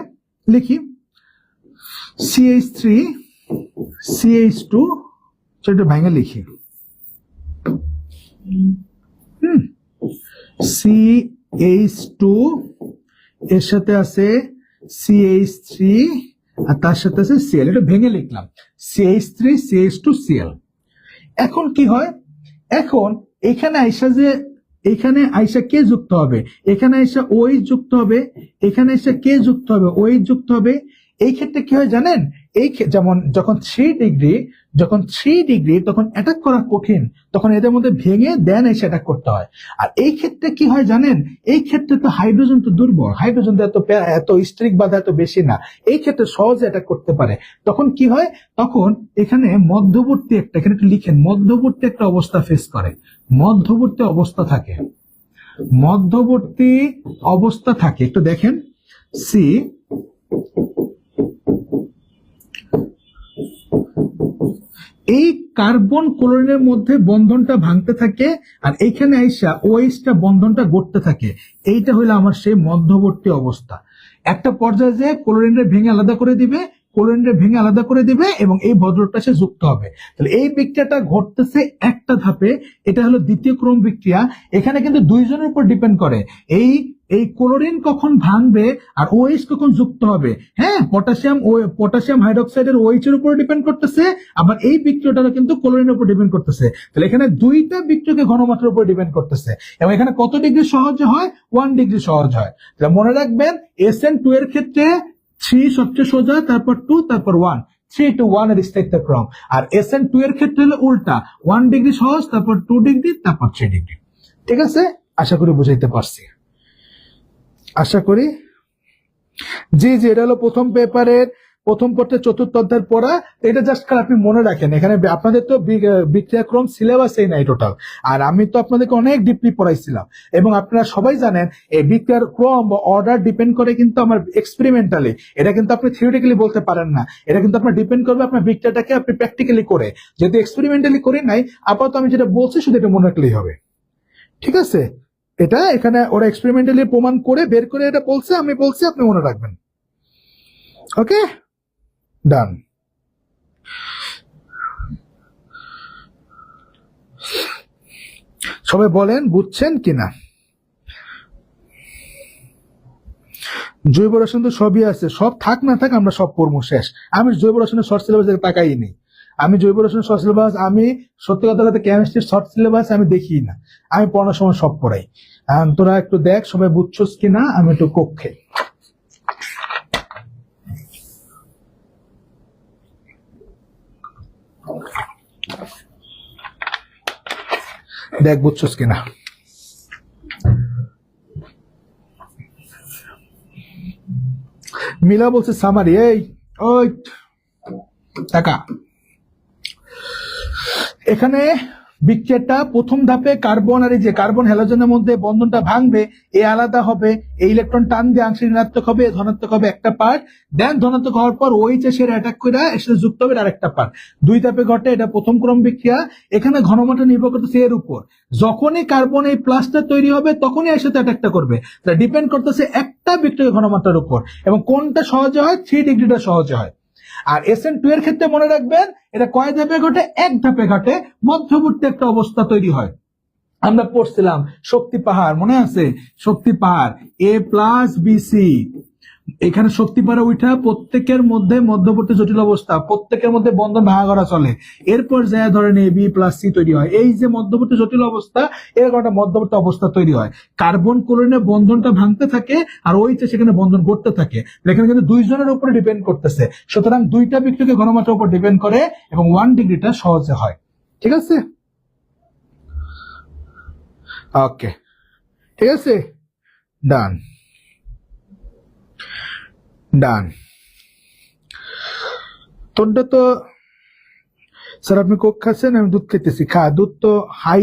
লিখি CH3 CH2, সেটা ভাঙা লিখি CH2 এর সাথে আছে CH3 আর তার সাথে আছে Cl, এটা ভেঙে লিখলাম CH3 CH2 Cl। এখন কি হয়, এখন এখানে আইসা কে যুক্ত হবে, এখানে আইসা OH যুক্ত হবে, এখানে আইসা কে যুক্ত হবে, OH যুক্ত হবে। এই ক্ষেত্রে কি হয় জানেন, যেমন যখন 3 ডিগ্রি তখন অ্যাটাক করা কঠিন, তখন এদের মধ্যে ভেঙে দেন এসে অ্যাটাক করতে হয়। আর এই ক্ষেত্রে কি হয় জানেন, এই ক্ষেত্রে তো হাইড্রোজেন তো দুর্বল, হাইড্রোজেন এত স্ট্রিক বাধা এত বেশি না, এই ক্ষেত্রে সহজে অ্যাটাক করতে পারে। তখন কি হয়, তখন এখানে মধ্যবর্তী এখানে একটু লিখেন, মধ্যবর্তী একটা অবস্থা ফেস করে, মধ্যবর্তী অবস্থা থাকে। একটু দেখেন এই কার্বন ক্লোরিনের মধ্যে বন্ধনটা ভাঙতে থাকে, আর এইখানে আইসা OH-টা বন্ধনটা গড়তে থাকে। এইটা হলো আমার সেই মধ্যবর্তী অবস্থা। একটা পর্যায়ে যে ক্লোরিনটা ভেঙে আলাদা করে দিবে এবং এই ভদ্রটা সে যুক্ত হবে। তাহলে এই বিক্রিয়াটা ঘটতেছে একটা ধাপে, এটা হলো দ্বিতীয় ক্রম বিক্রিয়া। এখানে কিন্তু 2 জনের উপর ডিপেন্ড করে, এই ক্লোরিন কখন ভাঙবে আর OH কখন যুক্ত হবে। হ্যাঁ, পটাশিয়াম হাইড্রোক্সাইডের OH এর উপর ডিপেন্ড করতেছে, আবার এই বিক্রিয়াটা কিন্তু ক্লোরিনের উপর ডিপেন্ড করতেছে। তাহলে এখানে 2টা বিক্রিয়কের ঘনমাত্রার উপর ডিপেন্ড করতেছে। এবং এখানে কত ডিগ্রি সহজ হয়? 1 ডিগ্রি সহজ হয়। তাহলে মনে রাখবেন SN2 এর ক্ষেত্রে 3 সবচেয়ে সোজা, তারপর 2, তারপর 1, 3 to 1 এর স্থায়িত্ব ক্রম। আর SN2 এর ক্ষেত্রে হলো উল্টা, 1 ডিগ্রি সহজ, তারপর 2 ডিগ্রি, তারপর 3 ডিগ্রি। ঠিক আছে, আশা করি বুঝাইতে পারছি। আশা করি জি এটা হলো প্রথম পেপারের প্রথম পত্রে 4র্থ অধ্যায়ের পড়া। এটা জাস্ট আপনি মনে রাখেন, এখানে আপনাদের তো বিক্রিয়াক্রম সিলেবাসই নাই টোটাল, আর আমি তো আপনাদেরকে অনেক ডিপলি পড়াইছিলাম। এবং আপনারা সবাই জানেন এই বিক্রিয়ার ক্রম বা অর্ডার ডিপেন্ড করে কিন্তু আমার এক্সপেরিমেন্টালি, এটা কিন্তু আপনি থিওরিটিক্যালি বলতে পারেন না, এটা কিন্তু আপনার ডিপেন্ড করবে আপনার বিক্রিয়াটাকে আপনি প্র্যাকটিক্যালি করে। যদি এক্সপেরিমেন্টালি করি নাই, আপাতত আমি যেটা বলছি শুধু এটা মনে রাখলেই হবে। ঠিক আছে, এটা এখানে ওরা এক্সপেরিমেন্টালি প্রমাণ করে বের করে এটা বলছে, আমি বলছি, আপনি মনে রাখবেন। ওকে, ডান। সবাই বলেন বুঝছেন কিনা। জৈব রসায়ন তো সবই আছে, সব থাক না থাক আমরা সব পড়বো, শেষ। আমি জৈব রসায়নের শর্ট সিলেবাসে তাকাই নেই, আমি জৈব রসায়নের শর্ট সিলেবাস, আমি সত্যি কথা বলতে কেমিস্ট্রির শর্ট সিলেবাস আমি দেখি না, আমি পড়ানোর সময় সব পড়াই। তোরা একটু দেখ সবাই বুঝছস কিনা, আমি একটু কক্ষে দেখ বুঝছস কিনা। মিলা বলছে সামারি, এই ওই টাকা এখানে বিক্রিয়াটা প্রথম ধাপে কার্বন আর এই যে কার্বন হ্যালোজেনের মধ্যে বন্ধনটা ভাঙবে, এ আলাদা হবে, এই ইলেকট্রন টান দিয়ে আংশিক ঋণাত্মক হবে, ধনাত্মক হবে একটা পার্ট, দেন ধনাত্মক হওয়ার পর ওই চেষের অ্যাটাক করে এর সাথে যুক্ত হবে আরেকটা পার্ট। দুই ধাপে ঘটে, এটা প্রথম ক্রম বিক্রিয়া। এখানে ঘনমাত্রা নির্ভর করতেছে এর উপর, যখনই কার্বন এই প্লাসটা তৈরি হবে তখনই এর সাথে অ্যাটাকটা করবে, তা ডিপেন্ড করতেছে একটা বিক্রিয়া ঘনমাত্রার উপর, এবং কোনটা সহজে হয়, 3 ডিগ্রিটা সহজে হয়। আর SN2 এর ক্ষেত্রে মনে রাখবেন এটা কয় ধাপে ঘটে, এক ধাপে ঘটে, মধ্যবর্তী একটা অবস্থা তৈরি হয়। আমরা পড়ছিলাম শক্তি পাহাড়, মনে আছে? শক্তি পাহাড় A+BC, এখানে শক্তি পাহাড়ে উঠা প্রত্যেকের মধ্যে মধ্যবর্তী জটিল অবস্থা, প্রত্যেকের মধ্যে বন্ধন ভাঙা করা চলে, এরপর যা ধরেন AB+C তৈরি হয়। এই যে মধ্যবর্তী জটিল অবস্থা, এরকম একটা মধ্যবর্তী অবস্থা তৈরি হয়, কার্বন ক্লোরিনের বন্ধনটা ভাঙতে থাকে আর ওই যে সেখানে বন্ধন করতে থাকে। এখানে কিন্তু দুইজনের উপরে ডিপেন্ড করতেছে, সুতরাং দুইটা বিক্রিয়কের ঘনমাত্রার উপর ডিপেন্ড করে এবং 1 ডিগ্রিটা সহজে হয়। ঠিক আছে, ওকে, ঠিক আছে, ডান ডান। তোরটা তো স্যার আপনি কোক খাচ্ছেন, আমি দুধ খেতেছি, খা, দুধ তো হাই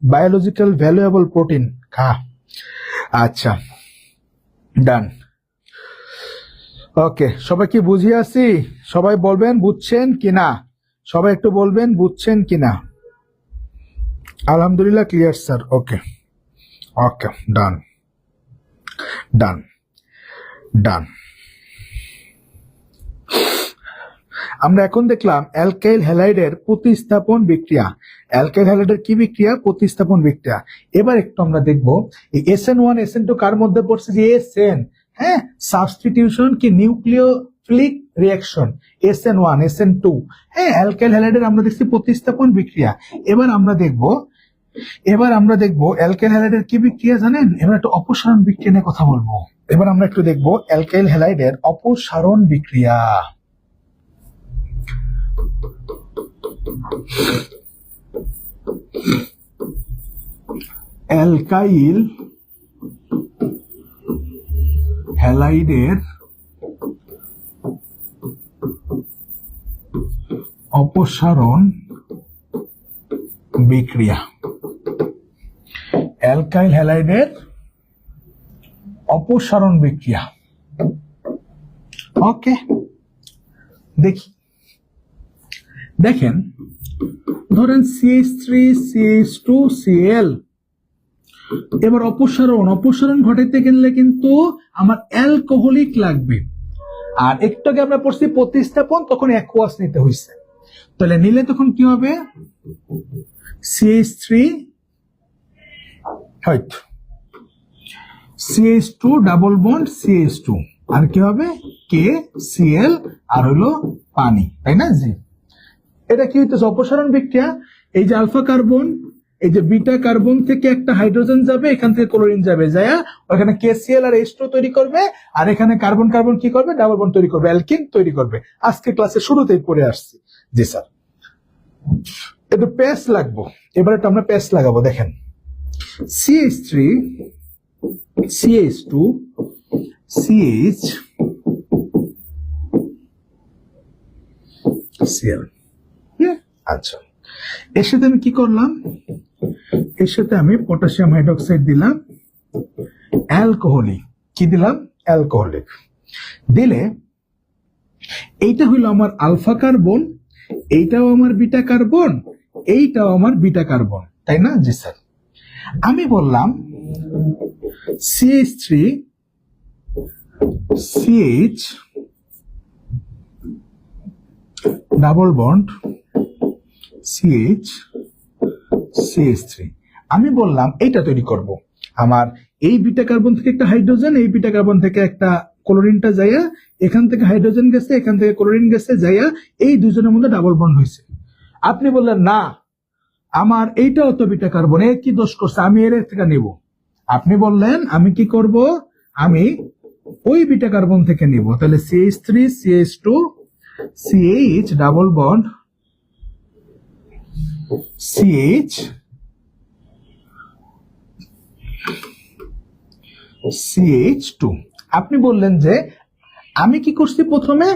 বায়োলজিক্যাল ভ্যালুয়েবল প্রোটিন, খা। আচ্ছা, ডান, ওকে। সবাই কি বুঝিয়ে আছি? সবাই বলবেন বুঝছেন কিনা, সবাই একটু বলবেন বুঝছেন কিনা। আলহামদুলিল্লাহ, ক্লিয়ার স্যার, ওকে ওকে, ডান ডান ডান। আমরা এখন দেখলাম অ্যালকাইল হ্যালাইডের প্রতিস্থাপন বিক্রিয়া। অ্যালকাইল হ্যালাইডের কি বিক্রিয়া? প্রতিস্থাপন বিক্রিয়া। এবার একটু আমরা দেখব এই SN1 SN2 কার মধ্যে পড়ছে, যে SN, হ্যাঁ, সাবস্টিটিউশন কি নিউক্লিওফিলিক রিঅ্যাকশন, SN1 SN2, হ্যাঁ, অ্যালকাইল হ্যালাইডের আমরা দেখছি প্রতিস্থাপন বিক্রিয়া। এবার আমরা দেখব অ্যালকাইল হ্যালাইডের কি বিক্রিয়া জানেন? এবার একটা অপসারণ বিক্রিয়া নিয়ে কথা বলবো। এবার আমরা একটু দেখব অ্যালকাইল হ্যালাইডের অপসারণ বিক্রিয়া। অ্যালকাইল হ্যালাইডের অপসারণ বিক্রিয়া। অ্যালকাইল হ্যালাইডের অপসারণ বিক্রিয়া, ওকে। দেখেন, ধরেন CH3 CH2 Cl, এবার অপসারণ ঘটাইতে গেলে কিন্তু আমার অ্যালকোহলিক লাগবে, আর একটু আগে আমরা পড়ছি প্রতিস্থাপন, তখন অ্যাকুয়াস নিতে হয়েছে, তাহলে নিলে তখন কি হবে, CH3 CH2 double bond CH2, আর কি হবে KCl, আর হলো পানি, তাই না? জি, এটা কি হইতেছে? অপসারণ বিক্রিয়া। এই যে আলফা কার্বন, এই যে বিটা কার্বন থেকে একটা হাইড্রোজেন যাবে, এখান থেকে ক্লোরিন যাবে, যায় ওখানে KCl আর H2 তৈরি করবে, আর এখানে কার্বন কার্বন কি করবে, ডাবল বন্ড তৈরি করবে, অ্যালকিন তৈরি করবে। আজকে ক্লাসে শুরুতেই পড়ে আসছি। জি স্যার, একটু প্যাচ লাগবো, এবার একটু আমরা প্যাচ লাগাবো। দেখেন, CH3 CH2 CH Cl, আচ্ছা, এর সাথে আমি কি করলাম, এর সাথে আমি পটাশিয়াম হাইড্রোক্সাইড দিলাম, অ্যালকোহলিক, কি দিলাম, অ্যালকোহলিক দিলে এইটা হইলো আমার আলফা কার্বন, এইটাও আমার বিটা কার্বন, এইটাও আমার বিটা কার্বন, তাই না? জি স্যার। আমি বললাম CH3 CH double bond CH CH3, আমি বললাম এইটা তৈরি করব, আমার এই বিটা কার্বন থেকে একটা হাইড্রোজেন, এই বিটা কার্বন থেকে একটা ক্লোরিনটা যাইয়া, এখান থেকে হাইড্রোজেন গেছে, এখান থেকে ক্লোরিন গেছে, যাইয়া এই দুজনের মধ্যে ডাবল বন্ড হয়েছে। আপনি বললেন না আমার এইটাও তো বিটা কার্বন, এ কি দোষ করছে, আমি এর থেকে নিব। আপনি বললেন আমি কি করব, আমি ওই বিটা কার্বন থেকে নিব। তাহলে CH3 CH2 CH double bond CH CH2। আপনি বললেন যে আমি কি করছি, প্রথমে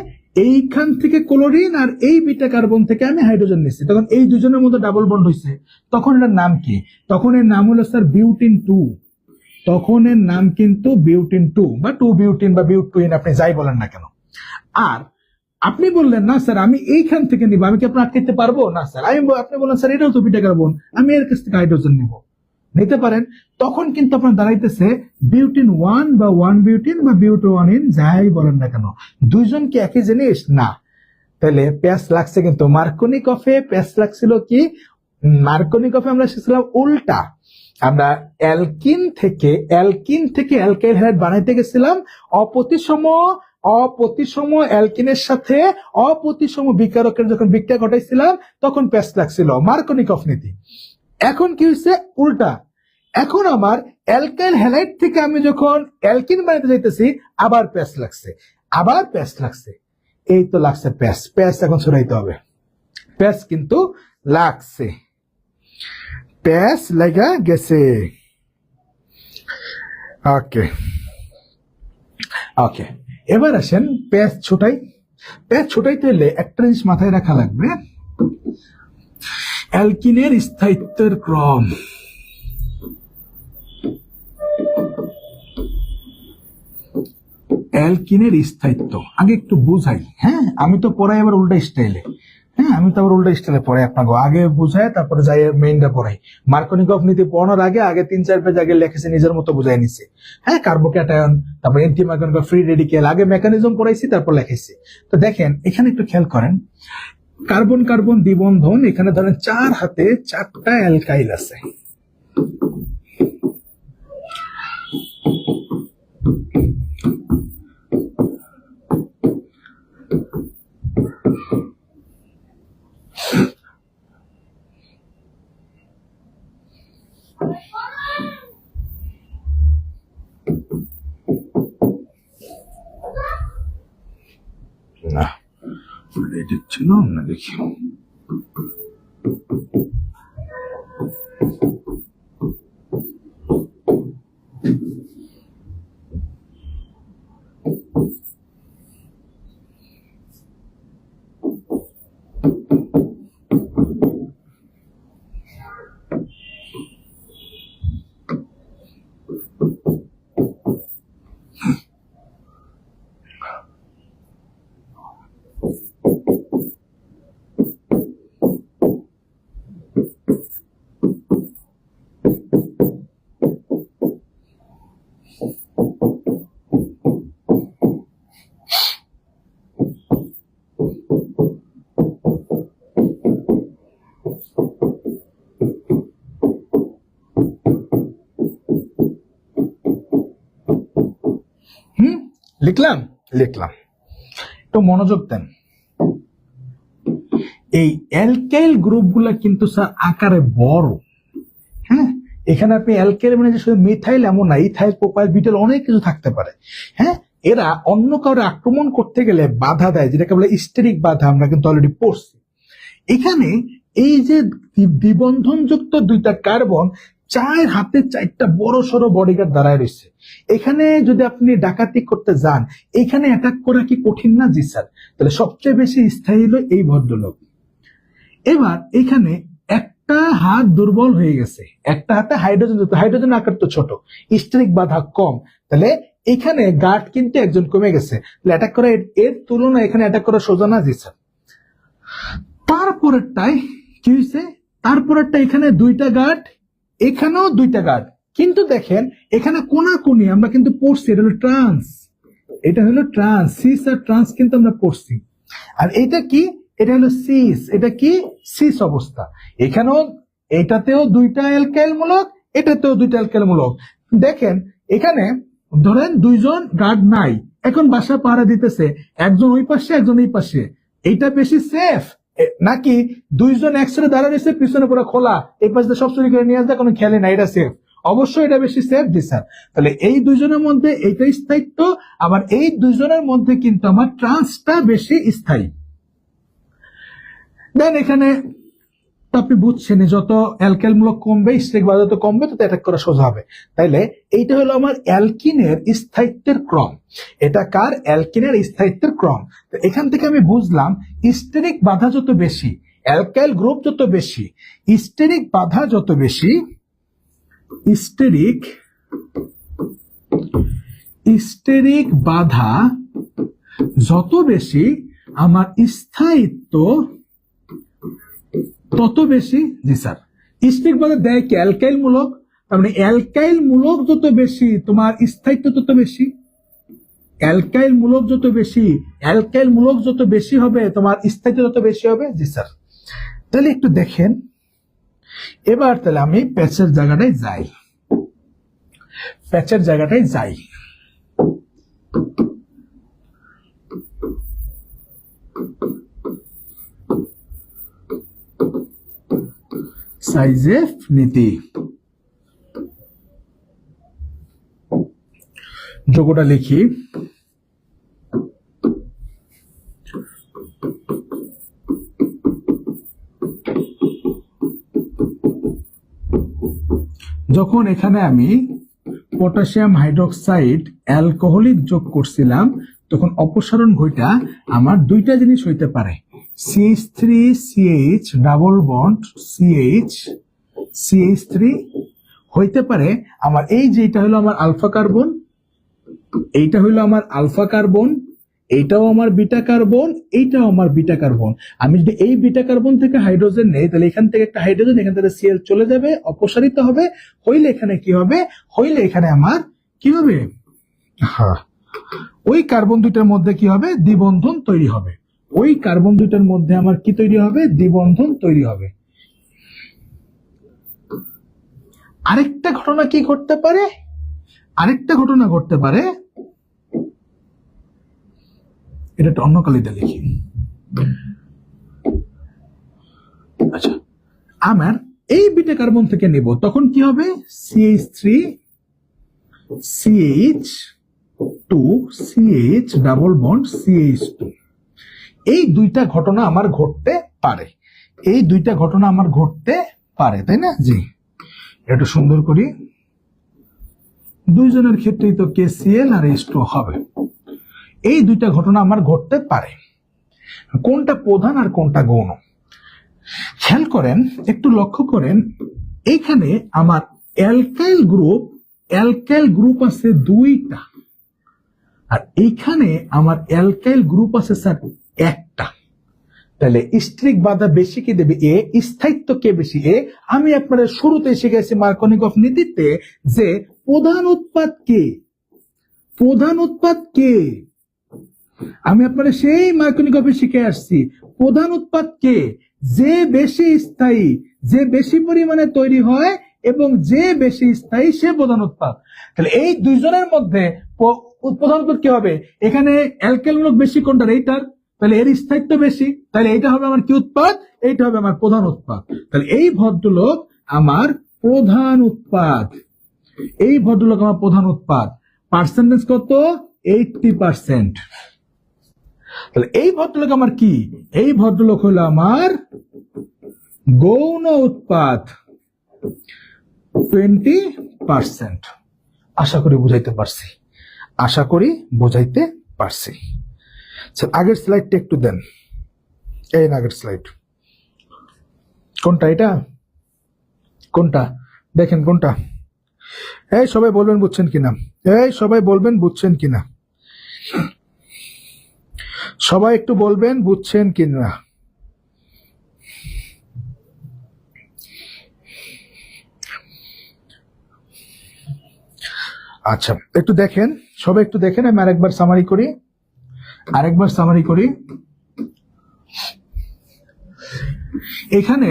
এইখান থেকে ক্লোরিন আর এই বিটা কার্বন থেকে আমি হাইড্রোজেন নিচ্ছি, তখন এই দুজনের মধ্যে ডাবল বন্ড হয়েছে। তখন এটার নাম কি? তখন এর নাম হলো স্যার বিউটিন 2। তখন এর নাম কিন্তু বিউটিন 2 বা 2 বিউটিন বা বিউটিন, আপনি যাই বলেন না কেন। আর আপনি বললেন না স্যার আমি এইখান থেকে নিব, আমি কি আপনার আটকাইতে পারবো না স্যার? আপনি বললেন স্যার এটাও তো বিটা কার্বন, আমি এর কাছ থেকে হাইড্রোজেন নিব, নিতে পারেন। তখন কিন্তু আপনার দাঁড়াইতেছে বিউটিন 1 বা 1 বিউটিন বা বিউটোয়ানিন, যাই বলেন না কেন, দুইজন কি একই জিনিস না। তাহলে প্যাস লাগছে কিন্তু মার্কনি কফে, প্যাস লাগছিল কি, মার্কনি কফে আমরা শিখছিলাম উল্টা। আমরা অ্যালকিন থেকে অ্যালকাইল হ্যালাইড বানাইতে গেছিলাম, অপ্রতিসম অ্যালকিনের সাথে অপ্রতিসম বিকারকের যখন বিক্রিয়া ঘটাইছিলাম তখন প্যাস লাগছিল, মার্কনি কফ নীতি। এখন কি হয়েছে, উল্টা। এখন আমার অ্যালকাইল হ্যালাইড থেকে আমি যখন অ্যালকিন বানাইতে যাইতেছি আবার প্যাস লাগছে, আবার প্যাস লাগছে, এই তো লাগছে প্যাস। প্যাস এখন ছড়াইতে হবে, প্যাস কিন্তু লাগছে, প্যাস লাগা গেছে। ওকে ওকে, এবার আসেন প্যাস ছোটাই। প্যাস ছোটাইতে হলে একটা জিনিস মাথায় রাখা লাগবে, অ্যালকিনের স্থায়িত্বের ক্রম। অ্যালকিনের স্থায়িত্ব আগে একটু বুঝাই। হ্যাঁ, আমি তো পড়াই আবার উল্টা স্টাইলে। আমি তো আবার উল্টা স্টাইলে পড়াই, আপনাকে আগে বুঝাই তারপরে যাই মেইনটা পড়াই। মার্কনিকফ নীতি পড়ানোর আগে 3-4 পেজ আগে লিখেছে, নিজের মতো বুঝাই নিছে। কার্বোক্যাটায়ন, তারপর এন্টি মার্কনিকফ, ফ্রি রেডিক্যাল, আগে মেকানিজম পড়াইছি তারপর লিখেছি। তো দেখেন এখানে একটু খেয়াল করেন, কার্বন কার্বন দ্বিবন্ধন, এখানে ধরেন 4 হাতে 4টা অ্যালকাইল আছে। না রেডি ছিল না, দেখি লিখলাম একটু মনোযোগ দেন। এই অ্যালকাইল গ্রুপগুলা কিন্তু স্যার আকারে বড়। এখানে আপনি অ্যালকাইল মানে যে শুধু মিথাইল এমন না, ইথাইল, প্রোপাইল, বিউটাইল অনেক কিছু থাকতে পারে। এরা অন্য কারো আক্রমণ করতে গেলে বাধা দেয়, যেটাকে বলে স্টেরিক বাধা, আমরা কিন্তু অলরেডি পড়ছি। এখানে এই যে দ্বিবন্ধনযুক্ত 2টা কার্বন 4 হাতে 4টা বড় সড়ো বডিগার্ড দাঁড়ায় রয়েছে। এখানে যদি আপনি ডাকাতি করতে যান, এখানে অ্যাটাক করা কি কঠিন না? জি স্যার। তাহলে সবচেয়ে বেশি স্থায়ী হলো এই ভদ্রলোক। এবার এখানে একটা হাত দুর্বল হয়ে গেছে, একটা হাতে হাইড্রোজেন যুক্ত, হাইড্রোজেন আকার তো ছোট, স্টেরিক বাধা কম, তাহলে এখানে গার্ড কিন্তু একজন কমে গেছে। অ্যাটাক করা এর তুলনায় এখানে অ্যাটাক করা সোজা না? জি স্যার। তারপরেরটাই কি হয়েছে, তারপরেরটা এখানে 2টা গার্ড, এখানেও 2টা গার্ড, কিন্তু দেখেন এখানে কোনাকুনি আমরা কিন্তু পড়ছি, এটা হলো ট্রান্স, এটা হলো ট্রান্স, সিস আর ট্রান্স কিন্তু আমরা পড়ছি। আর এটা কি, এটা হলো সিস, এটা কি সিস অবস্থা। এখানেও এটাতেও 2টা অ্যালকাইল মূলক, এটাতেও 2টা অ্যালকাইল মূলক। দেখেন এখানে ধরেন দুইজন গার্ড নাই, এখন বাসা পাহারা দিতেছে, একজন ওই পাশে একজন এই পাশে, এইটা বেশি সেফ নাকি দুইজন একসাথে দাঁড়া রয়েছে পিছনে পুরো খোলা, এই পাশে সব চুরি করে নিয়ে আসবে, কোনো খেলে না, এটা সেফ? অবশ্যই এটা বেশি সেফ। জি স্যার। তাহলে এই দুইজনের মধ্যে এইটা স্থায়িত্ব, আবার এই দুইজনের মধ্যে কিন্তু আমার ট্রান্সটা বেশি স্থায়ী। দেন এখানে আপনি বুঝছেন যত অ্যালকাইল মূলক কমবে, স্টিরিক বাধা যত কমবে তত অ্যাটাক করা সোজা হবে। তাইলে এইটা হলো আমার অ্যালকিনের স্থায়িত্বের ক্রম। এটা কার? অ্যালকিনের স্থায়িত্বের ক্রম। তো এখান থেকে আমি বুঝলাম স্টিরিক বাধা যত বেশি, অ্যালকাইল গ্রুপ যত বেশি, স্টিরিক বাধা যত বেশি, স্টেরিক বাধা যত বেশি, আমার স্থায়িত্ব তত বেশি। জি স্যার। স্টেরিক বাধা দেয় কি? অ্যালকাইল মূলক, তার মানে অ্যালকাইল মূলক যত বেশি তোমার স্থায়িত্ব তত বেশি। অ্যালকাইল মূলক যত বেশি, অ্যালকাইল মূলক যত বেশি হবে তোমার স্থায়িত্ব তত বেশি হবে। জি স্যার। তাহলে একটু দেখেন এবার, তাহলে আমি প্যাচের জায়গাটায় যাই, প্যাচের জায়গাটায় যাই। সাইজেফ নীতি, যোগটা লিখি। যখন এখানে আমি পটাশিয়াম হাইড্রোক্সাইড অ্যালকোহলিক যোগ করছিলাম, তখন অপসারণ ঘটা আমার দুইটা জিনিস হইতে পারে, CH3CH ডাবল বন্ড CH3 হইতে পারে আমার এই যে এটা হলো আমার আলফা কার্বন, এইটা হইলো আমার আলফা কার্বন, এইটাও আমার বিটা কার্বন, এইটাও আমার বিটা কার্বন। আমি যদি এই বিটা কার্বন থেকে হাইড্রোজেন নেই, তাহলে এখান থেকে একটা হাইড্রোজেন, এখান থেকে Cl চলে যাবে, অপসারিত হবে, হইলে এখানে কি হবে? হইলে এখানে আমার কি হবে? হ্যাঁ, ওই কার্বন দুইটার মধ্যে কি হবে? দ্বিবন্ধন তৈরি হবে। ওই কার্বন দুইটার মধ্যে আমার কি তৈরি হবে? দ্বিবন্ধন তৈরি হবে। আরেকটা ঘটনা কি ঘটতে পারে? আরেকটা ঘটনা ঘটতে পারে, এটা একটা অন্য কালিতে লিখি। আচ্ছা, আমার এই বিটা কার্বন থেকে নেব, তখন কি হবে? CH3CH2 CH double bond CH2। এই দুইটা ঘটনা আমার ঘটতে পারে, এই দুইটা ঘটনা আমার ঘটতে পারে, তাই না? জি, একটু সুন্দর করি। দুইজনের ক্ষেত্রেই তো KCl আর H2 হবে। এই দুইটা ঘটনা আমার ঘটতে পারে। কোনটা প্রধান আর কোনটা গৌণ? খেয়াল করেন, একটু লক্ষ্য করেন, এইখানে আমার অ্যালকাইল গ্রুপ আছে দুইটা, আর এইখানে আমার অ্যালকাইল গ্রুপ আছে স্যার একটা। তাহলে স্টিরিক বাধা বেশি কি দেবে? এ। স্থায়িত্ব কে বেশি? এ। আমি আপনাদের শুরুতে শিখেছি মার্কনিকভ নীতিতে যে প্রধান উৎপাদ কে, প্রধান উৎপাদ কে, আমি আপনাদের সেই মার্কনিকভে শিখে আসছি। প্রধান উৎপাদ কে? যে বেশি স্থায়ী, যে বেশি পরিমাণে তৈরি হয় এবং যে বেশি স্থায়ী সে প্রধান উৎপাদ। তাহলে এই দুইজনের মধ্যে প্রধান উৎপাদ কি হবে? এখানে অ্যালকাইল মূলক বেশি কোনটার? এইটার, তাহলে এর স্থায়িত্ব বেশি, তাহলে এইটা হবে আমার কি উৎপাদ? এইটা হবে আমার প্রধান উৎপাদ। তাহলে এই ভদ্রলোক আমার প্রধান উৎপাদ, এই ভদ্রলোক আমার প্রধান উৎপাদ। পার্সেন্টেজ কত? 80%। তাহলে এই ভদ্রলোক আমার কি? এই ভদ্রলোক হলো আমার গৌণ উৎপাদ 20%। আশা করি বুঝাইতে পারছি, আশা করি বুঝাইতে পারছি। আগের স্লাইডটা একটু দেন, এই আগের স্লাইড কোনটা? এটা কোনটা দেখেন, কোনটা? এই সবাই বলবেন বুঝছেন কিনা, এই সবাই বলবেন বুঝছেন কিনা, সবাই একটু বলবেন বুঝছেন কিনা। আচ্ছা, একটু দেখেন, সবাই একটু দেখেন, আমি আরেকবার সামারি করি, এখানে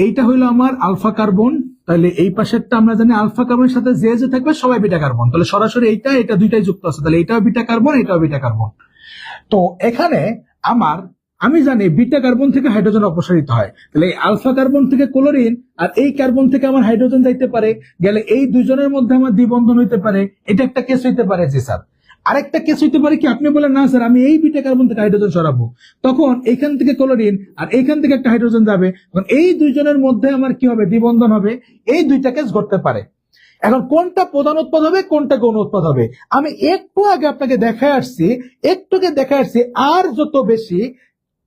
এইটা হইলো আমার আলফা কার্বন, তাহলে এই পাশেরটা আমরা জানি আলফা কার্বনের সাথে যে যে থাকবে সবাই বিটা কার্বন, তাহলে সরাসরি এটা দুইটাই যুক্ত আছে, তাহলে এটাও বিটা কার্বন, এটাও বিটা কার্বন। তো এখানে আমি জানি বিটা কার্বন থেকে হাইড্রোজেন অপসারিত হয়, তাহলে এই আলফা কার্বন থেকে ক্লোরিন আর এই কার্বন থেকে আমার হাইড্রোজেন যাইতে পারে, গেলে এই দুইজনের মধ্যে আমার দ্বিবন্ধন হইতে পারে, এটা একটা কেস হইতে পারে। জি স্যার। আরেকটা কেস হইতে পারে কি, আপনি বলেন না স্যার আমি এই বিটা কার্বন থেকে হাইড্রোজেন সরাবো, তখন এইখান থেকে ক্লোরিন আর এইখান থেকে একটা হাইড্রোজেন যাবে, তখন এই দুইজনের মধ্যে আমার কি হবে, দ্বিবন্ধন হবে। এই দুইটা কেস ঘটতে পারে। এখন কোনটা প্রধান উৎপাদ হবে, কোনটা গৌণ উৎপাদ হবে, আমি একটু আগে আপনাকে দেখায় আসছি, আর যত বেশি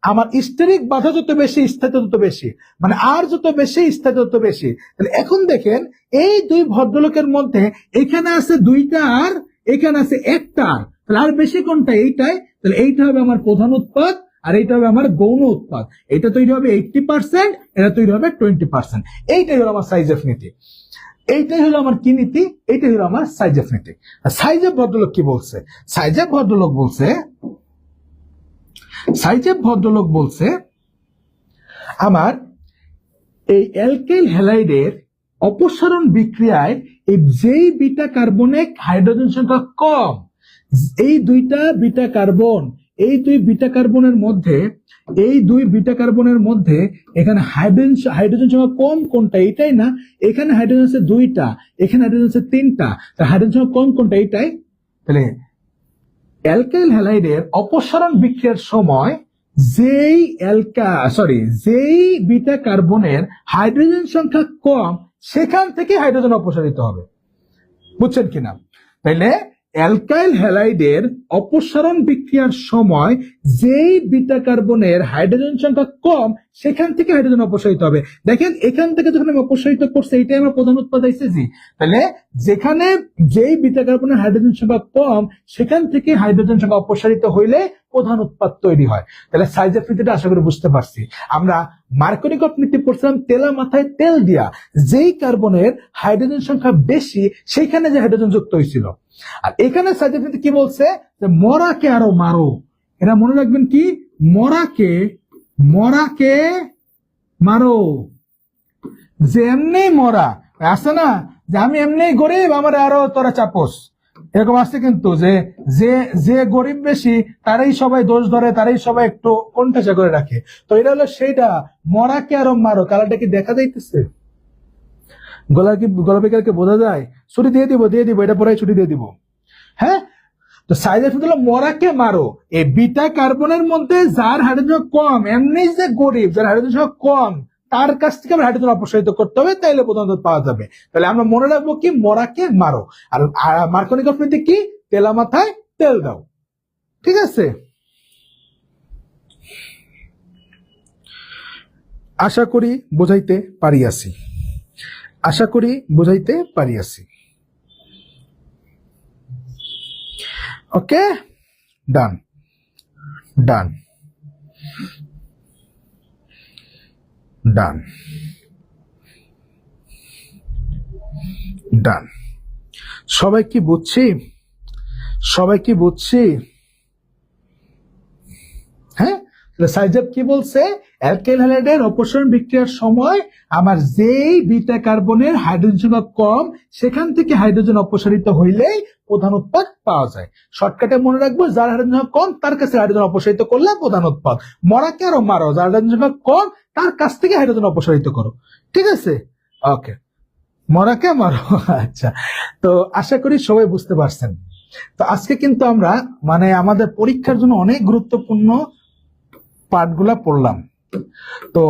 আমার স্টেরিক বাধা যত বেশি, স্থায়িত্ব তত বেশি, মানে আর যত বেশি স্থায়িত্ব তত বেশি। তাহলে এখন দেখেন এই দুই ভদ্রলোকের মধ্যে এখানে আছে দুইটা আর এখানে আছে একটা আর, তাহলে আর বেশি কোনটা, এইটাই। তাহলে এইটা হবে আমার প্রধান উৎপাদ আর এইটা হবে আমার গৌণ উৎপাদ। এটা তৈরি হবে 80%, এটা তৈরি হবে 20%। এইটাই হলো আমার সাইজেফ নীতি, এইটাই হলো আমার কি নীতি, এইটাই হলো আমার সাইজেফ নীতি। সাইজেফ ভদ্রলোক কি বলছে, সাইজেফ ভদ্রলোক বলছে আমার এই অ্যালকাইল হ্যালাইডের অপসারণ বিক্রিয়ায় এই যেই বিটা কার্বনে হাইড্রোজেন সংখ্যা কম, এই দুই বিটা কার্বনের মধ্যে এখানে হাইড্রোজেন সংখ্যা কম কোনটা, এইটাই না, এখানে হাইড্রোজেন আছে দুইটা, এখানে হাইড্রোজেন আছে তিনটা, হাইড্রোজেন সংখ্যা কম কোনটা, এইটাই। তাহলে অ্যালকাইল হ্যালাইডের অপসারণ বিক্রিয়ার সময় যেই বিটা কার্বনের হাইড্রোজেন সংখ্যা কম, সেখান থেকে হাইড্রোজেন অপসারিত হবে। বুঝছেন কিনা? তাইলে অ্যালকাইল হ্যালাইডের অপসারণ বিক্রিয়ার সময় যেই বিটা কার্বনের হাইড্রোজেন সংখ্যা কম, সেখান থেকে হাইড্রোজেন অপসারিত হবে। দেখেন এখান থেকে যখন আমি অপসারিত করছি, এইটাই আমার প্রধান উৎপাদ আইসিজি। তাহলে যেখানে যেই বিটা কার্বনের হাইড্রোজেন সংখ্যা কম, সেখান থেকে হাইড্রোজেন সংখ্যা অপসারিত হইলে প্রধান উৎপাদ তৈরি হয়। তাহলে সাইজেফ নীতিটা আশা করি বুঝতে পারছি। আমরা মার্কোনিকভ নীতি পড়ছিলাম তেলা মাথায় তেল দিয়া, যেই কার্বনের হাইড্রোজেন সংখ্যা বেশি সেইখানে যে হাইড্রোজেন যুক্ত হয়েছিল। আর এখানে সাইজেফ নীতি কি বলছে, যে মরাকে আরো মারো। এটা মনে রাখবেন কি, মরাকে মারো, যে এমনি মরা আছে না, যে আমি এমনি গরিব, আমার আরো তোরা চাপস, এরকম আছে কিন্তু, যে গরিব বেশি তারাই সবাই দোষ ধরে, তারাই সবাই একটু কোনটাসা করে রাখে। তো এটা হলো সেইটা, মরাকে আরো মারো। কালারটা কি দেখা যাইতেছে? গোলাপিকারকে বোঝা যায়? ছুটি দিয়ে দিব, এটা পরে ছুটি দিয়ে দিব। হ্যাঁ, তো সাইজের হলো মরাকে মারো। এই বিটা কার্বনের মধ্যে যার হাইড্রোজেন কম, এমনি যে গরিব, যার হাইড্রোজেন কম, তার কাছ থেকে আমরা হাইড্রোজেন অপসারিত করতে হবে, তাইলে প্রধানত পাওয়া যাবে। তাহলে আমরা মনে রাখবো কি, মরাকে মারো। আর মার্কোনিকভ নীতি কি, তেলা মাথায় তেল দাও। ঠিক আছে, আশা করি বোঝাইতে পারিয়াছি। ওকে, ডান। সবাই কি বুঝছি? হ্যাঁ, সাইজেফ কি বলছে, অ্যালকাইল হ্যালাইডের অপসারণ বিক্রিয়ার সময় আমার যেই বিটা কার্বনের হাইড্রোজেন সংখ্যা কম, সেখান থেকে হাইড্রোজেন অপসারিত হইলেই প্রধান উৎপাদ পাওয়া যায়। শর্টকাটে মনে রাখবো, যার হাইড্রোজেন সংখ্যা কম তার কাছে হাইড্রোজেন অপসারিত করলে প্রধান উৎপাদ। মরাকে আরো মারো, যার হাইড্রোজেন সংখ্যা কম তার কাছ থেকে হাইড্রোজেন অপসারিত করো। ঠিক আছে, ওকে, মরাকে মারো। আচ্ছা, তো আশা করি সবাই বুঝতে পারছেন। তো আজকে কিন্তু আমরা আমাদের পরীক্ষার জন্য অনেক গুরুত্বপূর্ণ পার্টগুলা পড়লাম। তো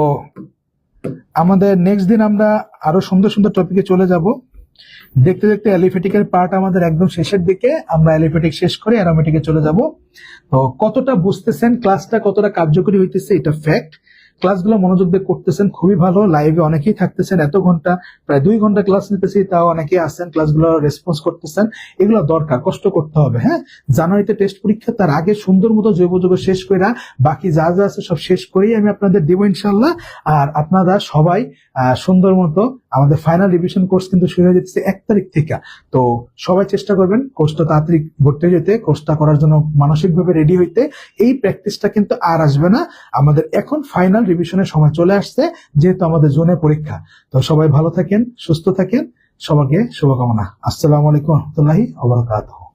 আমাদের নেক্সট দিন আমরা আরো সুন্দর সুন্দর টপিকে চলে যাব। দেখতে দেখতে অ্যালিফেটিকের পার্ট আমাদের একদম শেষের দিকে, আমরা অ্যালিফেটিক শেষ করে অ্যারোমেটিকে চলে যাব। তো কতটা বুঝতেছেন, ক্লাসটা কতটা কার্যকরী হইতেছে, এটা ফ্যাক্ট। ক্লাসগুলো মনোযোগ দিয়ে করতেছেন, খুবই ভালো। লাইভে অনেকেই থাকতেছেন, এত ঘন্টা, প্রায় 2 ঘন্টা ক্লাস নিতেছি, তাও অনেকেই আছেন, ক্লাসগুলো রেসপন্স করতেছেন। এগুলো দরকার, কষ্ট করতে হবে। হ্যাঁ, জানুয়ারিতে টেস্ট পরীক্ষা, তার আগে সুন্দর মতো জৈব যৌগ শেষ করে বাকি যা যা আছে সব শেষ করেই আমি আপনাদের দেবো ইনশাল্লাহ। আর আপনারা সবাই সুন্দর মতো আমাদের ফাইনাল রিভিশন কোর্স কিন্তু শুরু হয়ে যাচ্ছে 1 তারিখ থেকে। তো সবাই চেষ্টা করবেন কোর্সটা তাড়াতাড়ি ভর্তি হয়ে যেতে, কোর্সটা করার জন্য মানসিকভাবে রেডি হইতে। এই প্র্যাকটিসটা কিন্তু আর আসবে না, আমাদের এখন ফাইনাল রিভিশনের সময় চলে আসছে, যেহেতু আমাদের জোনে পরীক্ষা। তো সবাই ভালো থাকেন, সুস্থ থাকেন, সবাইকে শুভকামনা। আসসালামু আলাইকুম রহমতুল্লাহি ওয়া বারাকাতুহু।